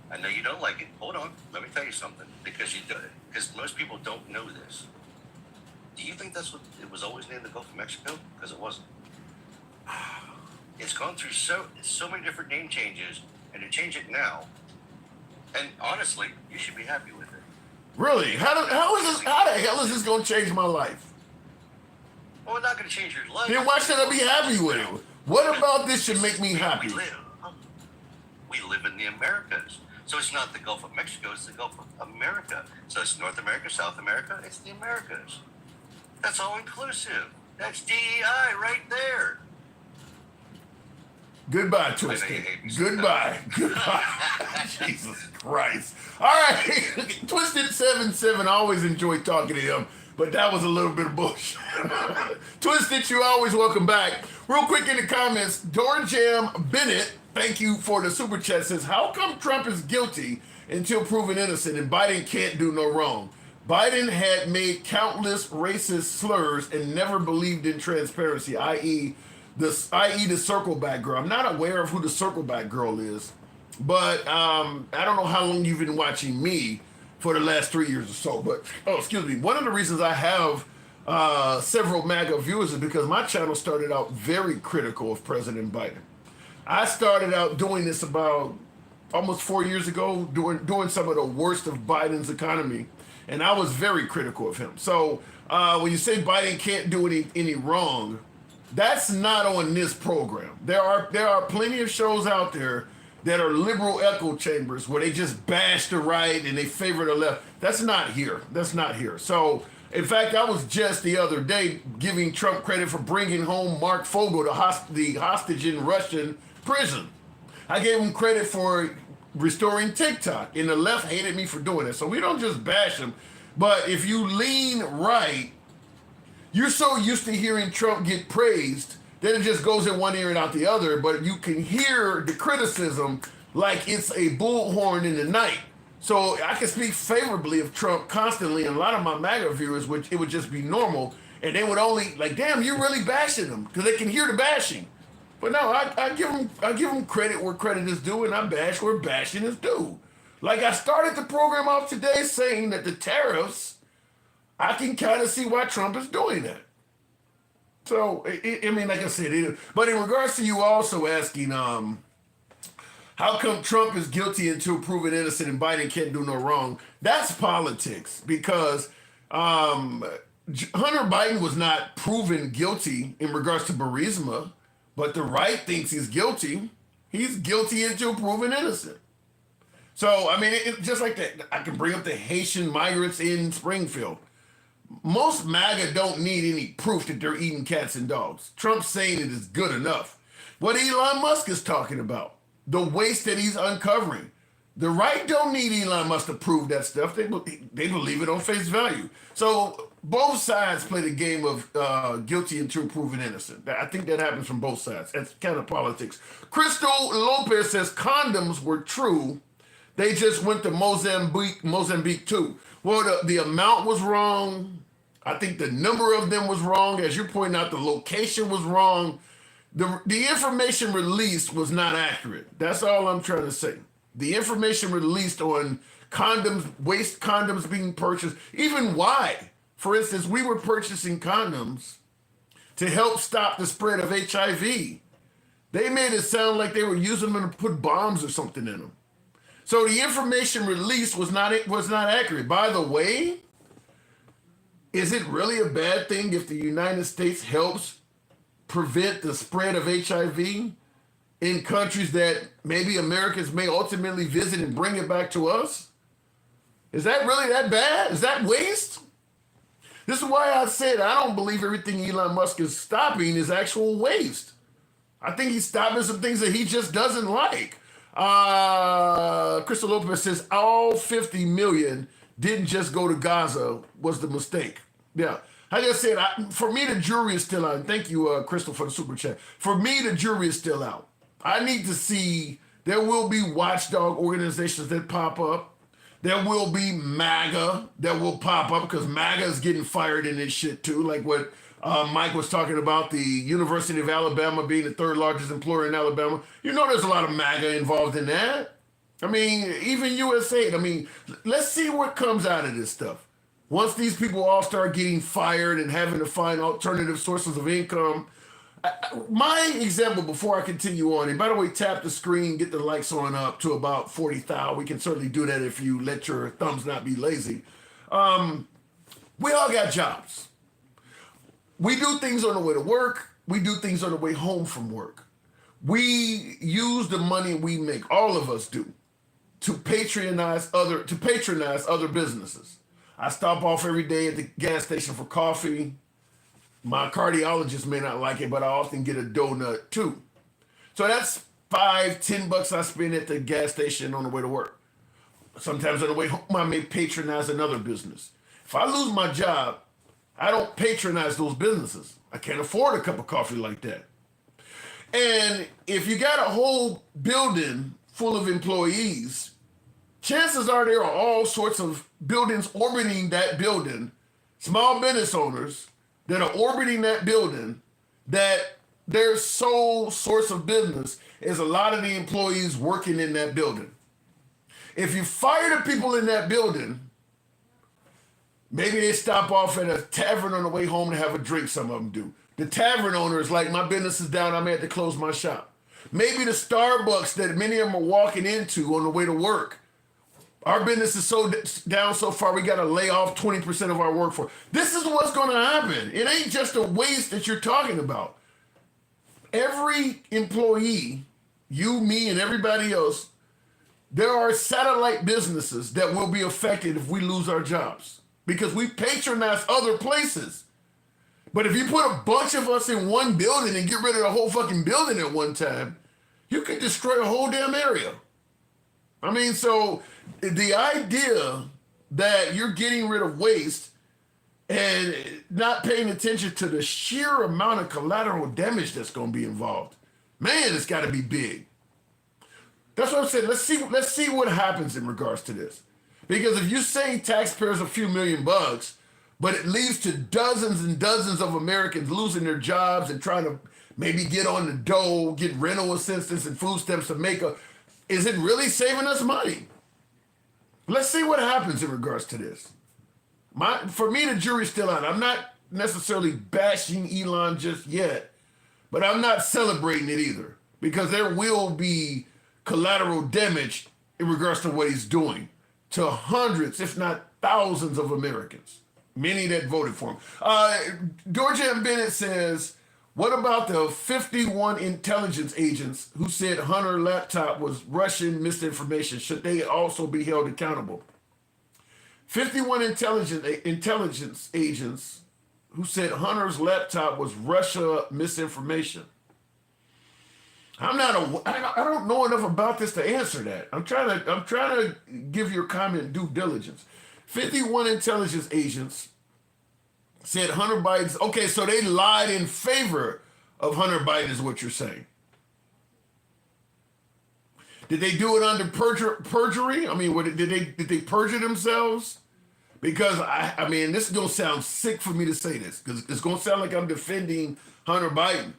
I know you don't like it. Hold on, let me tell you something because most people don't know this. Do you think that's what it was always named the Gulf of Mexico? Because it wasn't. It's gone through so many different name changes, and to change it now, and honestly, you should be happy with it. Really? How the hell is this going to change my life? Well, it's not going to change your life. Then why should I be happy with it? What about this should make me happy? We live in the Americas. So it's not the Gulf of Mexico, it's the Gulf of America. So it's North America, South America, it's the Americas. That's all inclusive. That's DEI right there. Goodbye, Twisted. Goodbye. Jesus Christ. All right. Twisted77, I always enjoy talking to him, but that was a little bit of bullshit. Twisted, you're always welcome back. Real quick in the comments, Doorjam Bennett, thank you for the super chat, says, how come Trump is guilty until proven innocent and Biden can't do no wrong? Biden had made countless racist slurs and never believed in transparency, i.e. the Circleback girl. I'm not aware of who the Circleback girl is, but I don't know how long you've been watching me for the last 3 years or so. But, excuse me. One of the reasons I have several MAGA viewers is because my channel started out very critical of President Biden. I started out doing this about almost 4 years ago, doing some of the worst of Biden's economy, and I was very critical of him. So when you say Biden can't do any wrong, that's not on this program. There are plenty of shows out there that are liberal echo chambers where they just bash the right and they favor the left. That's not here. That's not here. So, in fact, I was just the other day giving Trump credit for bringing home Mark Fogel, the hostage in Russian prison. I gave him credit for restoring TikTok, and the left hated me for doing it. So we don't just bash him, but if you lean right, you're so used to hearing Trump get praised that it just goes in one ear and out the other, but you can hear the criticism like it's a bullhorn in the night. So I can speak favorably of Trump constantly, and a lot of my MAGA viewers, it would just be normal, and they would only, like, damn, you're really bashing him, because they can hear the bashing. But no, I give him credit where credit is due, and I bash where bashing is due. Like I started the program off today saying that the tariffs, I can kind of see why Trump is doing that. So, I mean, like I said, but in regards to you also asking, how come Trump is guilty until proven innocent and Biden can't do no wrong? That's politics because Hunter Biden was not proven guilty in regards to Burisma, but the right thinks he's guilty. He's guilty until proven innocent. So, I mean, just like that, I can bring up the Haitian migrants in Springfield. Most MAGA don't need any proof that they're eating cats and dogs. Trump's saying it is good enough. What Elon Musk is talking about, the waste that he's uncovering. The right don't need Elon Musk to prove that stuff. They believe it on face value. So both sides play the game of guilty until proven innocent. I think that happens from both sides. That's kind of politics. Crystal Lopez says condoms were true. They just went to Mozambique too. Well, the amount was wrong. I think the number of them was wrong. As you're pointing out, the location was wrong. The information released was not accurate. That's all I'm trying to say. The information released on condoms, waste condoms being purchased, even why. For instance, we were purchasing condoms to help stop the spread of HIV. They made it sound like they were using them to put bombs or something in them. So the information released was not accurate. By the way, is it really a bad thing if the United States helps prevent the spread of HIV in countries that maybe Americans may ultimately visit and bring it back to us? Is that really that bad? Is that waste? This is why I said I don't believe everything Elon Musk is stopping is actual waste. I think he's stopping some things that he just doesn't like. Crystal Lopez says all 50 million didn't just go to Gaza was the mistake. Yeah. I just said, for me, the jury is still out. Thank you, Crystal, for the super chat. For me, the jury is still out. I need to see, there will be watchdog organizations that pop up. There will be MAGA that will pop up because MAGA is getting fired in this shit too. Like what Mike was talking about, the University of Alabama being the third largest employer in Alabama. You know there's a lot of MAGA involved in that. I mean, even USA. I mean, let's see what comes out of this stuff. Once these people all start getting fired and having to find alternative sources of income. My example before I continue on, and by the way, tap the screen, get the likes on up to about 40,000. We can certainly do that if you let your thumbs not be lazy. We all got jobs. We do things on the way to work. We do things on the way home from work. We use the money we make, all of us do, to patronize other businesses. I stop off every day at the gas station for coffee. My cardiologist may not like it, but I often get a donut too. So that's $5-10 I spend at the gas station on the way to work. Sometimes on the way home, I may patronize another business. If I lose my job, I don't patronize those businesses. I can't afford a cup of coffee like that. And if you got a whole building full of employees, chances are there are all sorts of buildings orbiting that building, small business owners that are orbiting that building, that their sole source of business is a lot of the employees working in that building. If you fire the people in that building, maybe they stop off at a tavern on the way home to have a drink, some of them do. The tavern owner is like, my business is down, I may have to close my shop. Maybe the Starbucks that many of them are walking into on the way to work, our business is so down so far, we got to lay off 20% of our workforce. This is what's going to happen. It ain't just a waste that you're talking about. Every employee, you, me, and everybody else, there are satellite businesses that will be affected if we lose our jobs because we patronize other places. But if you put a bunch of us in one building and get rid of the whole fucking building at one time, you could destroy a whole damn area. I mean, so the idea that you're getting rid of waste and not paying attention to the sheer amount of collateral damage that's going to be involved, man, it's got to be big. That's what I'm saying. Let's see what happens in regards to this. Because if you save taxpayers a few $million, but it leads to dozens and dozens of Americans losing their jobs and trying to maybe get on the dole, get rental assistance and food stamps to make is it really saving us money? Let's see what happens in regards to this. For me, the jury's still out. I'm not necessarily bashing Elon just yet, but I'm not celebrating it either because there will be collateral damage in regards to what he's doing to hundreds, if not thousands of Americans, many that voted for him. Georgia M. Bennett says, what about the 51 intelligence agents who said Hunter laptop was Russian misinformation? Should they also be held accountable? 51 intelligence agents who said Hunter's laptop was Russia misinformation. I don't know enough about this to answer that. I'm trying to give your comment due diligence. 51 intelligence agents said Hunter Biden's, okay, so they lied in favor of Hunter Biden is what you're saying. Did they do it under perjury? I mean, did they perjure themselves? Because I mean, this is gonna sound sick for me to say this, because it's gonna sound like I'm defending Hunter Biden.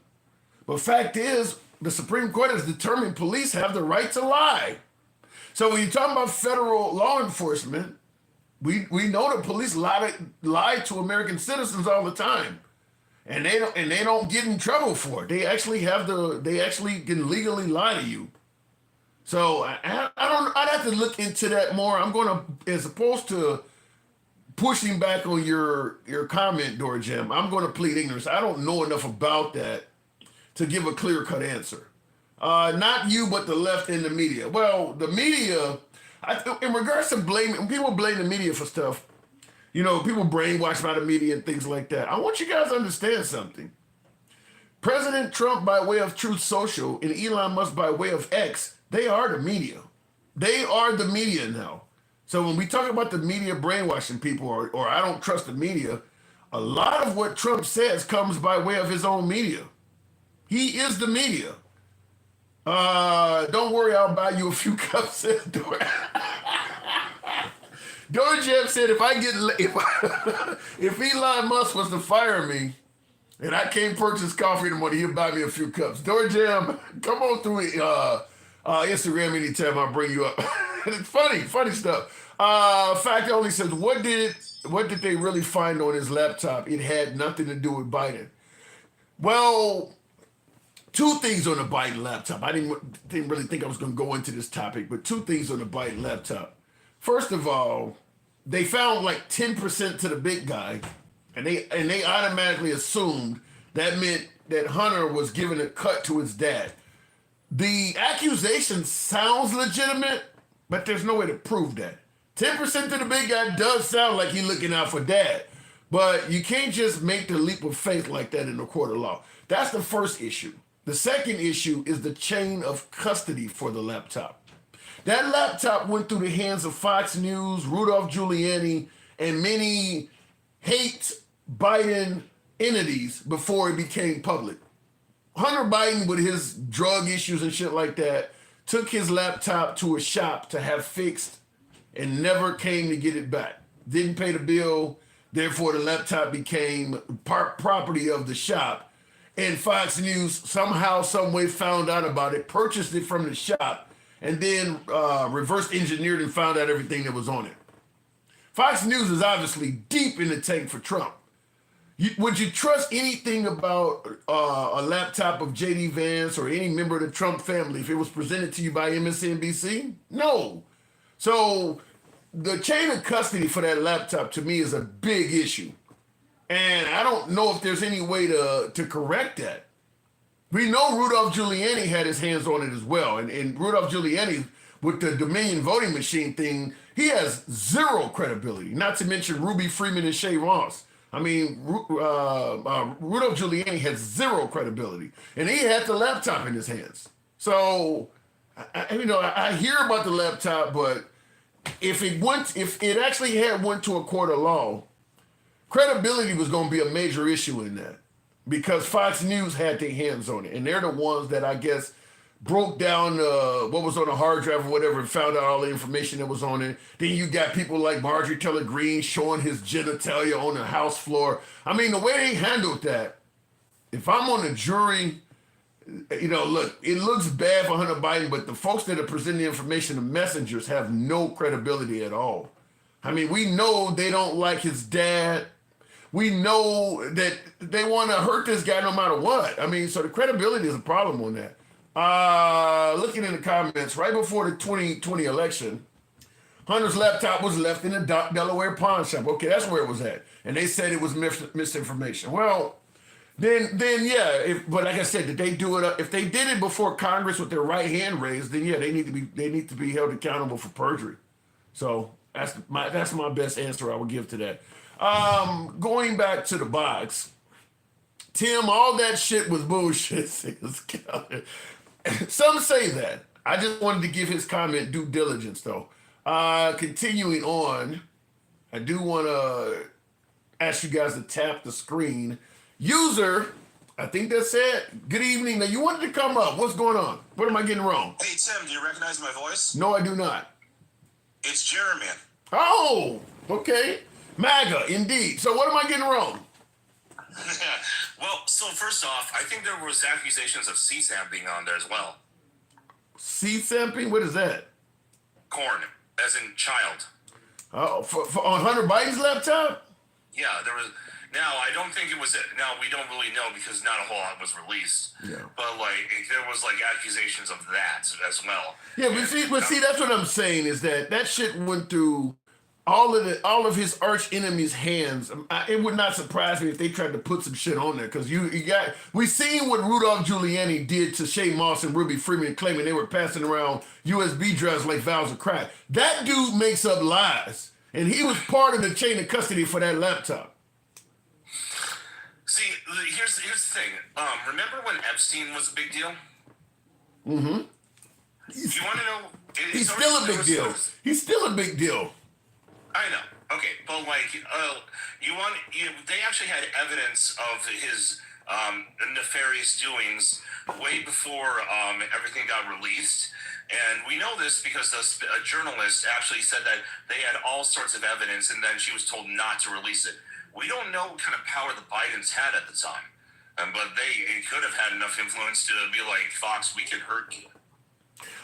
But fact is, the Supreme Court has determined police have the right to lie. So when you're talking about federal law enforcement, we know that police lie to American citizens all the time, and they don't get in trouble for it. They actually can legally lie to you. So I'd have to look into that more. I'm gonna, as opposed to pushing back on your comment, Dorjam, I'm gonna plead ignorance. I don't know enough about that to give a clear-cut answer. Not you, but the left and the media. Well, the media, in regards to blaming, when people blame the media for stuff, You know, people brainwashed by the media and things like that. I want you guys to understand something. President Trump by way of Truth Social and Elon Musk by way of X, they are the media. They are the media now. So when we talk about the media brainwashing people or I don't trust the media, a lot of what Trump says comes by way of his own media. He is the media. Don't worry, I'll buy you a few cups. Door Jam said if Elon Musk was to fire me and I can't purchase coffee in the morning, he'll buy me a few cups. Door Jam, come on through Instagram anytime I bring you up. It's funny stuff. Fact only says, what did they really find on his laptop? It had nothing to do with Biden. Well, two things on the Biden laptop. I didn't really think I was going to go into this topic, but two things on the Biden laptop. First of all, they found like 10% to the big guy, and they automatically assumed that meant that Hunter was giving a cut to his dad. The accusation sounds legitimate, but there's no way to prove that. 10% to the big guy does sound like he's looking out for dad, but you can't just make the leap of faith like that in a court of law. That's the first issue. The second issue is the chain of custody for the laptop. That laptop went through the hands of Fox News, Rudolph Giuliani, and many hate Biden entities before it became public. Hunter Biden, with his drug issues and shit like that, took his laptop to a shop to have fixed and never came to get it back. Didn't pay the bill, therefore the laptop became property of the shop. And Fox News somehow, some way found out about it, purchased it from the shop, and then reverse engineered and found out everything that was on it. Fox News is obviously deep in the tank for Trump. Would you trust anything about a laptop of J.D. Vance or any member of the Trump family if it was presented to you by MSNBC? No. So the chain of custody for that laptop to me is a big issue. And I don't know if there's any way to correct that. We know Rudolph Giuliani had his hands on it as well. And Rudolph Giuliani, with the Dominion voting machine thing, he has zero credibility, not to mention Ruby Freeman and Shay Ross. I mean, Rudolph Giuliani has zero credibility. And he had the laptop in his hands. So, I hear about the laptop, but if it actually had went to a court of law, credibility was going to be a major issue in that because Fox News had their hands on it. And they're the ones that I guess broke down what was on the hard drive or whatever and found out all the information that was on it. Then you got people like Marjorie Taylor Greene showing his genitalia on the House floor. I mean, the way they handled that, if I'm on the jury, look, it looks bad for Hunter Biden, but the folks that are presenting the information, the messengers, have no credibility at all. I mean, we know they don't like his dad. We know that they want to hurt this guy no matter what. I mean, so the credibility is a problem on that. Looking in the comments, right before the 2020 election, Hunter's laptop was left in a Delaware pawn shop. Okay, that's where it was at. And they said it was misinformation. Well, then yeah. But like I said, did they do it? If they did it before Congress with their right hand raised, then yeah, they need to be held accountable for perjury. So that's my best answer I would give to that. Going back to the box, Tim, all that shit was bullshit. Some say that. I just wanted to give his comment due diligence, though. Continuing on, I do want to ask you guys to tap the screen. User, I think that's it. Good evening. Now, you wanted to come up. What's going on? What am I getting wrong? Hey, Tim, do you recognize my voice? No, I do not. It's Jeremy. Oh, okay. MAGA, indeed. So what am I getting wrong? Well, so first off, I think there was accusations of CSAM being on there as well. CSAMping? What is that? Corn, as in child. Oh, for on Hunter Biden's laptop? Yeah, there was. Now, I don't think it was. Now, we don't really know because not a whole lot was released. Yeah. But, there was, accusations of that as well. Yeah, but see, that's what I'm saying is that shit went through all of his arch enemy's hands. It would not surprise me if they tried to put some shit on there because we seen what Rudolph Giuliani did to Shay Moss and Ruby Freeman, claiming they were passing around USB drives like vials of crack. That dude makes up lies. And he was part of the chain of custody for that laptop. See, here's the thing. Remember when Epstein was a big deal? Mm-hmm. You want to know? He's still a big deal. He's still a big deal. I know. Okay, but like, they actually had evidence of his nefarious doings way before everything got released. And we know this because a journalist actually said that they had all sorts of evidence, and then she was told not to release it. We don't know what kind of power the Bidens had at the time, but they could have had enough influence to be like, Fox, we can hurt you.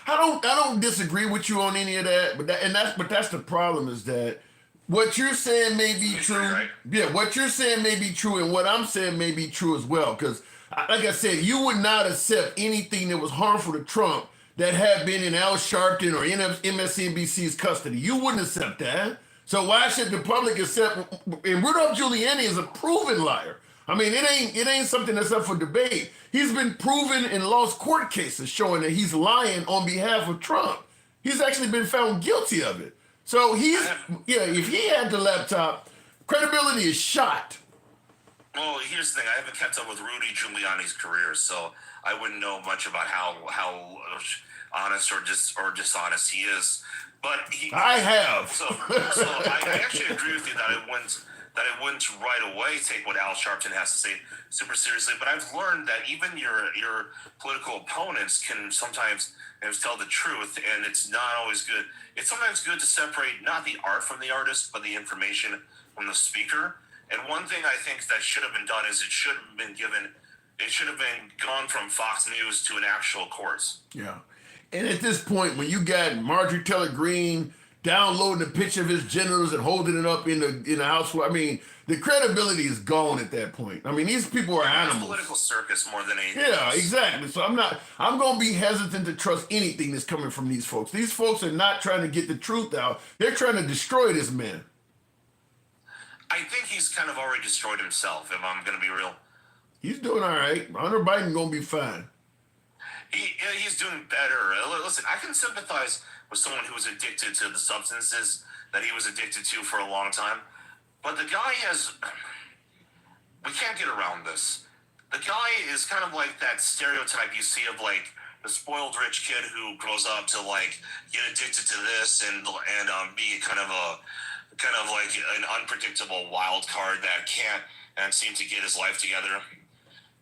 I don't disagree with you on any of that, but that's the problem is that what you're saying may be true. Right? Yeah, what you're saying may be true, and what I'm saying may be true as well. Because, like I said, you would not accept anything that was harmful to Trump that had been in Al Sharpton or in MSNBC's custody. You wouldn't accept that. So why should the public accept? And Rudolph Giuliani is a proven liar. I mean, it ain't something that's up for debate. He's been proven in lost court cases showing that he's lying on behalf of Trump. He's actually been found guilty of it. So if he had the laptop, credibility is shot. Well, here's the thing. I haven't kept up with Rudy Giuliani's career, so I wouldn't know much about how honest or dishonest he is. But I have. So I actually agree with you that I wouldn't right away take what Al Sharpton has to say super seriously. But I've learned that even your political opponents can sometimes tell the truth, and it's not always good. It's sometimes good to separate not the art from the artist, but the information from the speaker. And one thing I think that should have been done is it should have been gone from Fox News to an actual course. Yeah. And at this point, when you got Marjorie Taylor Greene downloading a picture of his genitals and holding it up in the house, I mean, the credibility is gone at that point. I mean, these people are animals. Political circus more than anything. Yeah, exactly. So I'm going to be hesitant to trust anything that's coming from these folks. These folks are not trying to get the truth out. They're trying to destroy this man. I think he's kind of already destroyed himself, if I'm going to be real. He's doing all right. Hunter Biden going to be fine. He's doing better. Listen, I can sympathize with someone who was addicted to the substances that he was addicted to for a long time. But the guy we can't get around this. The guy is kind of like that stereotype you see of like the spoiled rich kid who grows up to like get addicted to this and be kind of like an unpredictable wild card that can't seem to get his life together.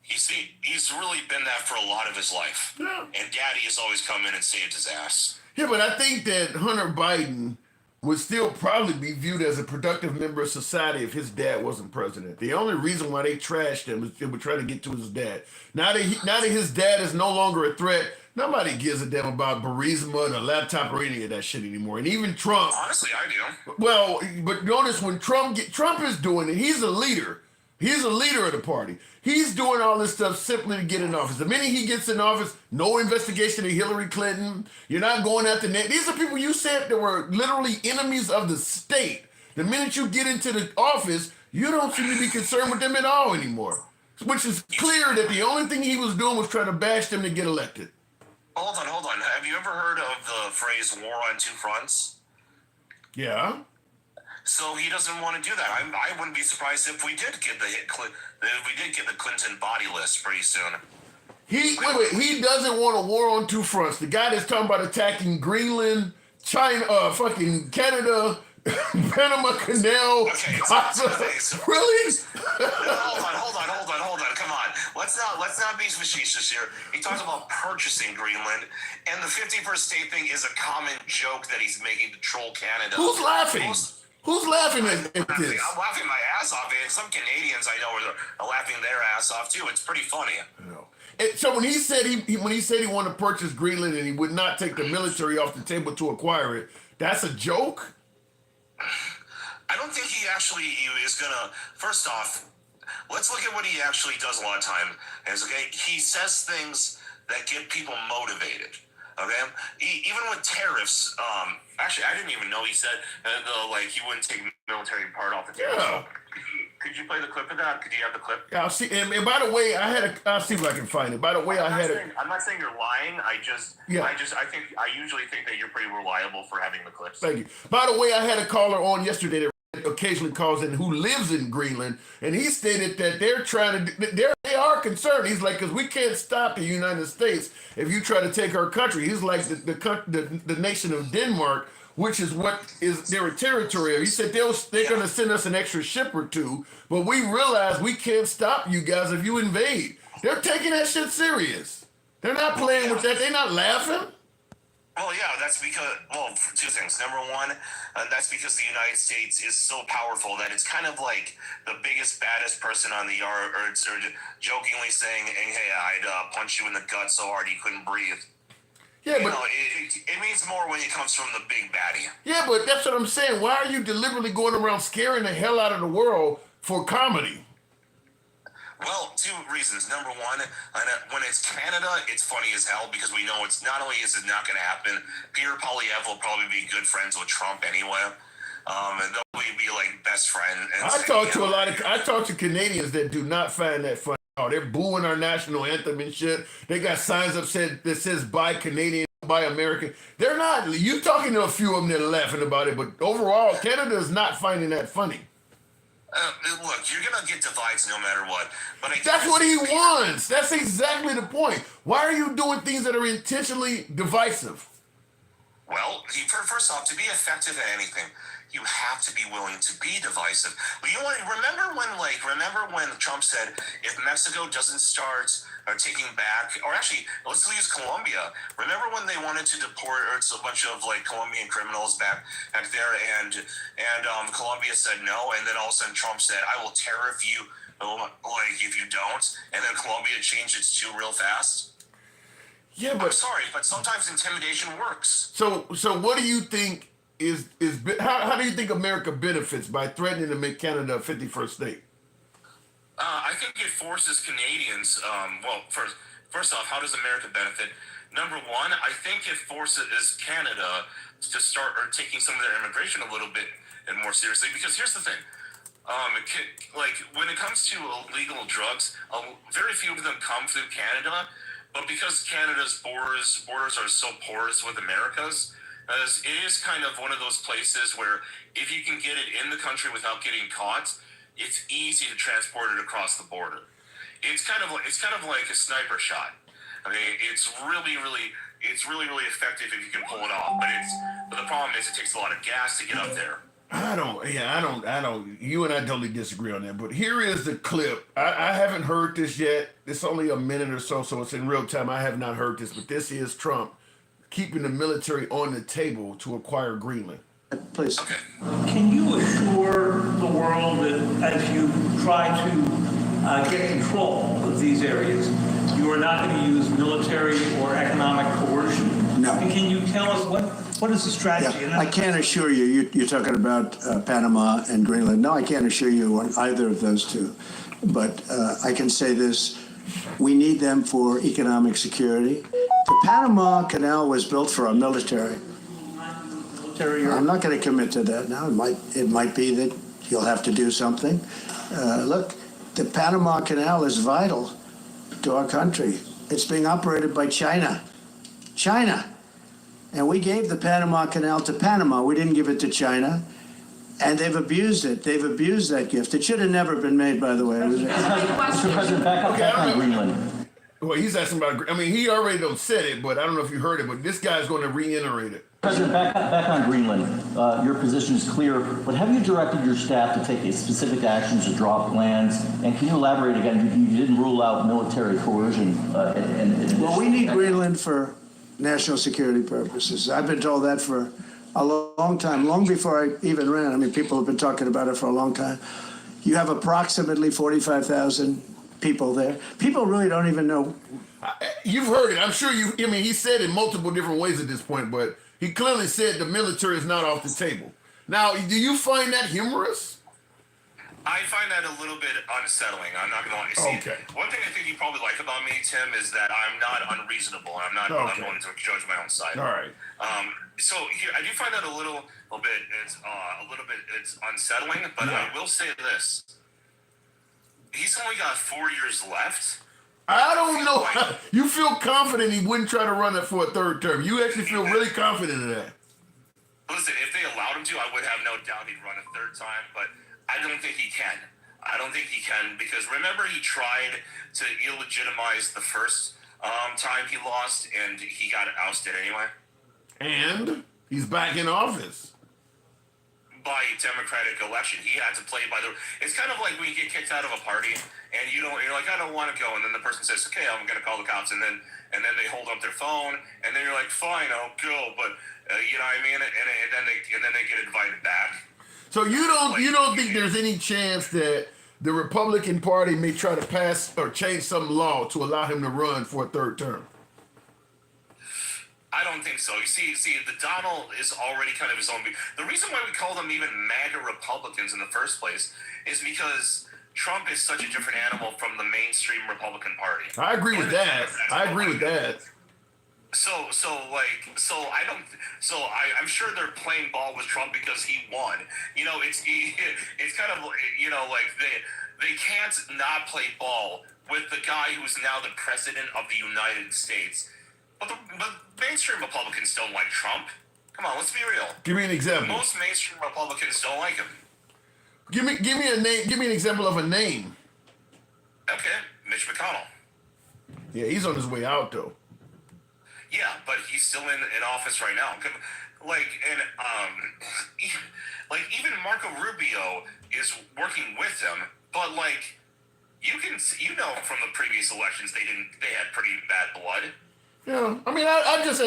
He's really been that for a lot of his life. Yeah. And Daddy has always come in and saved his ass. Yeah, but I think that Hunter Biden would still probably be viewed as a productive member of society if his dad wasn't president. The only reason why they trashed him is they were trying to get to his dad. Now that his dad is no longer a threat, nobody gives a damn about Burisma and a laptop or any of that shit anymore. And even Trump. Honestly, I do. Well, but notice when Trump is doing it, he's a leader. He's a leader of the party. He's doing all this stuff simply to get in office. The minute he gets in office, no investigation of Hillary Clinton. You're not going after Nate. These are people you said that were literally enemies of the state. The minute you get into the office, you don't seem to be concerned with them at all anymore. Which is clear that the only thing he was doing was trying to bash them to get elected. Hold on. Have you ever heard of the phrase war on two fronts? Yeah. So he doesn't want to do that. I wouldn't be surprised if we did get the Clinton body list pretty soon. He doesn't want a war on two fronts. The guy that's talking about attacking Greenland, China, fucking Canada, Panama Canal. Okay, really? Hold on. Come on. Let's not be facetious here. He talks about purchasing Greenland, and the 51st state thing is a common joke that he's making to troll Canada. Who's laughing? Who's laughing at this? I'm laughing my ass off, and some Canadians I know are laughing their ass off too. It's pretty funny. So when he said he wanted to purchase Greenland and he would not take the military off the table to acquire it, that's a joke? I don't think he actually is gonna. First off, let's look at what he actually does a lot of time. He says things that get people motivated. Okay, even with tariffs. Actually, I didn't even know he said he wouldn't take military part off the table. Yeah. Could you play the clip of that? Could you have the clip? Yeah, I'll see. And by the way, I'll see if I can find it. By the way, I'm not saying you're lying. I usually think that you're pretty reliable for having the clips. Thank you. By the way, I had a caller on yesterday that occasionally calls in who lives in Greenland, and he stated that they are concerned. He's like, because we can't stop the United States if you try to take our country. He's like the nation of Denmark, which is what is their territory. He said they're going to send us an extra ship or two, but we realize we can't stop you guys if you invade. They're taking that shit serious. They're not playing with that. They're not laughing. Well, yeah, that's because, for two things. Number one, that's because the United States is so powerful that it's kind of like the biggest, baddest person on the yard, or jokingly saying, hey, I'd punch you in the gut so hard you couldn't breathe. Yeah, but it means more when it comes from the big baddie. Yeah, but that's what I'm saying. Why are you deliberately going around scaring the hell out of the world for comedy? Well, two reasons. Number one, when it's Canada, it's funny as hell because we know it's not only is it not going to happen, Peter Polyev will probably be good friends with Trump anyway. And they'll be like best friend. I talk to Canadians that do not find that funny. Oh, they're booing our national anthem and shit. They got signs up that says "Buy Canadian, Buy American." They're not. You talking to a few of them that are laughing about it, but overall, Canada is not finding that funny. Look, you're gonna get divides no matter what. But that's what he wants. That's exactly the point. Why are you doing things that are intentionally divisive? Well, first off, to be effective at anything, you have to be willing to be divisive. But you want to remember when Trump said if Mexico doesn't start taking back, or actually let's use Colombia. Remember when they wanted to deport a bunch of Colombian criminals back there, and Colombia said no, and then all of a sudden Trump said I will tariff you if you don't, and then Colombia changed its tune real fast. Yeah, but I'm sorry, but sometimes intimidation works. So what do you think how do you think America benefits by threatening to make Canada a 51st state? I think it forces Canadians. First off, how does America benefit? Number one, I think it forces Canada to start taking some of their immigration a little bit and more seriously. Because here's the thing. When it comes to illegal drugs, very few of them come through Canada. But because Canada's borders are so porous with America's, it is kind of one of those places where if you can get it in the country without getting caught, it's easy to transport it across the border. It's kind of like a sniper shot. I mean, it's really effective if you can pull it off. But the problem is it takes a lot of gas to get up there. I don't. You and I totally disagree on that. But here is the clip. I haven't heard this yet. It's only a minute or so it's in real time. I have not heard this, but this is Trump keeping the military on the table to acquire Greenland. Please. Okay. Can you assure the world that as you try to get control of these areas, you are not going to use military or economic coercion? No. And can you tell us what is the strategy? Yeah, I can't assure you. You're talking about Panama and Greenland. No, I can't assure you on either of those two. But I can say this. We need them for economic security. The Panama Canal was built for our military. I'm not going to commit to that now. It might be that you'll have to do something. Look, the Panama Canal is vital to our country. It's being operated by China. And we gave the Panama Canal to Panama. We didn't give it to China. And they've abused it. They've abused that gift. It should have never been made, by the way. Mr. President, back on Greenland. Well, he's asking about. I mean, he already said it, but I don't know if you heard it. But this guy's going to reiterate it. President, back on Greenland. Your position is clear, but have you directed your staff to take specific actions to draw plans? And can you elaborate again? You didn't rule out military coercion. Well, we need Greenland for national security purposes. I've been told that for a long time, long before I even ran. I mean, people have been talking about it for a long time. You have approximately 45,000 people there. People really don't even know. You've heard it. I'm sure you. I mean, he said it multiple different ways at this point, but he clearly said the military is not off the table. Now, do you find that humorous? I find that a little bit unsettling. I'm not going to lie. See, okay. One thing I think you probably like about me, Tim, is that I'm not unreasonable. I'm not. Okay. I'm going to judge my own side. All right. So here, I do find that a little bit. It's unsettling, but yeah. I will say this: He's only got 4 years left. I don't know. You feel confident he wouldn't try to run it for a third term. You actually feel really confident in that. Listen, if they allowed him to, I would have no doubt he'd run a third time, but I don't think he can. I don't think he can because remember he tried to illegitimize the first time he lost and he got ousted anyway. And he's back in office. By Democratic election, he had to play by the. It's kind of like when you get kicked out of a party and you're like, I don't want to go, and then the person says, okay, I'm going to call the cops, and then they hold up their phone, and then you're like, fine, I'll go, but you know what I mean, and then they get invited back. So you don't think there's any chance that the Republican Party may try to pass or change some law to allow him to run for a third term? I don't think so. You see, the Donald is already kind of his own. The reason why we call them even MAGA Republicans in the first place is because Trump is such a different animal from the mainstream Republican Party. I agree with that. I'm sure they're playing ball with Trump because he won. You know, it's kind of, you know, like they can't not play ball with the guy who's now the president of the United States. But mainstream Republicans don't like Trump. Come on, let's be real. Give me an example. Most mainstream Republicans don't like him. Give me a name. Give me an example of a name. Okay, Mitch McConnell. Yeah, he's on his way out though. Yeah, but he's still in office right now. Even Marco Rubio is working with him, but like you know from the previous elections they had pretty bad blood. Yeah, I mean, I just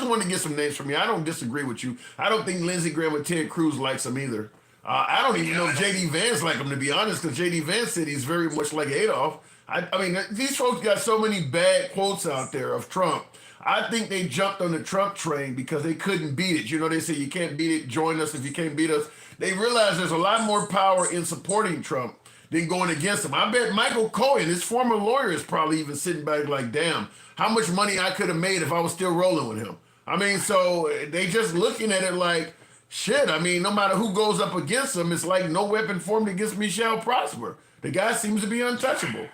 wanted to get some names from you. I don't disagree with you. I don't think Lindsey Graham or Ted Cruz likes him either. I don't even know if J.D. Vance like him, to be honest, because J.D. Vance said he's very much like Adolf. I mean, these folks got so many bad quotes out there of Trump. I think they jumped on the Trump train because they couldn't beat it. You know, they say you can't beat it, join us if you can't beat us. They realize there's a lot more power in supporting Trump than going against him. I bet Michael Cohen, his former lawyer, is probably even sitting back like, damn, how much money I could have made if I was still rolling with him. I mean, so they just looking at it like, shit, I mean, no matter who goes up against him, it's like no weapon formed against me shall prosper. The guy seems to be untouchable.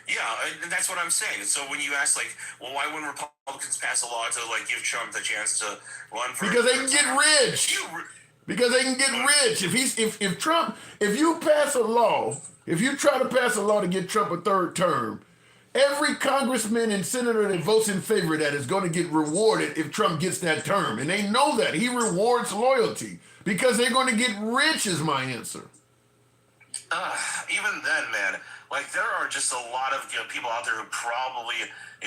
Yeah, and that's what I'm saying. So when you ask, like, well, why wouldn't Republicans pass a law to, like, give Trump the chance to run for... Because they can get rich. Because they can get rich. If Trump, if you pass a law, if you try to pass a law to get Trump a third term, every congressman and senator that votes in favor of that is going to get rewarded if Trump gets that term. And they know that. He rewards loyalty because they're going to get rich is my answer. Even then, man, like there are just a lot of people out there who probably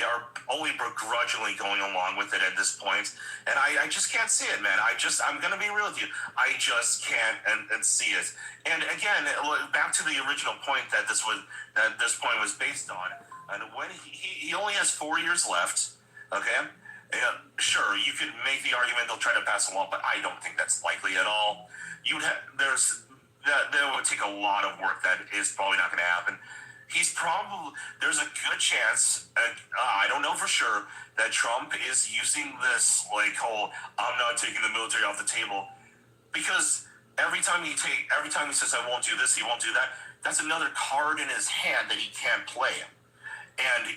are only begrudgingly going along with it at this point. And I just can't see it, man. I'm going to be real with you. I just can't and see it. And again, back to the original point that this point was based on. And when he only has 4 years left, okay? Sure, you could make the argument they'll try to pass a law, but I don't think that's likely at all. There would take a lot of work that is probably not going to happen. There's a good chance, I don't know for sure, that Trump is using this like whole I'm not taking the military off the table, because every time he says I won't do this, he won't do that, that's another card in his hand that he can't play. And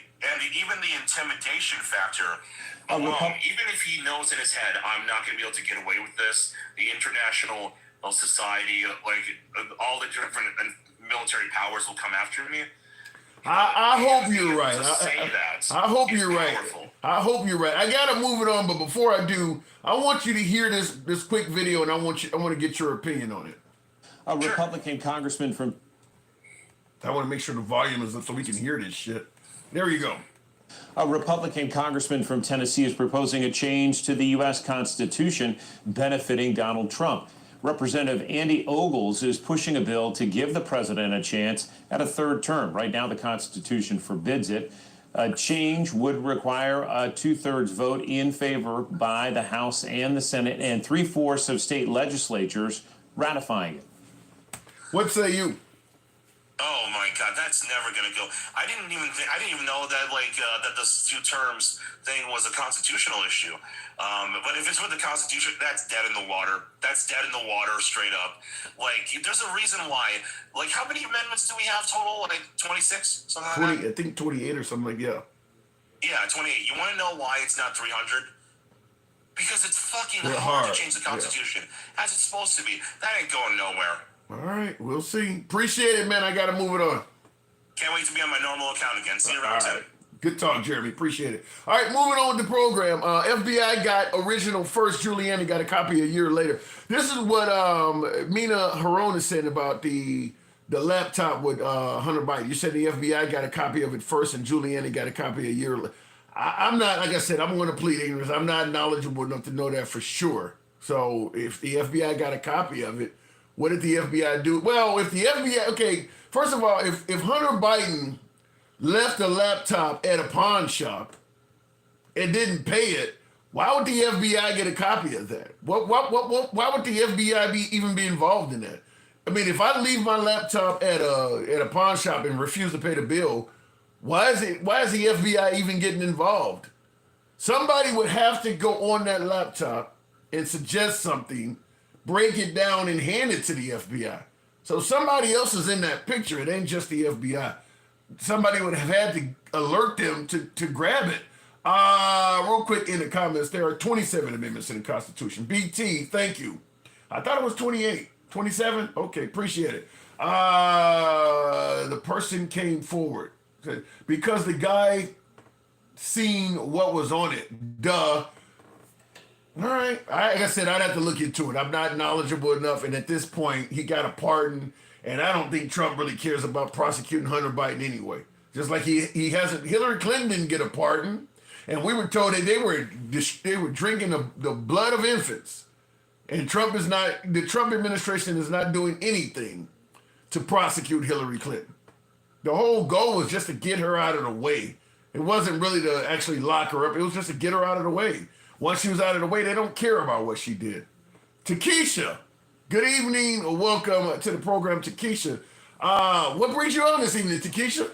even the intimidation factor alone, even if he knows in his head, I'm not going to be able to get away with this, the international society, like all the different military powers will come after me. I hope you're right. I hope you're right. Powerful. I hope you're right. I gotta move it on, but before I do, I want you to hear this quick video, and I want to get your opinion on it. A Republican congressman from... I want to make sure the volume is up so we can hear this shit. There you go. A Republican congressman from Tennessee is proposing a change to the U.S. Constitution benefiting Donald Trump. Representative Andy Ogles is pushing a bill to give the president a chance at a third term. Right now, the Constitution forbids it. A change would require a 2/3 vote in favor by the House and the Senate and 3/4 of state legislatures ratifying it. What say you? Oh my God, that's never gonna go. I didn't even know that that the two terms thing was a constitutional issue. But if it's with the Constitution, that's dead in the water. That's dead in the water, straight up. Like, there's a reason why. Like, how many amendments do we have total? Like 26, something like 20, that. I think 28 or something like that. Yeah, 28. You want to know why it's not 300? Because it's fucking They're hard hard, to change the Constitution as it's supposed to be. That ain't going nowhere. All right, we'll see. Appreciate it, man. I got to move it on. Can't wait to be on my normal account again. See you around 10. Good talk, Jeremy. Appreciate it. All right, moving on with the program. FBI got original first. Giuliani got a copy a year later. This is what Mina Haron is saying about the laptop with Hunter Biden. You said the FBI got a copy of it first, and Giuliani got a copy a year later. I'm not, like I said, I'm going to plead ignorance. I'm not knowledgeable enough to know that for sure. So if the FBI got a copy of it, what did the FBI do? Well, if the FBI, okay, first of all, if Hunter Biden left a laptop at a pawn shop and didn't pay it, why would the FBI get a copy of that? Why would the FBI even be involved in that? I mean, if I leave my laptop at a pawn shop and refuse to pay the bill, why is the FBI even getting involved? Somebody would have to go on that laptop and suggest something, break it down, and hand it to the FBI. So somebody else is in that picture. It ain't just the FBI. Somebody would have had to alert them to grab it. Real quick in the comments, there are 27 amendments in the Constitution. BT, thank you. I thought it was 28. 27? Okay, appreciate it. The person came forward because the guy seen what was on it. Duh. All right. Like I said, I'd have to look into it. I'm not knowledgeable enough. And at this point, he got a pardon. And I don't think Trump really cares about prosecuting Hunter Biden anyway. Just like he hasn't. Hillary Clinton didn't get a pardon. And we were told that they were drinking the blood of infants. And the Trump administration is not doing anything to prosecute Hillary Clinton. The whole goal was just to get her out of the way. It wasn't really to actually lock her up. It was just to get her out of the way. Once she was out of the way, they don't care about what she did. Takesha, good evening or welcome to the program, Takesha. What brings you on this evening, Takesha?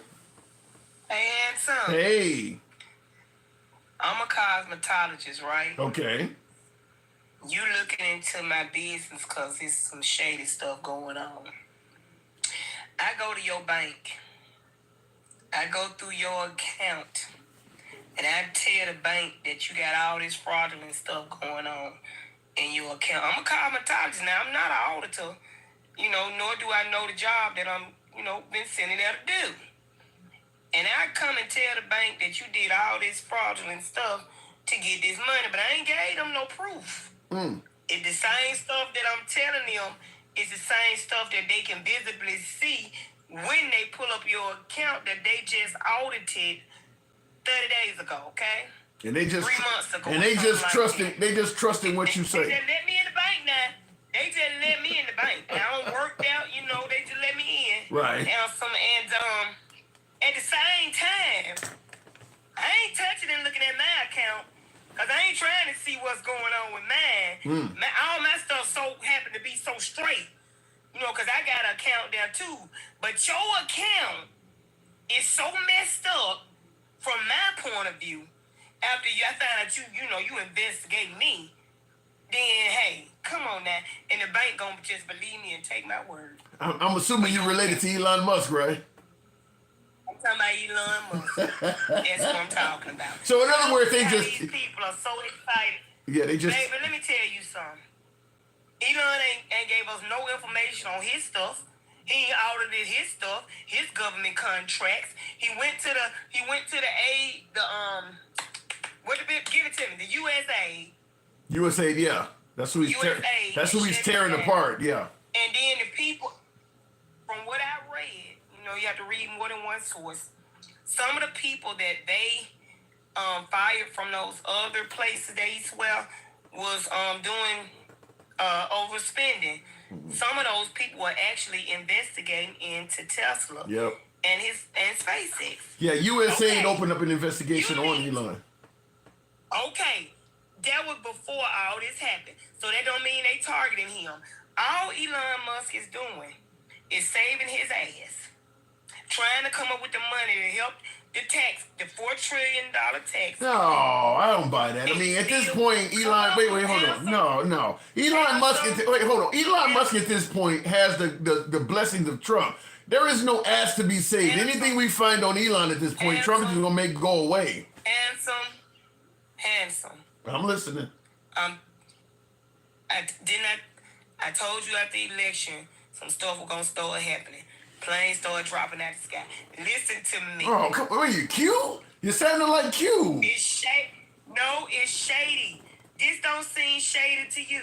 Hey, handsome. Hey. I'm a cosmetologist, right? Okay. You looking into my business because there's some shady stuff going on. I go to your bank. I go through your account. And I tell the bank that you got all this fraudulent stuff going on in your account. I'm a cosmetologist now. I'm not an auditor, nor do I know the job that I'm, been sending there to do. And I come and tell the bank that you did all this fraudulent stuff to get this money, but I ain't gave them no proof. It's the same stuff that I'm telling them. It's the same stuff that they can visibly see when they pull up your account that they just audited 30 days ago, okay? And they just 3 months ago. And they just trusted what you say. They just let me in the bank now. They just let me in the bank. I don't work out, they just let me in. Right. And at the same time, I ain't touching and looking at my account because I ain't trying to see what's going on with mine. All my stuff happen to be so straight, because I got an account there too. But your account is so messed up from my point of view. After I found out you investigate me, then hey, come on now. And the bank gonna just believe me and take my word. I'm assuming you're related to Elon Musk, right? I'm talking about Elon Musk. That's what I'm talking about. So in other words, these people are so excited. Yeah, they just. Baby, let me tell you something. Elon ain't gave us no information on his stuff. He ain't audited his stuff, his government contracts. He went to the aid, give it to me, the USAID. USAID, yeah. That's who he's tearing apart, yeah. And then the people, from what I read, you have to read more than one source. Some of the people that they fired from those other places they swear was doing overspending. Some of those people are actually investigating into Tesla. Yep. And SpaceX. Yeah, USAID opened up an investigation on Elon. Okay. That was before all this happened. So that don't mean they targeting him. All Elon Musk is doing is saving his ass. trying to come up with the money to help the tax, the $4 trillion tax. No, I don't buy that. I mean, at this point, Elon. Wait, hold on. No. Elon Musk. Wait, hold on. Elon Musk at this point has the blessings of Trump. There is no ass to be saved. Anything we find on Elon at this point, Trump is gonna make go away. Handsome. I'm listening. I told you after the election, some stuff was gonna start happening. Planes started dropping out the sky. Listen to me. Oh, come on. What are you, Q? You sounding like Q. It's shady. No, it's shady. This don't seem shady to you.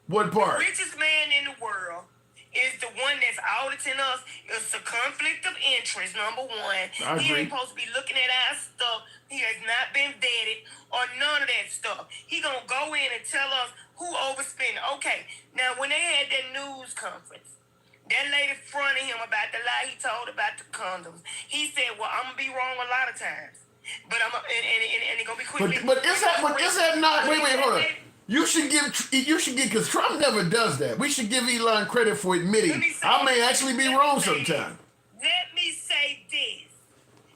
What part? The richest man in the world is the one that's auditing us. It's a conflict of interest, number one. I He agree. ain't supposed to be looking at our stuff. He has not been vetted or none of that stuff. He gonna go in and tell us who overspending. Okay, now when they had that news conference, that lady fronted him about the lie he told about the condoms. He said, well, I'm gonna be wrong a lot of times. But and it's gonna be quickly. But is that not? Wait, hold on. You should give, because Trump never does that. We should give Elon credit for admitting I may actually be wrong sometime. Let me say this.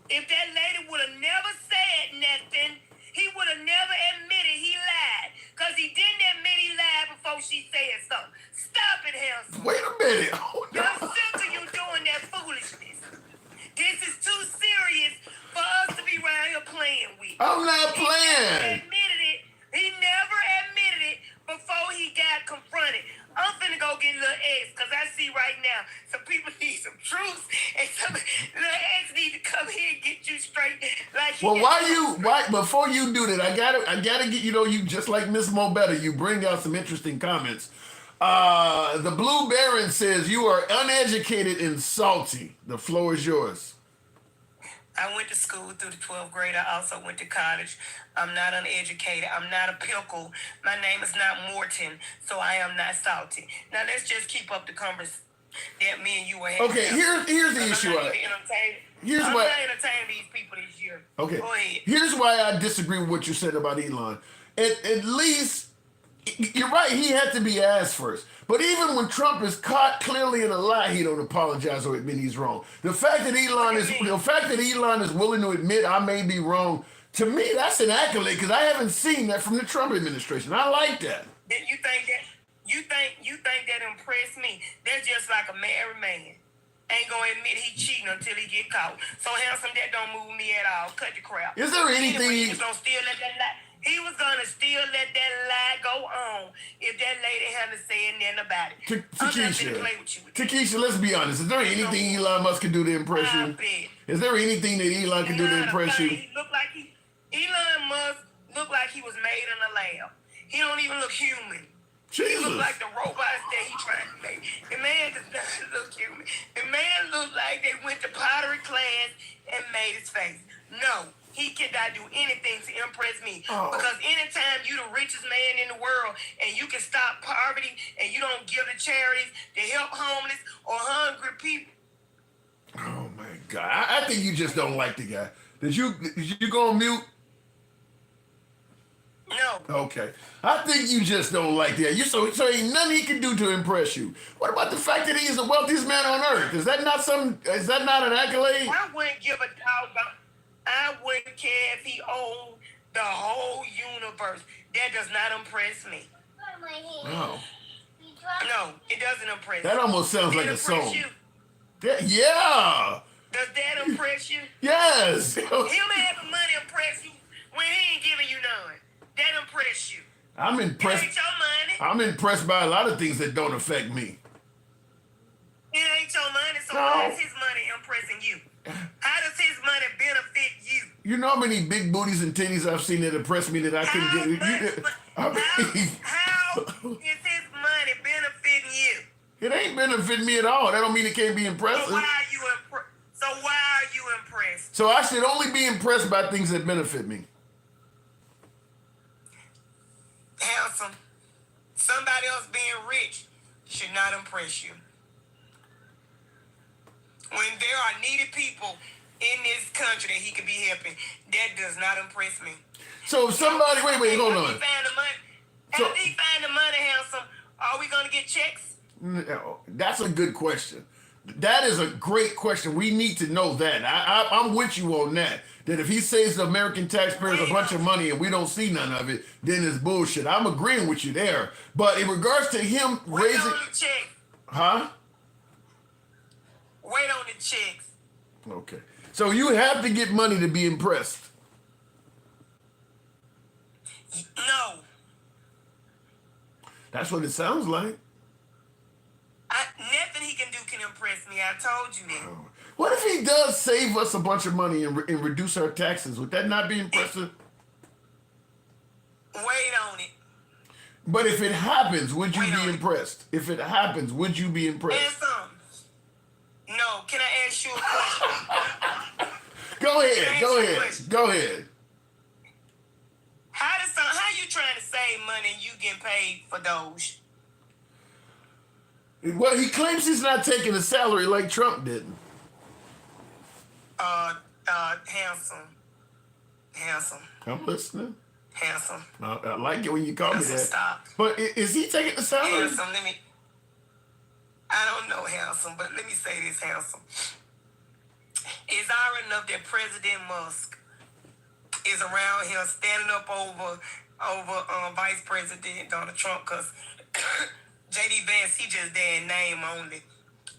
If that lady would have never said nothing, he would have never admitted he lied. Because he didn't admit he lied before she said something. Stop it, Hanson. Wait a minute. Oh, no. I'm sick of you doing that foolishness. This is too serious for us to be around here playing with. I'm not playing. He never admitted it before he got confronted. I'm finna go get Lil X, because I see right now some people need some truth, and some Lil X need to come here and get you straight. Like Why before you do that, I gotta get, you just like Miss Mo Better, you bring out some interesting comments. The Blue Baron says you are uneducated and salty. The floor is yours. I went to school through the 12th grade. I also went to college. I'm not uneducated. I'm not a pickle. My name is not Morton, so I am not salty. Now let's just keep up the conversation that me and you were having. Okay, here's the issue. I'm not entertaining these people this year. Okay, go ahead. Here's why I disagree with what you said about Elon. At least, you're right, he had to be asked first. But even when Trump is caught clearly in a lie, he don't apologize or admit he's wrong. The fact that Elon is willing to admit I may be wrong, to me, that's an accolade, because I haven't seen that from the Trump administration. I like that. You think that impressed me? That's just like a married man. Ain't gonna admit he cheating until he get caught. So Handsome, that don't move me at all. Cut the crap. Is there anything he was gonna still let that lie? He was gonna still let that lie go on if that lady hadn't said nothing about it. I'm not gonna play with you. Takesha, let's be honest. Is there anything Elon Musk can do to impress you? Is there anything that Elon can do to impress you? Elon Musk looked like he was made in a lab. He don't even look human. Jesus. He look like the robots that he trying to make. The man does not look human. The man looked like they went to pottery class and made his face. No. He cannot do anything to impress me. Because anytime you the richest man in the world and you can stop poverty and you don't give to charities to help homeless or hungry people. Oh my God. I think you just don't like the guy. Did you go on mute? No. Okay. I think you just don't like that. So ain't nothing he can do to impress you. What about the fact that he's the wealthiest man on earth? Is that not an accolade? I wouldn't give a dog. I wouldn't care if he owned the whole universe. That does not impress me. No. No, it doesn't impress me. That almost sounds like a song. Yeah. Does that impress you? Yes. Him having money impress you when he ain't giving you none. That impress you. I'm impressed. It ain't your money. I'm impressed by a lot of things that don't affect me. It ain't your money, so why is his money impressing you? How does his money benefit you? You know how many big booties and titties I've seen that impress me that I couldn't get? How is his money benefiting you? It ain't benefiting me at all. That don't mean it can't be impressive. So why are you impressed? So I should only be impressed by things that benefit me. Handsome. Somebody else being rich should not impress you. When there are needy people in this country that he could be helping, that does not impress me. So if somebody, wait, hold on. After he find the money, Handsome, are we going to get checks? No, that's a good question. That is a great question. We need to know that. I'm with you on that. That if he saves the American taxpayers a bunch of money and we don't see none of it, then it's bullshit. I'm agreeing with you there. But in regards to him Wait raising, on the check. huh? Wait on the checks. Okay. So you have to get money to be impressed. No. That's what it sounds like. Nothing he can do can impress me. I told you that. What if he does save us a bunch of money and reduce our taxes? Would that not be impressive? Wait on it. But if it happens, would you be impressed? If it happens, would you be impressed? No. Can I ask you a question? Go ahead. How you trying to save money and you getting paid for Doge? Well, he claims he's not taking a salary like Trump did. Handsome. I'm listening. Handsome. I like it when you call me that. Stop. But is he taking the salary? Handsome, I don't know handsome, but let me say this, handsome. It's already enough that President Musk is around here standing up over Vice President Donald Trump, because J.D. Vance, he just there in name only.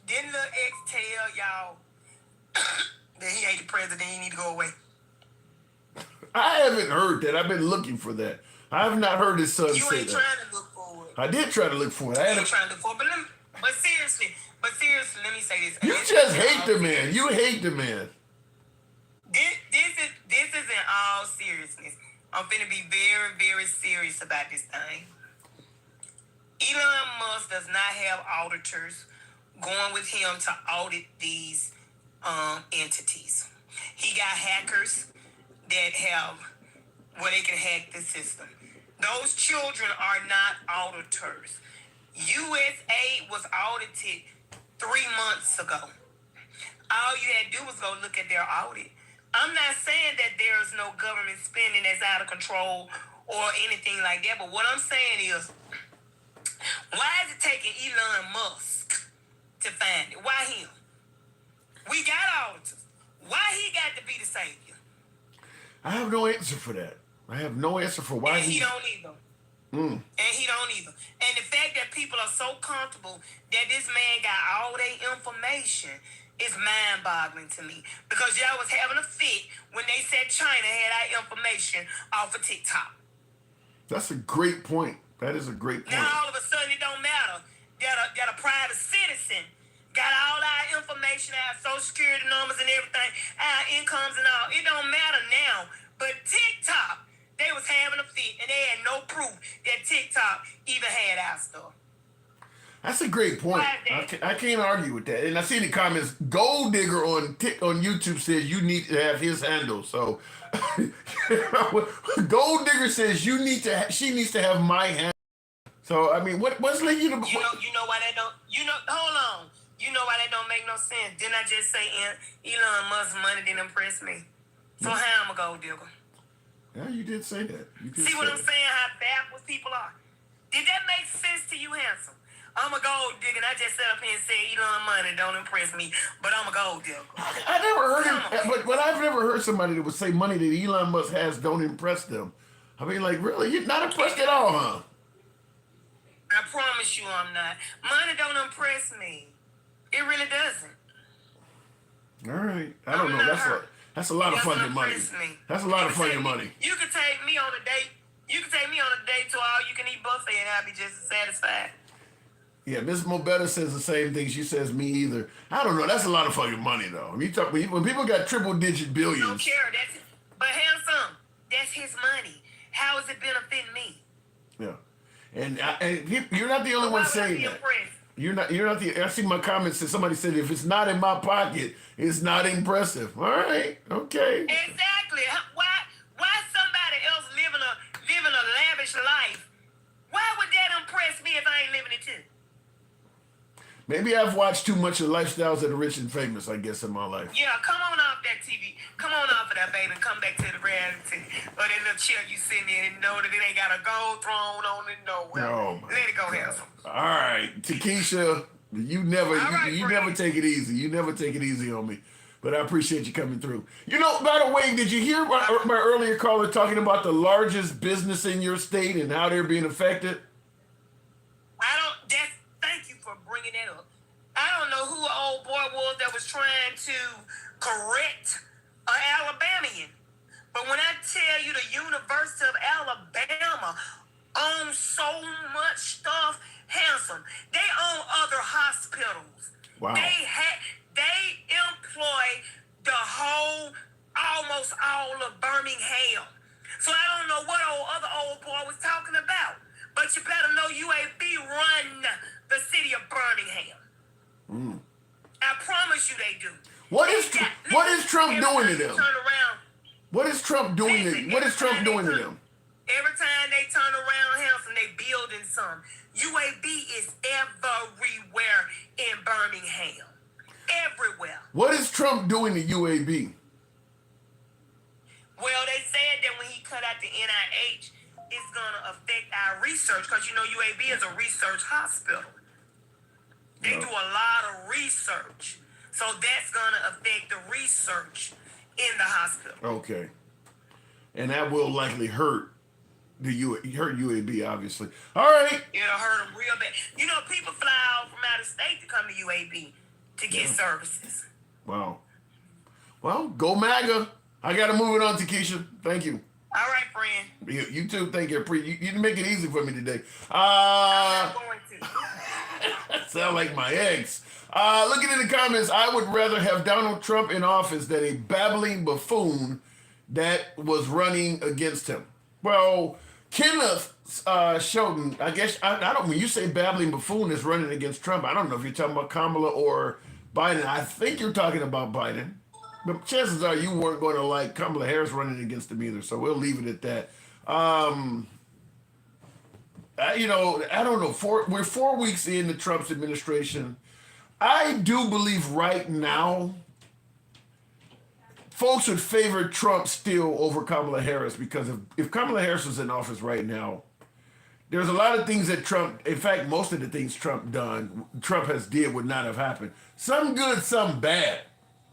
Didn't the ex tell y'all that he ain't the president, he need to go away? I haven't heard that. I've been looking for that. I have not heard his son say that. You ain't trying to look for it. I did try to look for it. Trying to look for it, but seriously, let me say this. You just hate the man. You hate the man. This is in all seriousness. I'm finna be very, very serious about this thing. Elon Musk does not have auditors going with him to audit these entities. He got hackers that have where they can hack the system. Those children are not auditors. USAID was audited 3 months ago. All you had to do was go look at their audit. I'm not saying that there is no government spending that's out of control or anything like that, but what I'm saying is, why is it taking Elon Musk to find it? Why him? We got auditors. Why he got to be the savior? I have no answer for that. I have no answer for why he don't either. And he don't either. And the fact that people are so comfortable that this man got all their information is mind-boggling to me. Because y'all was having a fit when they said China had our information off of TikTok. That's a great point. That is a great point. Now all of a sudden it don't matter that a private citizen got all our information, our social security numbers and everything, our incomes and all. It don't matter now. But TikTok, they was having a fit and they had no proof that TikTok even had our stuff. That's a great point. I can't argue with that. And I see in the comments, Gold Digger on YouTube says you need to have his handle. So Gold Digger says she needs to have my handle. So I mean, what's leading you to? You know why that don't? Hold on. You know why that don't make no sense? Didn't I just say Elon Musk's money didn't impress me? So how I'm a gold digger? Yeah, you did say that. See what I'm saying? How backwards people are. Did that make sense to you, handsome? I'm a gold digger, and I just sat up here and said Elon money don't impress me, but I'm a gold digger. I never heard him, but I've never heard somebody that would say money that Elon Musk has don't impress them. I mean, like, really? You're not impressed at all, huh? I promise you I'm not. Money don't impress me. It really doesn't. All right. I don't know. That's a lot of fucking money. That's a lot of fucking money. You can take me on a date. You can take me on a date to all you can eat buffet and I'll be just as satisfied. Yeah, Miss Mobetta says the same thing. She says me either. I don't know. That's a lot of fucking money, though. I mean, when people got triple-digit billions. I don't care. But handsome, that's his money. How is it benefiting me? Yeah, and you're not the only one saying that. You're not the. I see my comments that somebody said if it's not in my pocket, it's not impressive. All right, okay. Exactly. Why somebody else living a lavish life? Why would that impress me if I ain't living it too? Maybe I've watched too much of Lifestyles of the Rich and Famous, I guess, in my life. Yeah, come on off that TV. Come on off of that, baby, and come back to the reality. Or that little chair you sitting in and know that it ain't got a gold throne on it nowhere. Oh, let it go, handsome. All right, Takesha, You never, right, you friend. never take it easy. You never take it easy on me. But I appreciate you coming through. You know, by the way, did you hear my earlier caller talking about the largest business in your state and how they're being affected? Thank you for bringing that up. I don't know who an old boy was that was trying to correct an Alabamian. But when I tell you the University of Alabama owns so much stuff, handsome, they own other hospitals. Wow. They employ the whole, almost all of Birmingham. So I don't know what other old boy was talking about. But you better know UAB run the city of Birmingham. I promise you they do. What is Trump doing to them? Turn around. What is Trump doing to What is Trump doing to them? Every time they turn around, Hanson, they building some. UAB is everywhere in Birmingham. Everywhere. What is Trump doing to UAB? Well, they said that when he cut out the NIH, it's going to affect our research because, you know, UAB is a research hospital. They do a lot of research. So that's going to affect the research in the hospital. Okay. And that will likely hurt UAB, obviously. All right. It'll hurt them real bad. You know, people fly out from out of state to come to UAB to get services. Wow. Well, go MAGA. I got to move it on to Keisha. Thank you. All right, friend. You too. Thank you. You didn't make it easy for me today. I'm not going to. Sound like my ex. Looking in the comments, I would rather have Donald Trump in office than a babbling buffoon that was running against him. Well, Kenneth Shelton, I guess, I don't, when you say babbling buffoon is running against Trump, I don't know if you're talking about Kamala or Biden. I think you're talking about Biden. But chances are you weren't going to like Kamala Harris running against him either, so we'll leave it at that. You know, I don't know. We're 4 weeks into Trump's administration. I do believe right now folks would favor Trump still over Kamala Harris because if Kamala Harris was in office right now, there's a lot of things that Trump, in fact, most of the things Trump has did would not have happened. Some good, some bad.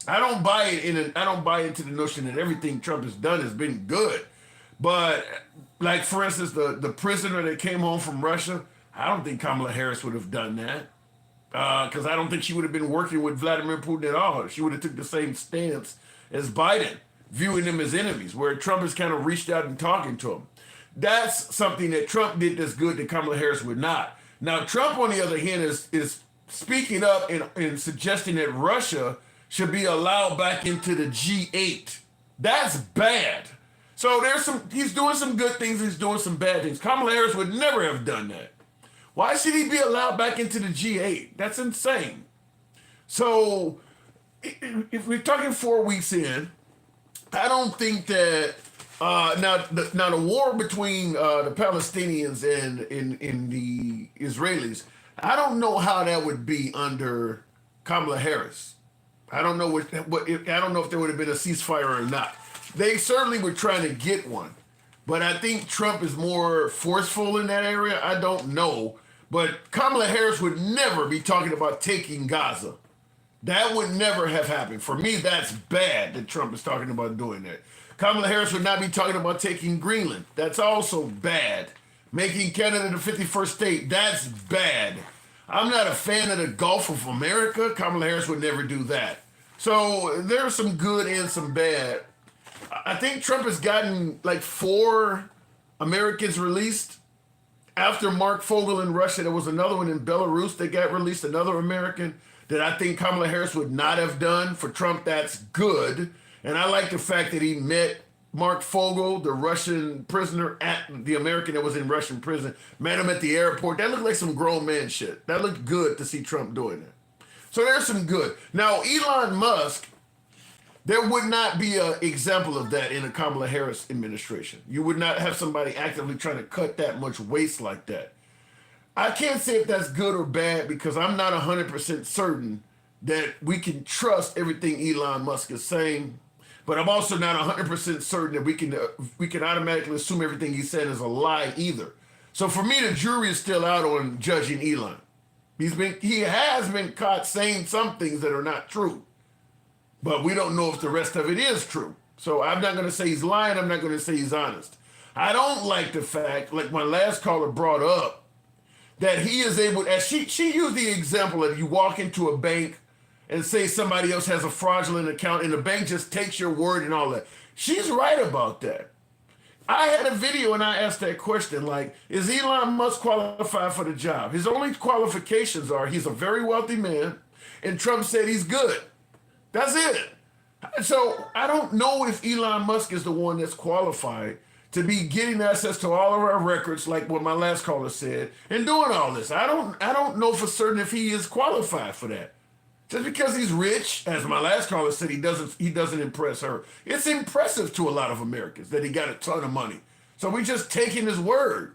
I don't buy into the notion that everything Trump has done has been good. But like, for instance, the prisoner that came home from Russia, I don't think Kamala Harris would have done that. Because I don't think she would have been working with Vladimir Putin at all. She would have took the same stance as Biden, viewing them as enemies, where Trump has kind of reached out and talking to them. That's something that Trump did that's good that Kamala Harris would not. Now, Trump, on the other hand, is speaking up and suggesting that Russia should be allowed back into the G8. That's bad. So he's doing some good things, he's doing some bad things. Kamala Harris would never have done that. Why should he be allowed back into the G8? That's insane. So if we're talking 4 weeks in, I don't think that now the war between the Palestinians and the Israelis, I don't know how that would be under Kamala Harris. I don't know I don't know if there would have been a ceasefire or not. They certainly were trying to get one, but I think Trump is more forceful in that area. I don't know, but Kamala Harris would never be talking about taking Gaza. That would never have happened. For me, that's bad that Trump is talking about doing that. Kamala Harris would not be talking about taking Greenland. That's also bad. Making Canada the 51st state, that's bad. I'm not a fan of the Gulf of America. Kamala Harris would never do that. So there's some good and some bad. I think Trump has gotten like 4 Americans released. After Mark Fogel in Russia, there was another one in Belarus that got released, another American that I think Kamala Harris would not have done. For Trump, that's good. And I like the fact that he met Mark Fogel, the Russian prisoner, the American that was in Russian prison, met him at the airport. That looked like some grown man shit. That looked good to see Trump doing that. So there's some good. Now, Elon Musk, there would not be an example of that in a Kamala Harris administration. You would not have somebody actively trying to cut that much waste like that. I can't say if that's good or bad because I'm not 100% certain that we can trust everything Elon Musk is saying. But I'm also not 100% certain that we can automatically assume everything he said is a lie either. So for me, the jury is still out on judging Elon. He has been caught saying some things that are not true, but we don't know if the rest of it is true. So I'm not going to say he's lying. I'm not going to say he's honest. I don't like the fact, like my last caller brought up, that he is able, as she used the example of you walk into a bank and say somebody else has a fraudulent account and the bank just takes your word and all that. She's right about that. I had a video and I asked that question, like, is Elon Musk qualified for the job? His only qualifications are he's a very wealthy man and Trump said he's good. That's it. So I don't know if Elon Musk is the one that's qualified to be getting access to all of our records, like what my last caller said, and doing all this. I don't know for certain if he is qualified for that. Just because he's rich, as my last caller said, he doesn't impress her. It's impressive to a lot of Americans that he got a ton of money. So we just taking his word.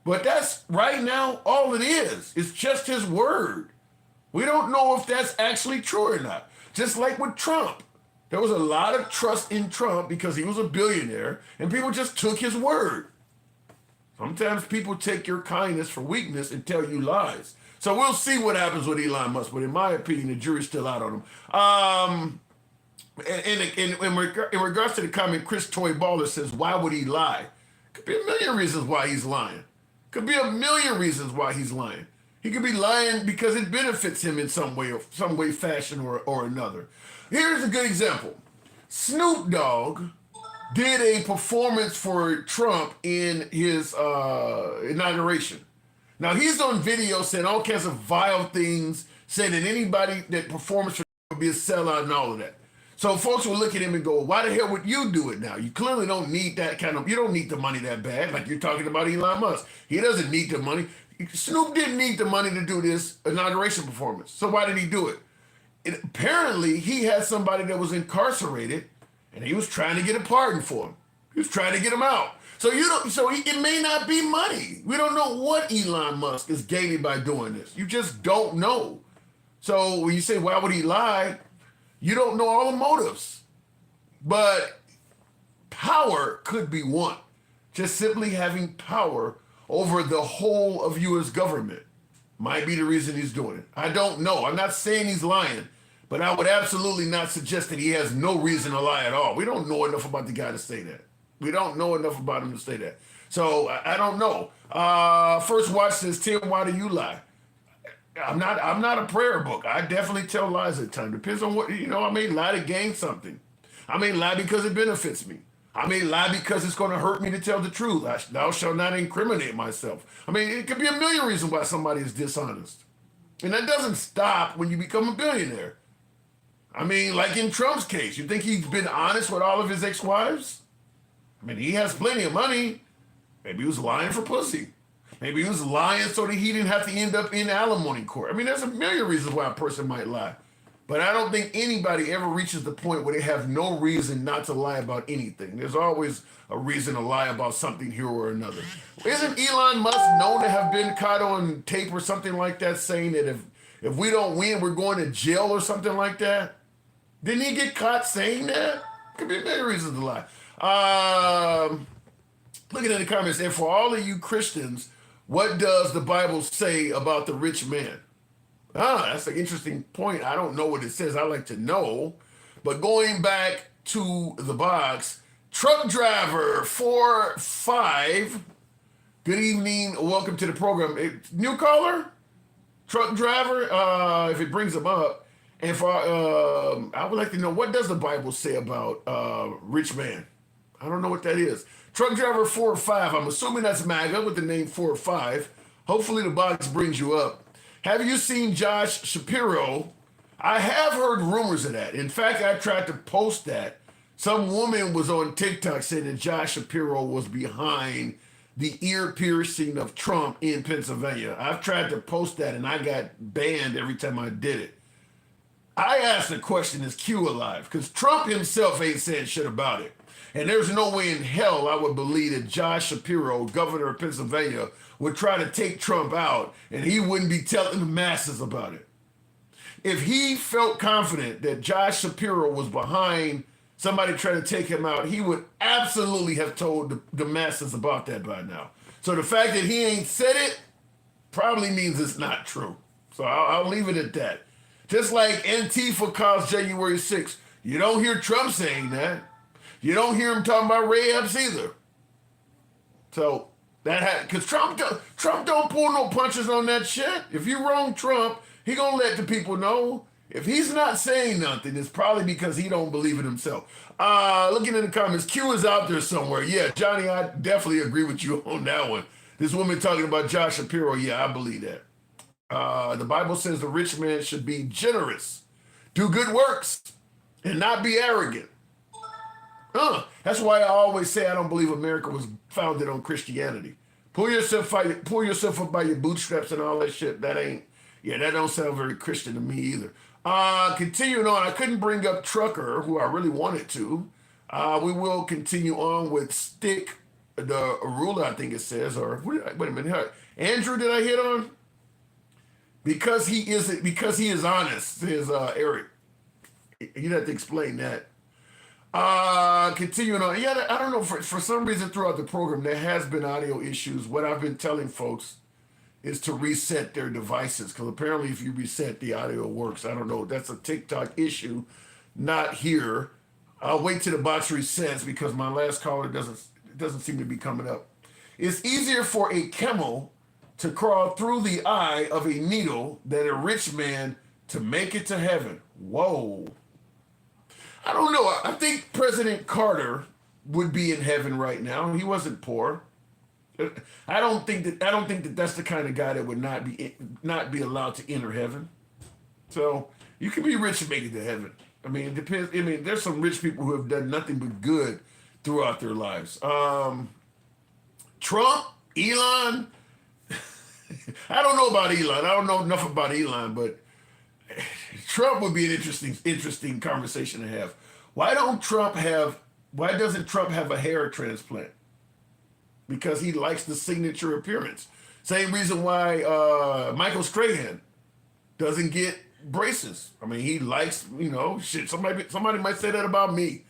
But that's right now all it is. It's just his word. We don't know if that's actually true or not. Just like with Trump. There was a lot of trust in Trump because he was a billionaire and people just took his word. Sometimes people take your kindness for weakness and tell you lies. So we'll see what happens with Elon Musk, but in my opinion, the jury's still out on him. In regards to the comment, Chris Toy Baller says, why would he lie? Could be a million reasons why he's lying. Could be a million reasons why he's lying. He could be lying because it benefits him in some way, fashion, or another. Here's a good example. Snoop Dogg did a performance for Trump in his inauguration. Now, he's on video saying all kinds of vile things, saying that anybody that performs for Trump would be a sellout and all of that. So folks will look at him and go, why the hell would you do it now? You clearly don't need you don't need the money that bad, like you're talking about Elon Musk. He doesn't need the money. Snoop didn't need the money to do this inauguration performance. So why did he do it? Apparently, he had somebody that was incarcerated, and he was trying to get a pardon for him. He was trying to get him out. So it may not be money. We don't know what Elon Musk is gaining by doing this. You just don't know. So when you say, why would he lie? You don't know all the motives. But power could be one. Just simply having power over the whole of U.S. government might be the reason he's doing it. I don't know. I'm not saying he's lying, but I would absolutely not suggest that he has no reason to lie at all. We don't know enough about the guy to say that. We don't know enough about him to say that. So I don't know. First Watch says, Tim, why do you lie? I'm not a prayer book. I definitely tell lies at times. Depends on what, I may lie to gain something. I may lie because it benefits me. I may lie because it's going to hurt me to tell the truth. Thou shalt not incriminate myself. I mean, it could be a million reasons why somebody is dishonest. And that doesn't stop when you become a billionaire. I mean, like in Trump's case, you think he's been honest with all of his ex-wives? I mean, he has plenty of money. Maybe he was lying for pussy. Maybe he was lying so that he didn't have to end up in alimony court. I mean, there's a million reasons why a person might lie. But I don't think anybody ever reaches the point where they have no reason not to lie about anything. There's always a reason to lie about something here or another. Isn't Elon Musk known to have been caught on tape or something like that saying that if we don't win, we're going to jail or something like that? Didn't he get caught saying that? Could be a million reasons to lie. Looking at the comments, and for all of you Christians, what does the Bible say about the rich man? That's an interesting point. I don't know what it says. I like to know. But going back to the box, truck driver 45. Good evening. Welcome to the program. New caller? Truck driver, if it brings them up. And for I would like to know, what does the Bible say about rich man? I don't know what that is. Truck driver 4 or 5. I'm assuming that's MAGA with the name 4 or 5. Hopefully the box brings you up. Have you seen Josh Shapiro? I have heard rumors of that. In fact, I tried to post that. Some woman was on TikTok saying that Josh Shapiro was behind the ear piercing of Trump in Pennsylvania. I've tried to post that and I got banned every time I did it. I asked the question, is Q alive? Because Trump himself ain't saying shit about it. And there's no way in hell I would believe that Josh Shapiro, governor of Pennsylvania, would try to take Trump out and he wouldn't be telling the masses about it. If he felt confident that Josh Shapiro was behind somebody trying to take him out, he would absolutely have told the masses about that by now. So the fact that he ain't said it probably means it's not true. So I'll leave it at that. Just like Antifa caused January 6th. You don't hear Trump saying that. You don't hear him talking about Ray Epps either. So because Trump don't pull no punches on that shit. If you wrong Trump, he gonna let the people know. If he's not saying nothing, it's probably because he don't believe it himself. Looking in the comments, Q is out there somewhere. Yeah, Johnny, I definitely agree with you on that one. This woman talking about Josh Shapiro, yeah, I believe that. The Bible says the rich man should be generous, do good works, and not be arrogant. That's why I always say I don't believe America was founded on Christianity. Pull yourself up by your bootstraps and all that shit. That don't sound very Christian to me either. Continuing on, I couldn't bring up Trucker, who I really wanted to. We will continue on with Stick, the ruler, I think it says, or wait a minute. Andrew, did I hit on? Because he is honest, says Eric. You'd have to explain that. Continuing on. Yeah, I don't know, for some reason throughout the program, there has been audio issues. What I've been telling folks is to reset their devices, because apparently if you reset, the audio works. I don't know. That's a TikTok issue, not here. I'll wait till the box resets because my last caller doesn't seem to be coming up. It's easier for a camel to crawl through the eye of a needle than a rich man to make it to heaven. Whoa. I don't know. I think President Carter would be in heaven right now. He wasn't poor. I don't think that that's the kind of guy that would not be allowed to enter heaven. So you can be rich and make it to heaven. I mean, it depends. I mean, there's some rich people who have done nothing but good throughout their lives. Trump, Elon. I don't know about Elon. I don't know enough about Elon, but Trump would be an interesting conversation to have. Why doesn't Trump have a hair transplant? Because he likes the signature appearance. Same reason why Michael Strahan doesn't get braces. I mean, he likes, shit. Somebody might say that about me,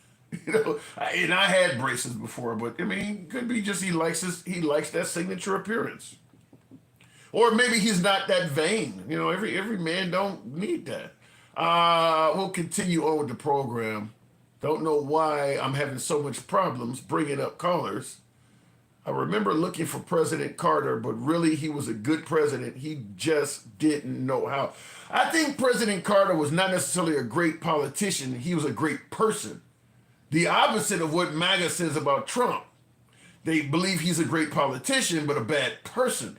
and I had braces before, but I mean, it could be just he likes that signature appearance. Or maybe he's not that vain. Every man don't need that. We'll continue on with the program. Don't know why I'm having so much problems bringing up callers. I remember looking for President Carter, but really he was a good president. He just didn't know how. I think President Carter was not necessarily a great politician. He was a great person. The opposite of what MAGA says about Trump. They believe he's a great politician, but a bad person.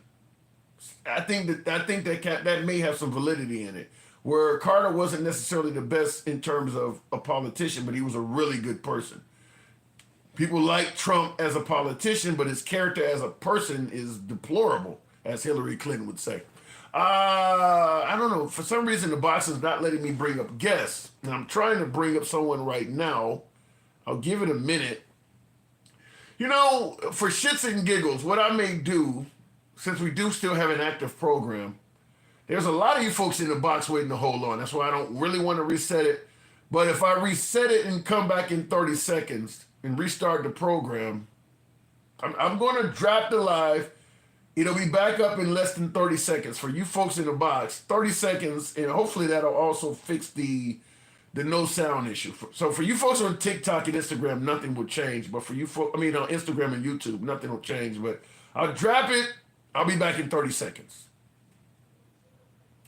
I think that may have some validity in it. Where Carter wasn't necessarily the best in terms of a politician, but he was a really good person. People like Trump as a politician, but his character as a person is deplorable, as Hillary Clinton would say. I don't know. For some reason, the box is not letting me bring up guests. And I'm trying to bring up someone right now. I'll give it a minute. For shits and giggles, what I may do, since we do still have an active program, there's a lot of you folks in the box waiting to hold on. That's why I don't really want to reset it. But if I reset it and come back in 30 seconds and restart the program, I'm going to drop the live. It'll be back up in less than 30 seconds. For you folks in the box, 30 seconds, and hopefully that'll also fix the no sound issue. So for you folks on TikTok and Instagram, nothing will change. But for you folks, on Instagram and YouTube, nothing will change. But I'll drop it. I'll be back in 30 seconds.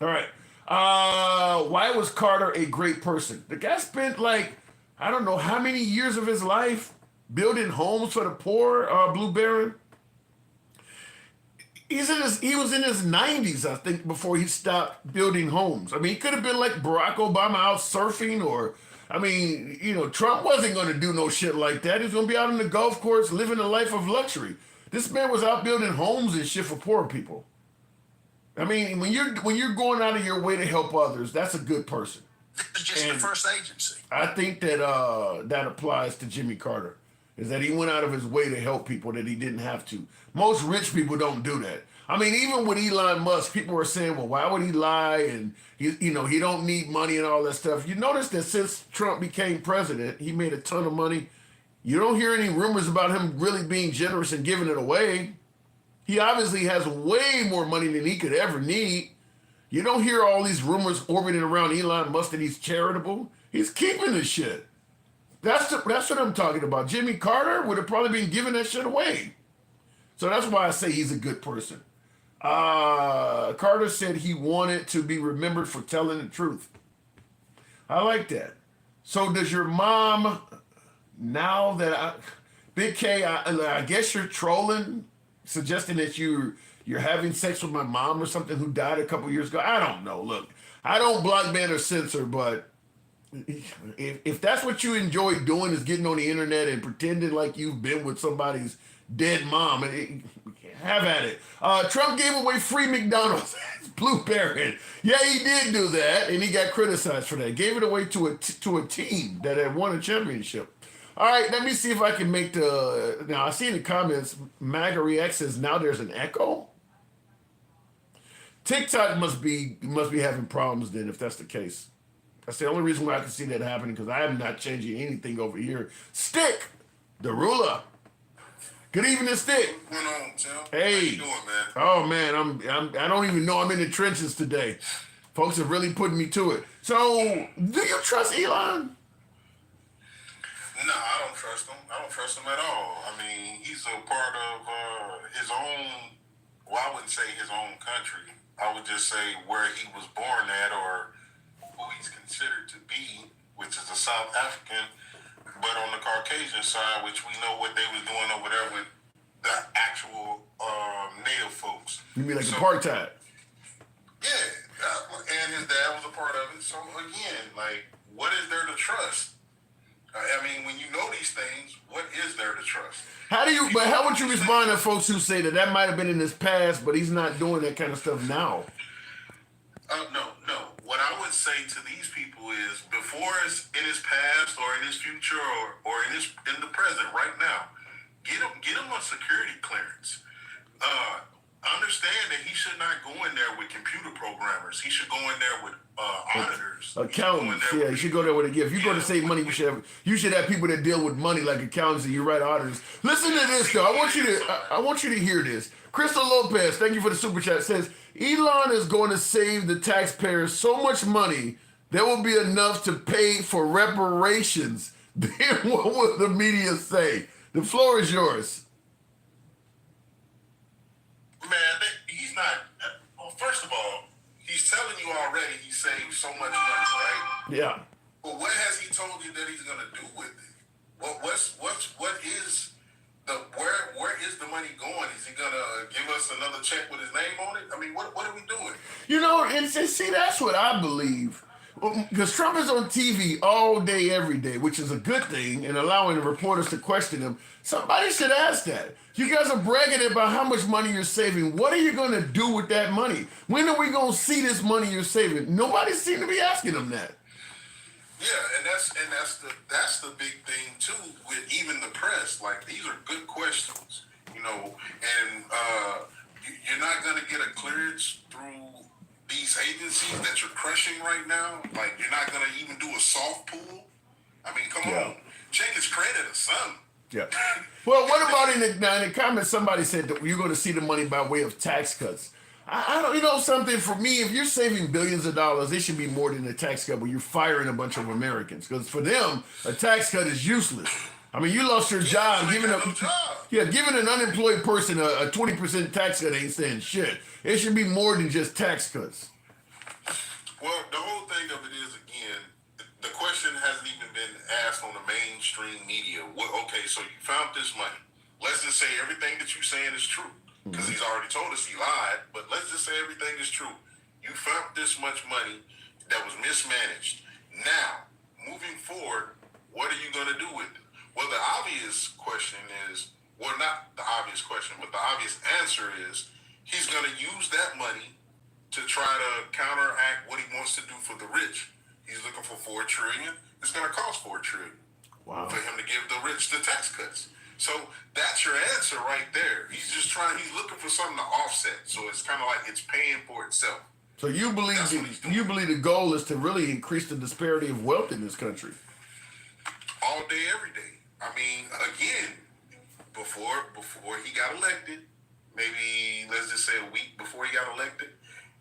All right. Why was Carter a great person? The guy spent I don't know how many years of his life building homes for the poor, Blue Baron. He was in his 90s, I think, before he stopped building homes. I mean, he could have been like Barack Obama out surfing, or, Trump wasn't going to do no shit like that. He was going to be out on the golf course living a life of luxury. This man was out building homes and shit for poor people. I mean, when you're going out of your way to help others, that's a good person. It's just the first agency. I think that that applies to Jimmy Carter, is that he went out of his way to help people that he didn't have to. Most rich people don't do that. I mean, even with Elon Musk, people are saying, well, why would he lie? And he don't need money and all that stuff. You notice that since Trump became president, he made a ton of money. You don't hear any rumors about him really being generous and giving it away. He obviously has way more money than he could ever need. You don't hear all these rumors orbiting around Elon Musk that he's charitable. He's keeping the shit. That's what I'm talking about. Jimmy Carter would have probably been giving that shit away. So that's why I say he's a good person. Carter said he wanted to be remembered for telling the truth. I like that. So does your mom, now that Big K, I guess you're trolling, suggesting that you're having sex with my mom or something who died a couple years ago? I don't know. Look, I don't block, ban, or censor, but if that's what you enjoy doing is getting on the internet and pretending like you've been with somebody's dead mom, have at it. Trump gave away free McDonald's. Blue Baron. Yeah, he did do that, and he got criticized for that. Gave it away to a team that had won a championship. All right, let me see if I can make the... Now, I see in the comments, MAGA React says now there's an echo. TikTok must be having problems then, if that's the case. That's the only reason why I can see that happening, because I am not changing anything over here. Stick, the ruler. Good evening, Stick. What's going on, Tim? Hey. How you doing, man? Oh man, I don't even know I'm in the trenches today. Folks are really putting me to it. So, do you trust Elon? No, I don't trust him. I don't trust him at all. I mean, he's a part of his own, well, I wouldn't say his own country. I would just say where he was born at, or who he's considered to be, which is a South African, but on the Caucasian side, which we know what they was doing over there with the actual native folks. You mean like apartheid? Yeah, and his dad was a part of it. So again, like, what is there to trust? I mean, when you know these things, what is there to trust? How would you respond to folks who say that might have been in his past, but he's not doing that kind of stuff now? No. What I would say to these people is, before it's in his past or in his future or in the present right now, get him a security clearance. Understand that he should not go in there with computer programmers. He should go in there with auditors. Accountants. Yeah, you should go there with a gift. If you go to save money, you should have people that deal with money like accountants and you write auditors. Listen to this though. I want you to hear this. Crystal Lopez, thank you for the super chat, says Elon is going to save the taxpayers so much money there will be enough to pay for reparations. Then what will the media say? The floor is yours. Man, he's not. Well, first of all, he's telling you already he saved so much money, right? Yeah. But what has he told you that he's going to do with it? Where is the money going? Is he going to give us another check with his name on it? I mean, what are we doing? You know, and see, that's what I believe. Because Trump is on TV all day, every day, which is a good thing, and allowing the reporters to question him. Somebody should ask that. You guys are bragging about how much money you're saving. What are you going to do with that money? When are we going to see this money you're saving? Nobody seems to be asking him that. Yeah, and that's the big thing too with even the press. Like, these are good questions, you know, and you're not going to get a clearance through these agencies that you're crushing right now. Like, you're not going to even do a soft pull. I mean, come on, check his credit or something. Yeah. Well, what about in the comments? Somebody said that you're going to see the money by way of tax cuts. I don't, you know something, for me, if you're saving billions of dollars, it should be more than a tax cut where you're firing a bunch of Americans. Because for them, a tax cut is useless. I mean, you lost your job. Giving an unemployed person a 20% tax cut ain't saying shit. It should be more than just tax cuts. Well, the whole thing of it is, again, the question hasn't even been asked on the mainstream media. Okay, so you found this money. Let's just say everything that you're saying is true. Because he's already told us he lied, but let's just say everything is true. You found this much money that was mismanaged. Now, moving forward, what are you going to do with it? Well, the obvious question is, well, not the obvious question, but the obvious answer is he's going to use that money to try to counteract what he wants to do for the rich. He's looking for $4 trillion. It's going to cost $4 trillion for him to give the rich the tax cuts. So that's your answer right there. He's looking for something to offset. So it's kind of like it's paying for itself. So you believe the goal is to really increase the disparity of wealth in this country? All day, every day. I mean, again, before he got elected, maybe let's just say a week before he got elected,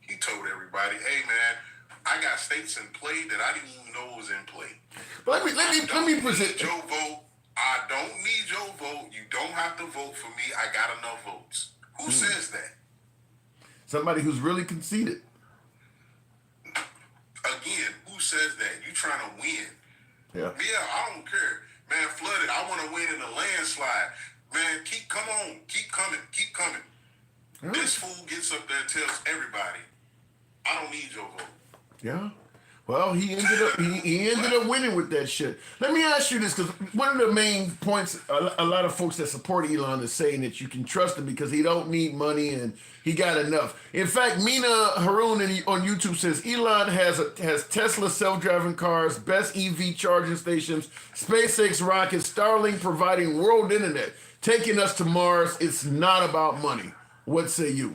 he He told everybody, "Hey man, I got states in play that I didn't even know was in play. But let me present Joe vote. I don't need your vote. You don't have to vote for me. I got enough votes." Who says that? somebody who's really conceited. Again, who says that? You trying to win? Yeah. Yeah, I don't care, man. Flooded. I want to win in a landslide, man. Come on, keep coming, keep coming. This fool gets up there and tells everybody, "I don't need your vote." Yeah. Well, he ended up winning with that shit. Let me ask you this, because one of the main points a lot of folks that support Elon is saying that you can trust him because he don't need money and he got enough. In fact, Mina Haroon on YouTube says Elon has Tesla self-driving cars, best EV charging stations, SpaceX rockets, Starlink providing world internet, taking us to Mars. It's not about money. What say you?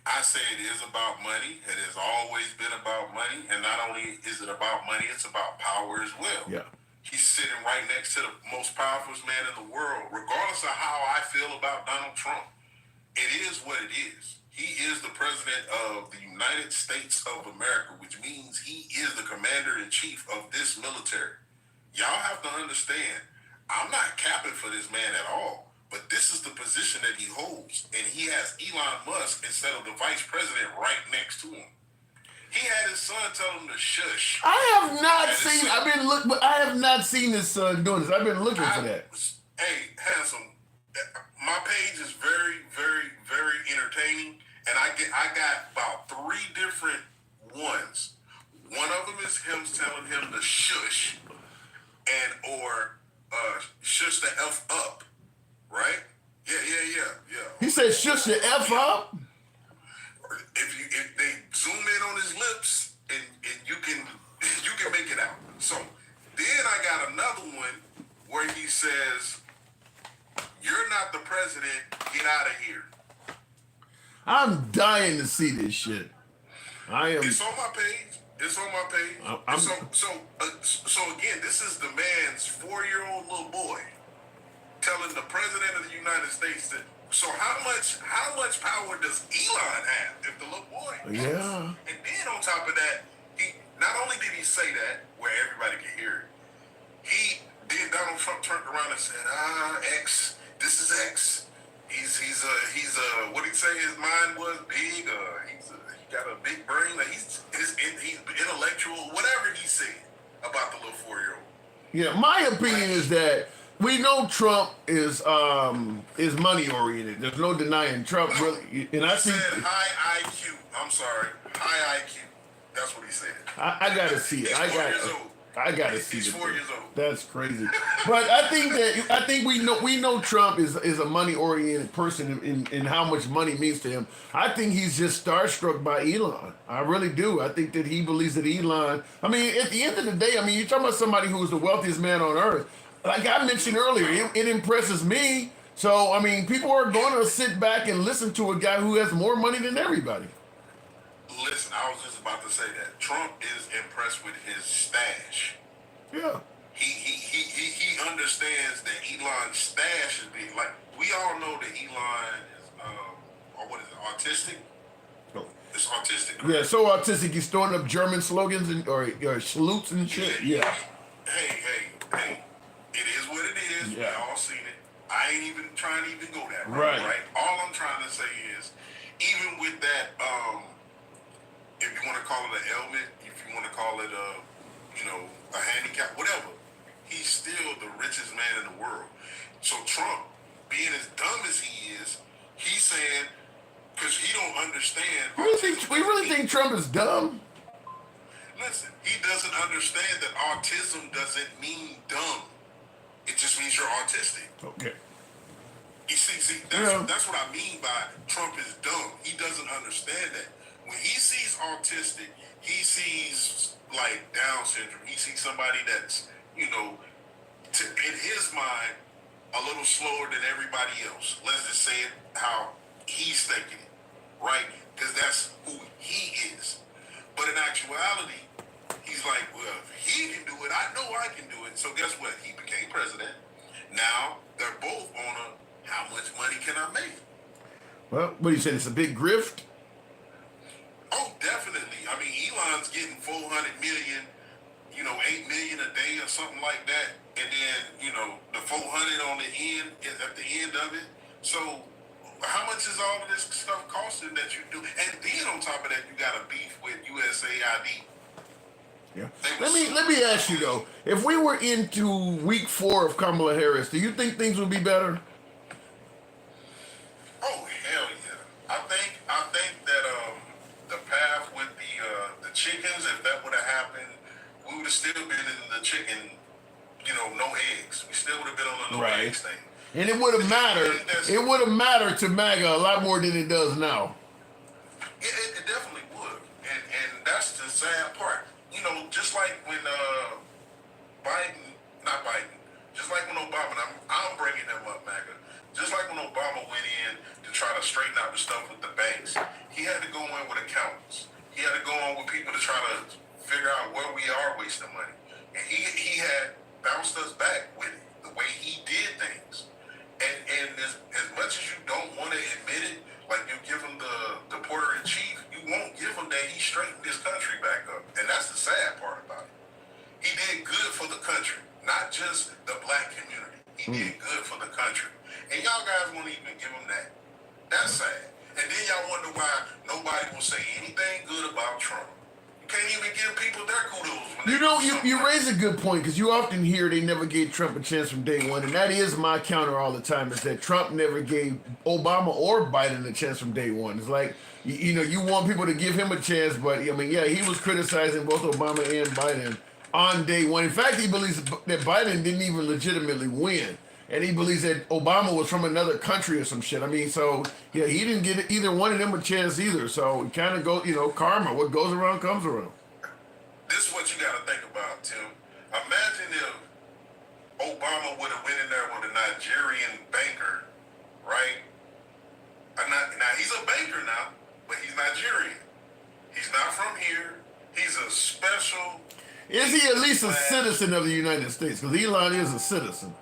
I say it is about money. It has always been about money. And not only is it about money, it's about power as well. Yeah. He's sitting right next to the most powerful man in the world. Regardless of how I feel about Donald Trump, it is what it is. He is the president of the United States of America, which means he is the commander-in-chief of this military. Y'all have to understand, I'm not capping for this man at all. But this is the position that he holds, and he has Elon Musk instead of the vice president right next to him. He had his son tell him to shush. I have not seen. I have not seen his son doing this. I've been looking for that. Hey, handsome, my page is very, very, very entertaining, and I got about 3 different ones. One of them is him telling him to shush, or shush the F up. Right? Yeah. He said, "Shush the F up." If they zoom in on his lips, and you can make it out. So then I got another one where he says, "You're not the president. Get out of here." I'm dying to see this shit. I am. It's on my page. So again, this is the man's 4-year-old little boy telling the president of the United States that. So how much power does Elon have if the little boy? Yeah. And then on top of that, he not only did he say that where everybody could hear it, Donald Trump turned around and said, X, this is X. He's what did he say his mind was big, he got a big brain, he's intellectual, whatever he said about the little 4-year-old. Yeah, my opinion is that we know Trump is money oriented. There's no denying Trump really. And I think said high IQ. I'm sorry, high IQ. That's what he said. I gotta see it. I gotta see it. He's 4 years old. That's crazy. But I think we know Trump is a money oriented person in how much money means to him. I think he's just starstruck by Elon. I really do. I think that he believes that Elon. I mean, at the end of the day, I mean, you're talking about somebody who is the wealthiest man on earth. Like I mentioned earlier, it impresses me. So, I mean, people are going to sit back and listen to a guy who has more money than everybody. Listen, I was just about to say that. Trump is impressed with his stash. Yeah. He understands that Elon's stash is big. Like, we all know that Elon is, autistic? No. It's autistic. Yeah, so autistic, he's throwing up German slogans or salutes and shit. Yeah. Hey. It is what it is. Yeah. We all seen it. I ain't even trying to even go that right. All I'm trying to say is, even with that, if you want to call it an ailment, if you want to call it a handicap, whatever, he's still the richest man in the world. So Trump, being as dumb as he is, he's saying, because he don't understand. We really think Trump is dumb? Listen, he doesn't understand that autism doesn't mean dumb. It just means you're autistic. Okay. You see, that's what I mean by Trump is dumb. He doesn't understand that. When he sees autistic, he sees like Down syndrome. He sees somebody that's, in his mind, a little slower than everybody else. Let's just say it how he's thinking it, right? Because that's who he is. But in actuality, he's like, well, if he can do it, I know I can do it. So guess what? He became president. Now they're both on how much money can I make? Well, what do you say? It's a big grift? Oh, definitely. I mean, Elon's getting 400 million, 8 million a day or something like that, and then the 400 on the end is at the end of it. So, how much is all of this stuff costing that you do? And then on top of that, you got a beef with USAID. Yeah. Let me ask you though, if we were into week 4 of Kamala Harris, do you think things would be better? Oh hell yeah! I think that the path with the chickens, if that would have happened, we would have still been in the chicken, no eggs. We still would have been on the no eggs thing. And it would have mattered. It would have mattered to MAGA a lot more than it does now. It definitely would, and that's the sad part. Just like when just like when Obama, and I'm bringing him up, MAGA. Just like when Obama went in to try to straighten out the stuff with the banks, he had to go in with accountants. He had to go in with people to try to figure out where we are wasting money. And he had bounced us back with it, the way he did things. And as much as you don't want to admit it, like you give him the porter in chief, you won't give him that he straightened this country back up. And that's the sad part about it. He did good for the country, not just the black community. He did good for the country. And y'all guys won't even give him that. That's sad. And then y'all wonder why nobody will say anything good about Trump. You can't even give people their kudos. You raise a good point, because you often hear they never gave Trump a chance from day one, and that is my counter all the time, is that Trump never gave Obama or Biden a chance from day one. It's like, you want people to give him a chance, but he was criticizing both Obama and Biden on day one. In fact, he believes that Biden didn't even legitimately win. And he believes that Obama was from another country or some shit. I mean, so, he didn't give either one of them a chance either. So it kind of goes, karma. What goes around comes around. This is what you got to think about, Tim. Imagine if Obama would have went in there with a Nigerian banker, right? Now, he's a banker now, but he's Nigerian. He's not from here. He's a special... Is he at least a citizen of the United States? Because Elon is a citizen.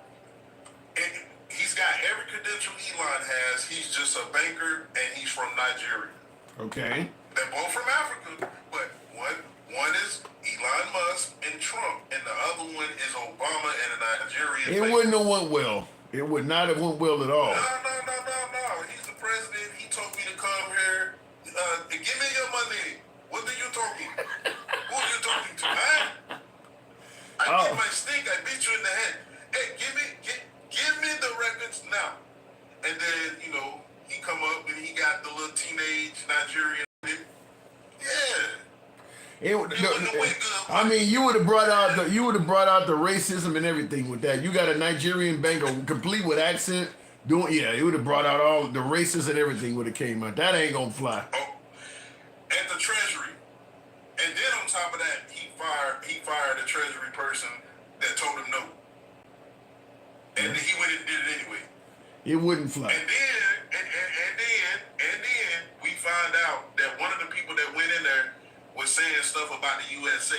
And he's got every credential Elon has. He's just a banker, and he's from Nigeria. Okay. They're both from Africa, but one is Elon Musk and Trump, and the other one is Obama and a Nigerian It banker. wouldn't have went well. It would not have went well at all. No. He's the president. He told me to come here. Give me your money. What are you talking? Who are you talking to, man? I get my stink. I beat you in the head. Hey, give me the records now. And then, he come up and he got the little teenage Nigerian. Yeah. You would have brought out the racism and everything with that. You got a Nigerian banker complete with accent it would have brought out all the races and everything would have came out. That ain't gonna fly. At the Treasury. And then on top of that, he fired the Treasury person that told him no. And he went and did it anyway. It wouldn't fly. And then we find out that one of the people that went in there was saying stuff about the USA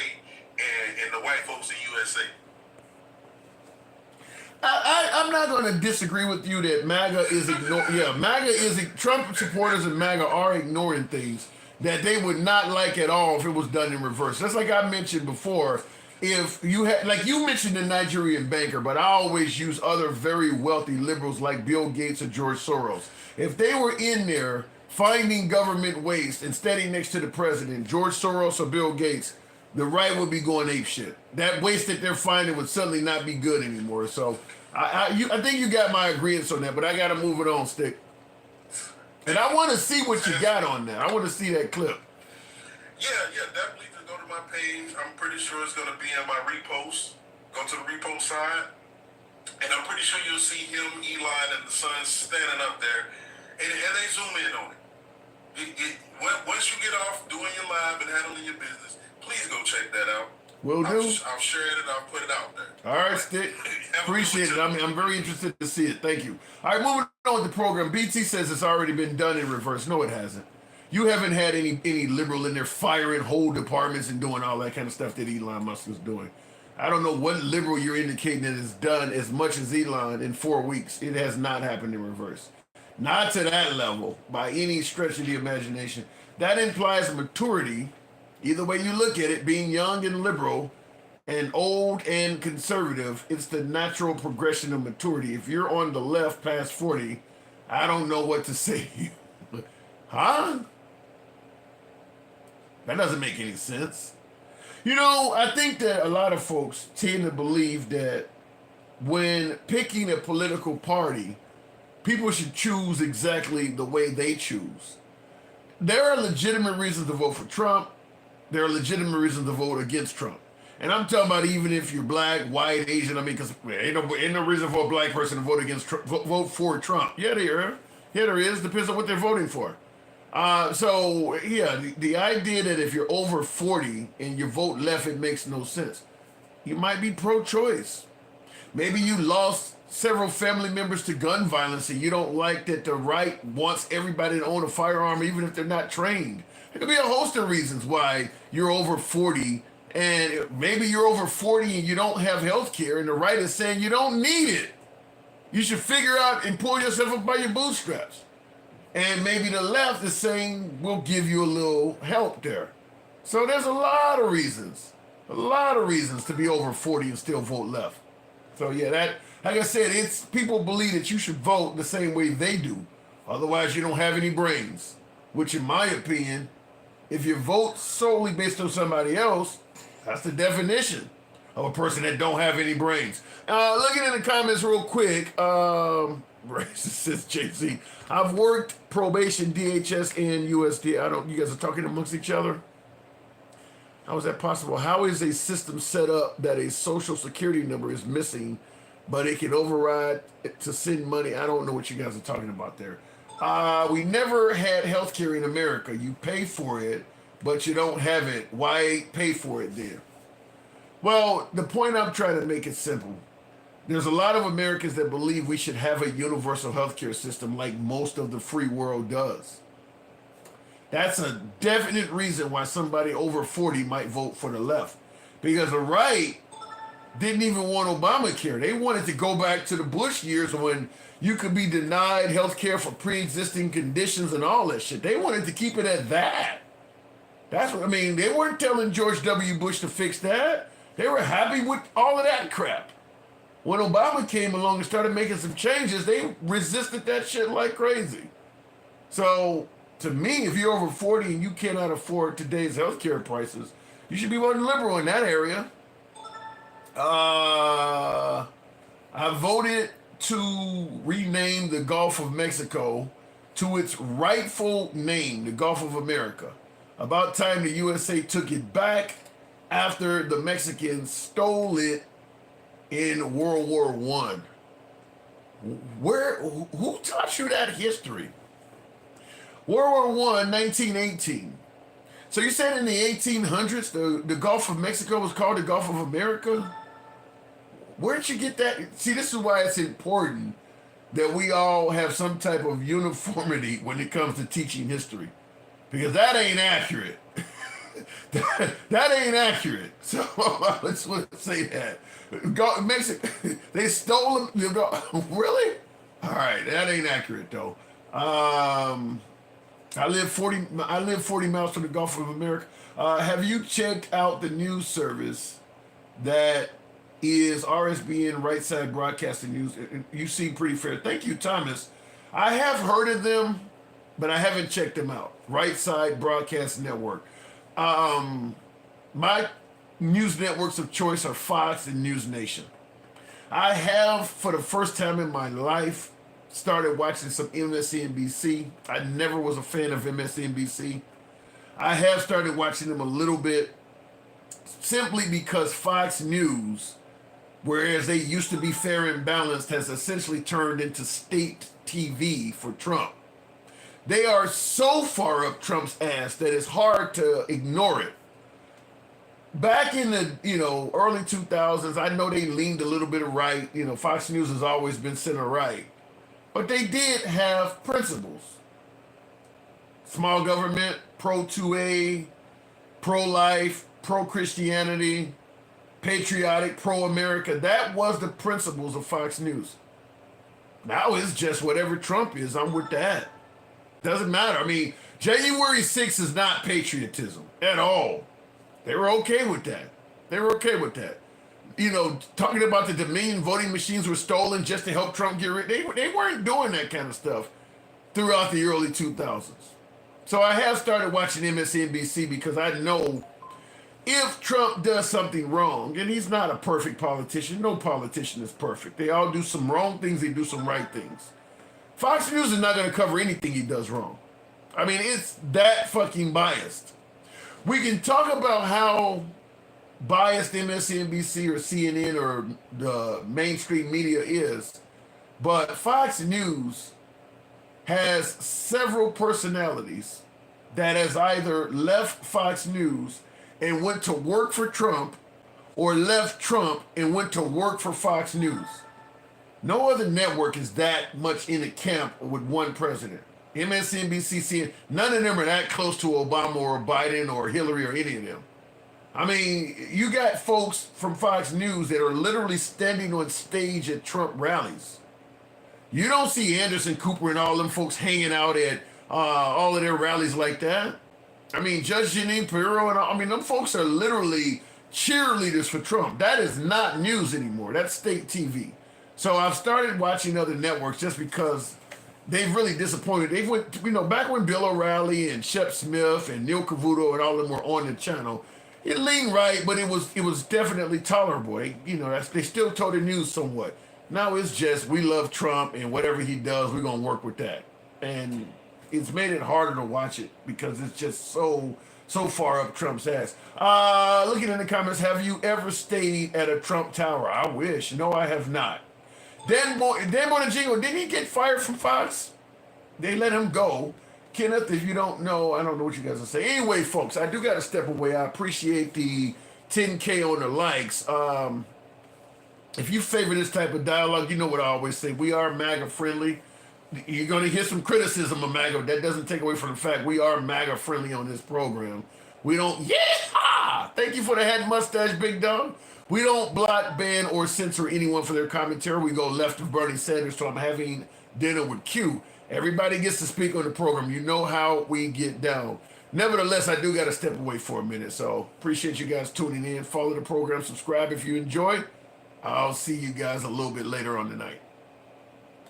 and the white folks in USA. I'm not going to disagree with you that MAGA is ignoring. Yeah, Trump supporters and MAGA are ignoring things that they would not like at all if it was done in reverse. That's like I mentioned before. If you had, like you mentioned the Nigerian banker, but I always use other very wealthy liberals like Bill Gates or George Soros. If they were in there finding government waste and standing next to the president, George Soros or Bill Gates, the right would be going apeshit. That waste that they're finding would suddenly not be good anymore. So I think you got my agreement on that, but I got to move it on, Stick. And I want to see what you got on that. I want to see that clip. Yeah, definitely. Just go to my page. I'm pretty sure it's going to be in my repost. Go to the repost side. And I'm pretty sure you'll see him, Elon, and the son standing up there. And they zoom in on it. Once you get off doing your live and handling your business, please go check that out. Will do. I'll share it. I'll put it out there. All right, Stick. Appreciate it. I'm very interested to see it. Thank you. All right, moving on with the program. BT says it's already been done in reverse. No, it hasn't. You haven't had any liberal in there firing whole departments and doing all that kind of stuff that Elon Musk is doing. I don't know what liberal you're indicating that has done as much as Elon in 4 weeks. It has not happened in reverse. Not to that level by any stretch of the imagination. that implies maturity. Either way you look at it, being young and liberal and old and conservative, it's the natural progression of maturity. If you're on the left past 40, I don't know what to say to you. Huh? That doesn't make any sense. I think that a lot of folks tend to believe that when picking a political party, people should choose exactly the way they choose. There are legitimate reasons to vote for Trump. There are legitimate reasons to vote against Trump. And I'm talking about even if you're black, white, Asian. I mean, because ain't no reason for a black person to vote against vote for Trump. Yeah, there is. Depends on what they're voting for. The idea that if you're over 40 and you vote left, it makes no sense. You might be pro-choice. Maybe you lost several family members to gun violence and you don't like that the right wants everybody to own a firearm even if they're not trained. There could be a host of reasons why you're over 40, and maybe you're over 40 and you don't have health care and the right is saying you don't need it. You should figure out and pull yourself up by your bootstraps. And maybe the left is saying we'll give you a little help there. So there's a lot of reasons to be over 40 and still vote left. So yeah, that, like I said, it's people believe that you should vote the same way they do. Otherwise you don't have any brains, which in my opinion, if you vote solely based on somebody else, that's the definition of a person that don't have any brains. Looking in the comments real quick, says JC, I've worked probation, DHS, and USD. You guys are talking amongst each other? How is that possible? How is a system set up that a social security number is missing, but it can override to send money? I don't know what you guys are talking about there. We never had healthcare in America. You pay for it, but you don't have it. Why pay for it then? Well, the point I'm trying to make is simple. There's a lot of Americans that believe we should have a universal healthcare system like most of the free world does. That's a definite reason why somebody over 40 might vote for the left. Because the right didn't even want Obamacare. They wanted to go back to the Bush years when you could be denied healthcare for pre-existing conditions and all that shit. They wanted to keep it at that. That's what I mean. They weren't telling George W. Bush to fix that. They were happy with all of that crap. When Obama came along and started making some changes, they resisted that shit like crazy. So, to me, if you're over 40 and you cannot afford today's healthcare prices, you should be voting liberal in that area. I voted to rename the Gulf of Mexico to its rightful name, the Gulf of America. About time the USA took it back after the Mexicans stole it in World War I. Who taught you that history? World War I, 1918. So you said in the 1800s, the Gulf of Mexico was called the Gulf of America? Where'd you get that? See, this is why it's important that we all have some type of uniformity when it comes to teaching history. Because that ain't accurate. that ain't accurate. So let's say that. Mexico, they stole them. Really? All right, that ain't accurate though. I live 40 miles from the Gulf of America. Have you checked out the news service that is RSBN Right Side Broadcasting News? You seem pretty fair. Thank you, Thomas. I have heard of them, but I haven't checked them out. Right Side Broadcast Network. My news networks of choice are Fox and News Nation. I have, for the first time in my life, started watching some MSNBC. I never was a fan of MSNBC. I have started watching them a little bit simply because Fox News, whereas they used to be fair and balanced, has essentially turned into state TV for Trump. They are so far up Trump's ass that it's hard to ignore it. Back in the early 2000s, I know they leaned a little bit of right. Fox News has always been center right. But they did have principles. Small government, pro-2A, pro-life, pro-Christianity, patriotic, pro-America. That was the principles of Fox News. Now it's just whatever Trump is, I'm with that. Doesn't matter. I mean, January 6th is not patriotism at all. They were okay with that. They were okay with that. You know, talking about the Dominion voting machines were stolen just to help Trump get rid. They weren't doing that kind of stuff throughout the early 2000s. So I have started watching MSNBC because I know if Trump does something wrong, and he's not a perfect politician, no politician is perfect. They all do some wrong things, they do some right things. Fox News is not going to cover anything he does wrong. I mean, it's that fucking biased. We can talk about how biased MSNBC or CNN or the mainstream media is, but Fox News has several personalities that has either left Fox News and went to work for Trump or left Trump and went to work for Fox News. No other network is that much in a camp with one president. MSNBC, CNN, none of them are that close to Obama or Biden or Hillary or any of them. I mean, you got folks from Fox News that are literally standing on stage at Trump rallies. You don't see Anderson Cooper and all them folks hanging out at all of their rallies like that. I mean, Judge Jeanine Pirro and I mean, them folks are literally cheerleaders for Trump. That is not news anymore. That's state TV. So I've started watching other networks just because they've really disappointed. They've went, you know, back when Bill O'Reilly and Shep Smith and Neil Cavuto and all of them were on the channel, it leaned right, but it was definitely tolerable. You know, they still told the news somewhat. Now it's just, we love Trump and whatever he does, we're going to work with that. And it's made it harder to watch it because it's just so far up Trump's ass. Looking in the comments, have you ever stayed at a Trump tower? I wish. No, I have not. Dan Bonajingo, didn't he get fired from Fox? They let him go. Kenneth, if you don't know, I don't know what you guys are saying. Anyway, folks, I do got to step away. I appreciate the 10K on the likes. If you favor this type of dialogue, you know what I always say. We are MAGA friendly. You're going to hear some criticism of MAGA. That doesn't take away from the fact we are MAGA friendly on this program. We don't, yeah! Thank you for the hat mustache, big dog. We don't block, ban, or censor anyone for their commentary. We go left of Bernie Sanders, so I'm having dinner with Q. Everybody gets to speak on the program. You know how we get down. Nevertheless, I do got to step away for a minute, so appreciate you guys tuning in. Follow the program, subscribe if you enjoy. I'll see you guys a little bit later on tonight.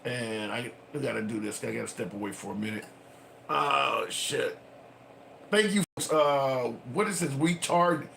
And I got to do this. I got to step away for a minute. Oh, shit. Thank you. What is this? Retarded.